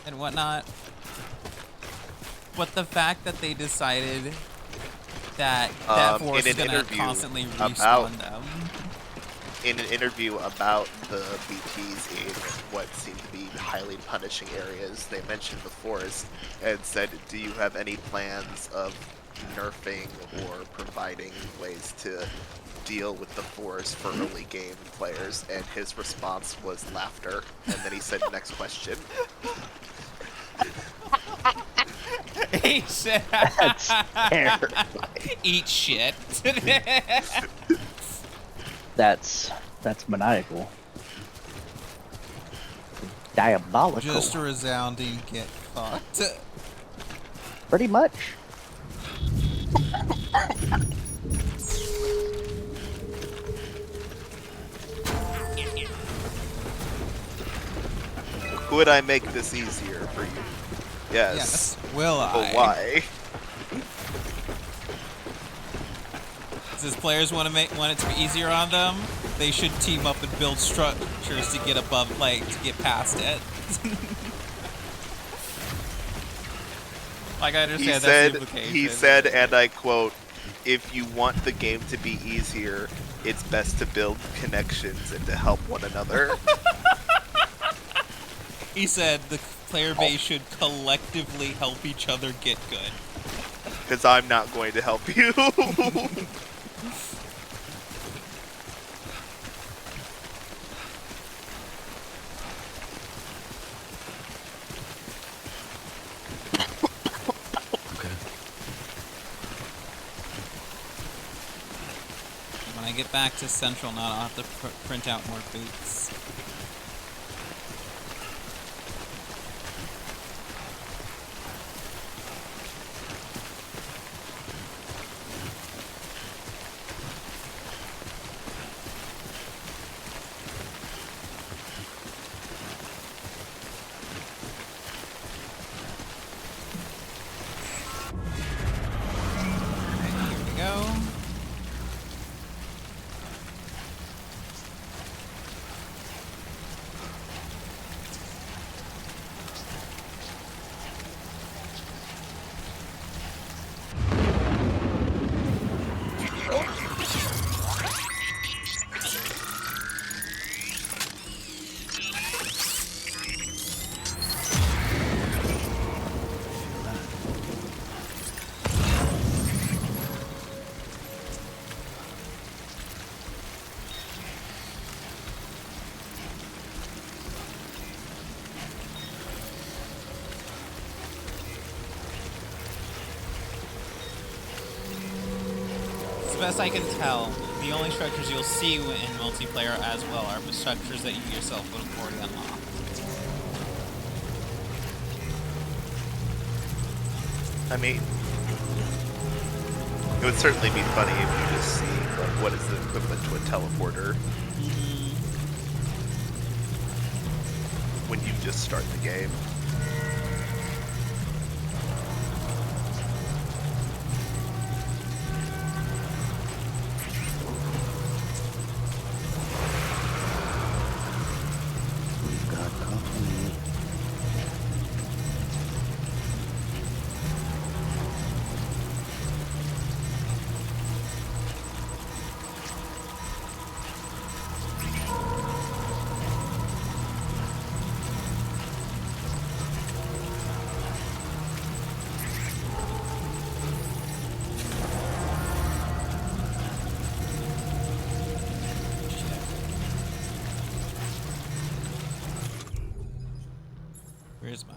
and whatnot, but the fact that they decided that that forest is gonna constantly respawn them. In an interview about the BTs in what seem to be highly punishing areas, they mentioned the forest and said, "Do you have any plans of nerfing or providing ways to deal with the forest for early game players?" And his response was laughter, and then he said, "Next question." He said, "That's terrifying. Eat shit." That's maniacal. Diabolical. Just a resounding get fucked. Pretty much. Could I make this easier for you? Yes. Will I? But why? Since players want it to be easier on them, they should team up and build structures to get above, like, to get past it. Like, I understand that's the implication. He said, and I quote, "If you want the game to be easier, it's best to build connections and to help one another." He said the player base should collectively help each other get good. Because I'm not going to help you. When I get back to Central now, I'll have to print out more boots. best I can tell, the only structures you'll see in multiplayer as well are the structures that you yourself would have already unlocked. I mean, it would certainly be funny if you just see, like, what is the equivalent to a teleporter when you just start the game. We've got company. Where's my...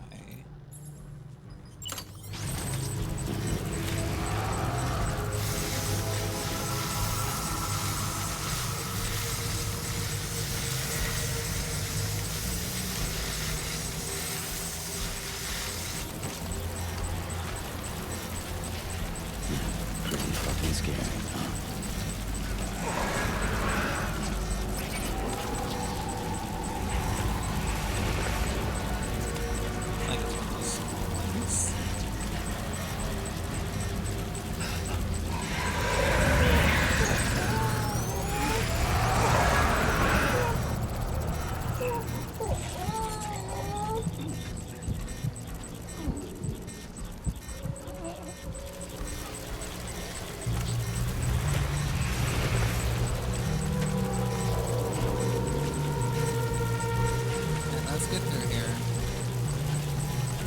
Pretty fucking scary, huh? Like it's one of those small ones. Yeah, let's get through here.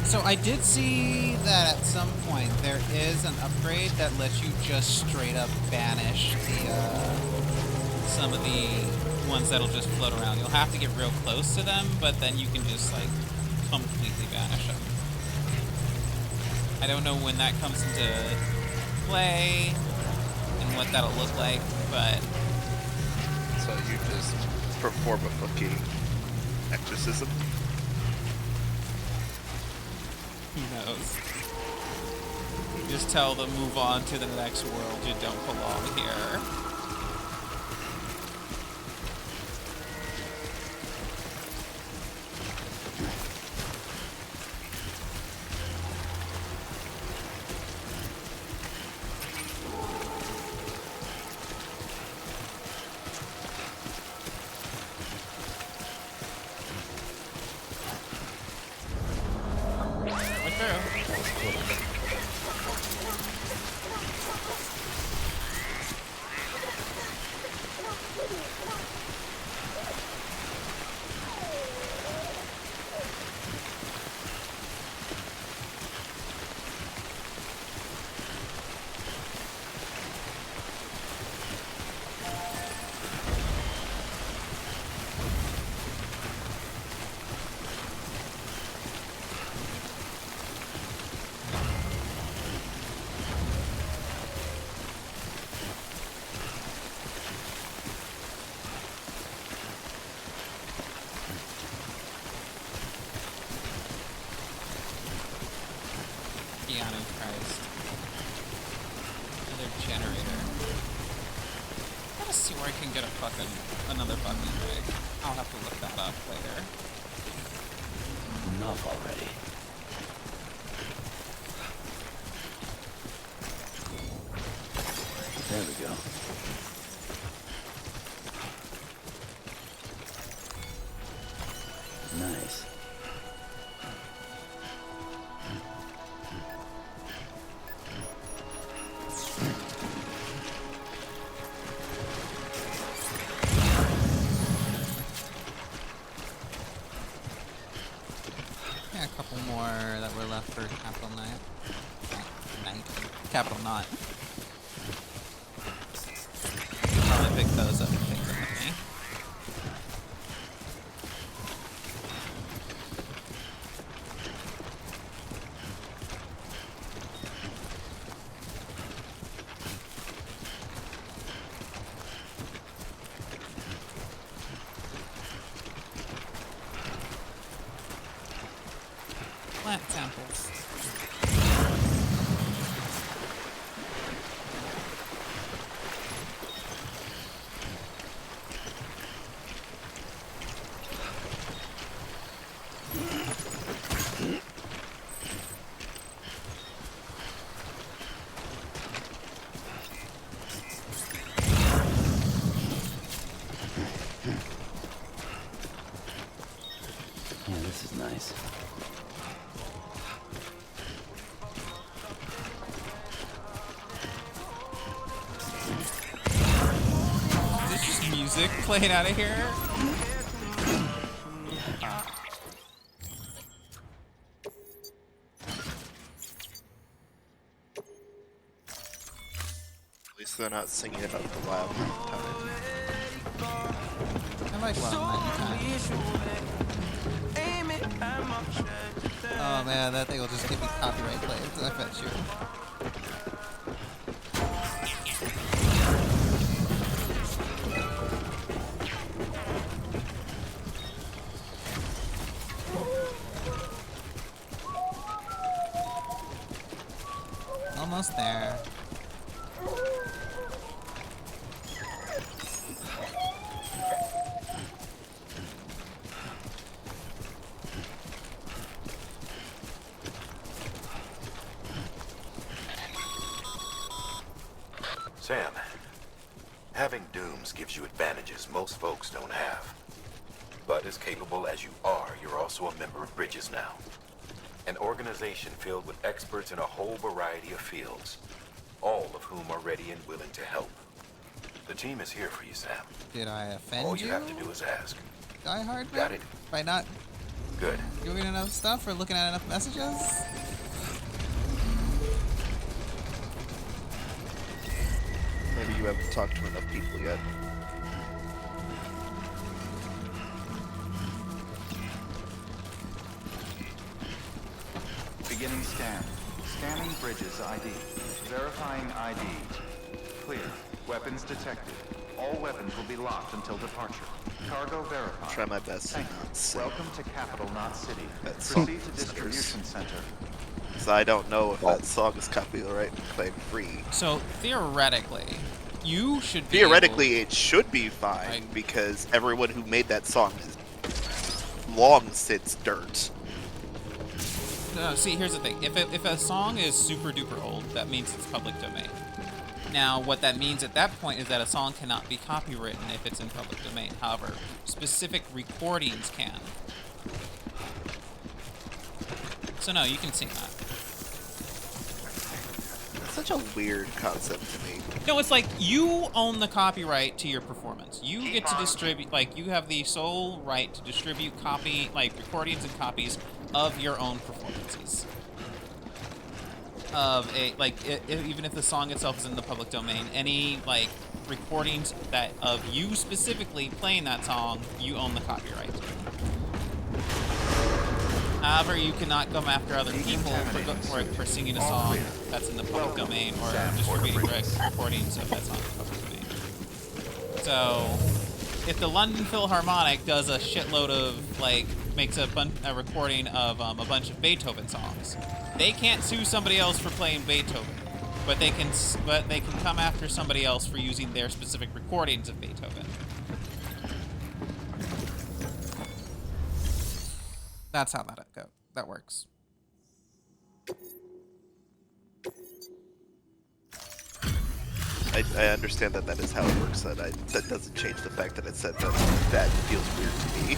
So I did see that at some point there is an upgrade that lets you just straight up banish the some of the ones that'll just float around. You'll have to get real close to them, but then you can just like completely banish them. I don't know when that comes into play and what that'll look like, but So you just perform a fucking exorcism. who knows? You just tell them move on to the next world. You don't belong here. Went through. Keanu Christ. Another generator. Gotta see where I can get another fucking rig. I'll have to look that up later. Enough already. There we go. Nice. Yeah, a couple more that were left for Capital Night. Capital Knot. Probably pick those up and take them with me. plant samples. Yeah, this is nice. There's just music playing out of here. At least they're not singing about the wild time. I like Wild Time. Oh man, that thing will just give me copyright claims, I bet you. Almost there. Sam, having dooms gives you advantages most folks don't have. But as capable as you are, you're also a member of Bridges now. An organization filled with experts in a whole variety of fields, all of whom are ready and willing to help. The team is here for you, Sam. Did I offend All you have to do is ask. Die Hard? Got it? By not Good. doing enough stuff or looking at enough messages? Maybe you haven't talked to enough people yet. Beginning scan. Scanning Bridges ID. Verifying ID. Clear. Weapons detected. All weapons will be locked until departure. Cargo verified. Try my best. Thank you. Welcome to Capital Knot City. That's Proceed to distribution center. So I don't know if that song is copyright claim free. So theoretically, you should be Theoretically, it should be fine because everyone who made that song is long since dirt. No, see, here's the thing. If a song is super duper old, that means it's public domain. Now, what that means at that point is that a song cannot be copywritten if it's in public domain. However, specific recordings can. So no, you can sing that. It's such a weird concept to me. No, it's like you own the copyright to your performance. You get to distribute, like, you have the sole right to distribute recordings and copies of your own performances. Of a, even if the song itself is in the public domain, any, recordings that, of you specifically playing that song, you own the copyright. However, you cannot come after other people for singing a song that's in the public domain or distributing recordings of that song in the public domain. So, if the London Philharmonic does a shitload of, makes a recording of a bunch of Beethoven songs, they can't sue somebody else for playing Beethoven, but they can come after somebody else for using their specific recordings of Beethoven. That's how that works. I understand that is how it works. That doesn't change the fact that it said that feels weird to me.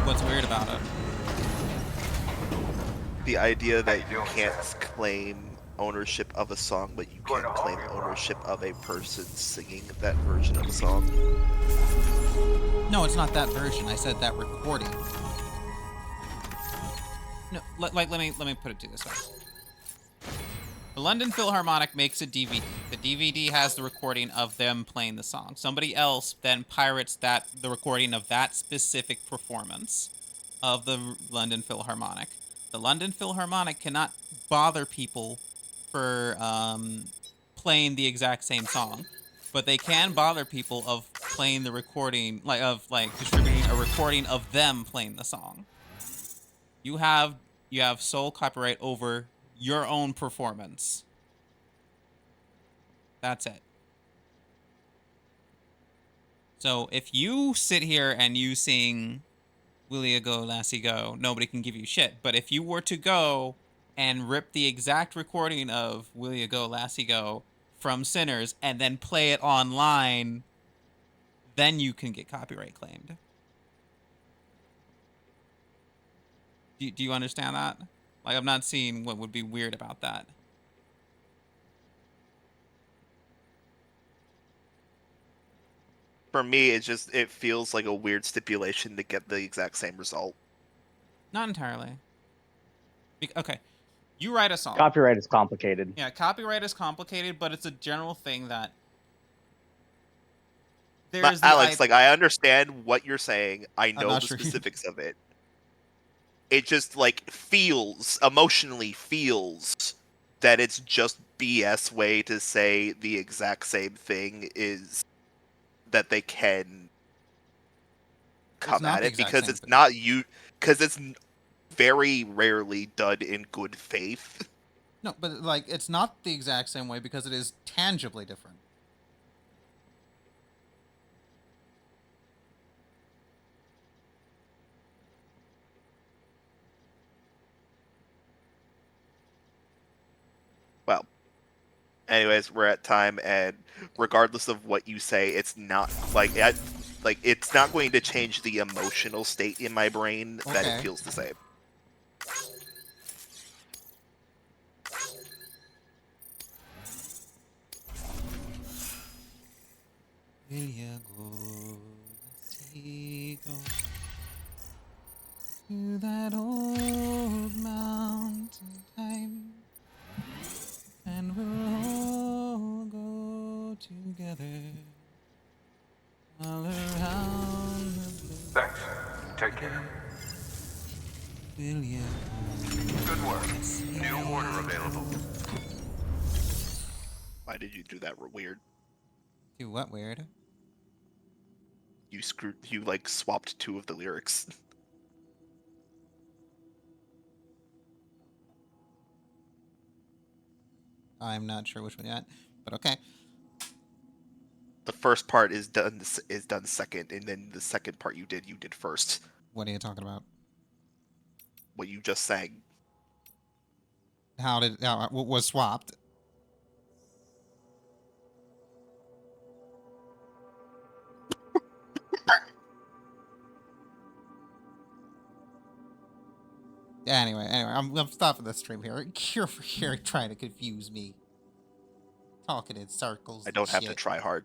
What's weird about it? The idea that you can't claim ownership of a song, but you can claim ownership of a person singing that version of a song. No, it's not that version. I said that recording. No, let me put it to you this way. The London Philharmonic makes a DVD. The DVD has the recording of them playing the song. Somebody else then pirates the recording of that specific performance of the London Philharmonic. The London Philharmonic cannot bother people for playing the exact same song, but they can bother people of playing the recording, distributing a recording of them playing the song. You have you have sole copyright over your own performance. That's it. So if you sit here and you sing Will Ya Go, Lassie Go, nobody can give you shit. But if you were to go and rip the exact recording of Will Ya Go, Lassie Go from Sinners and then play it online, then you can get copyright claimed. Do you understand that? Like, I'm not seeing what would be weird about that. For me, it feels like a weird stipulation to get the exact same result. Not entirely. Okay, you write a song. Copyright is complicated. Yeah, copyright is complicated, but it's a general thing that there's Alex, like, I understand what you're saying. I know the sure specifics of it. It just, like, emotionally feels that it's just BS way to say the exact same thing is that they can come at it, because it's not you, because it's very rarely done in good faith. No, but like, it's not the exact same way because it is tangibly different. Well, anyways, we're at time, and regardless of what you say, it's not it's not going to change the emotional state in my brain that it feels the same. Will ya go, lassie, go to that old mountain time, and we'll all go together all around the blue. Thanks. Take care. Will ya Good work. New order available. Why did you do that weird? Do what weird? You like swapped two of the lyrics. I'm not sure which one yet, but okay. The first part is done second, and then the second part you did first. What are you talking about? What you just sang. What was swapped? Anyway, I'm stopping the stream here. You're here trying to confuse me. Talking in circles. I don't have to try hard.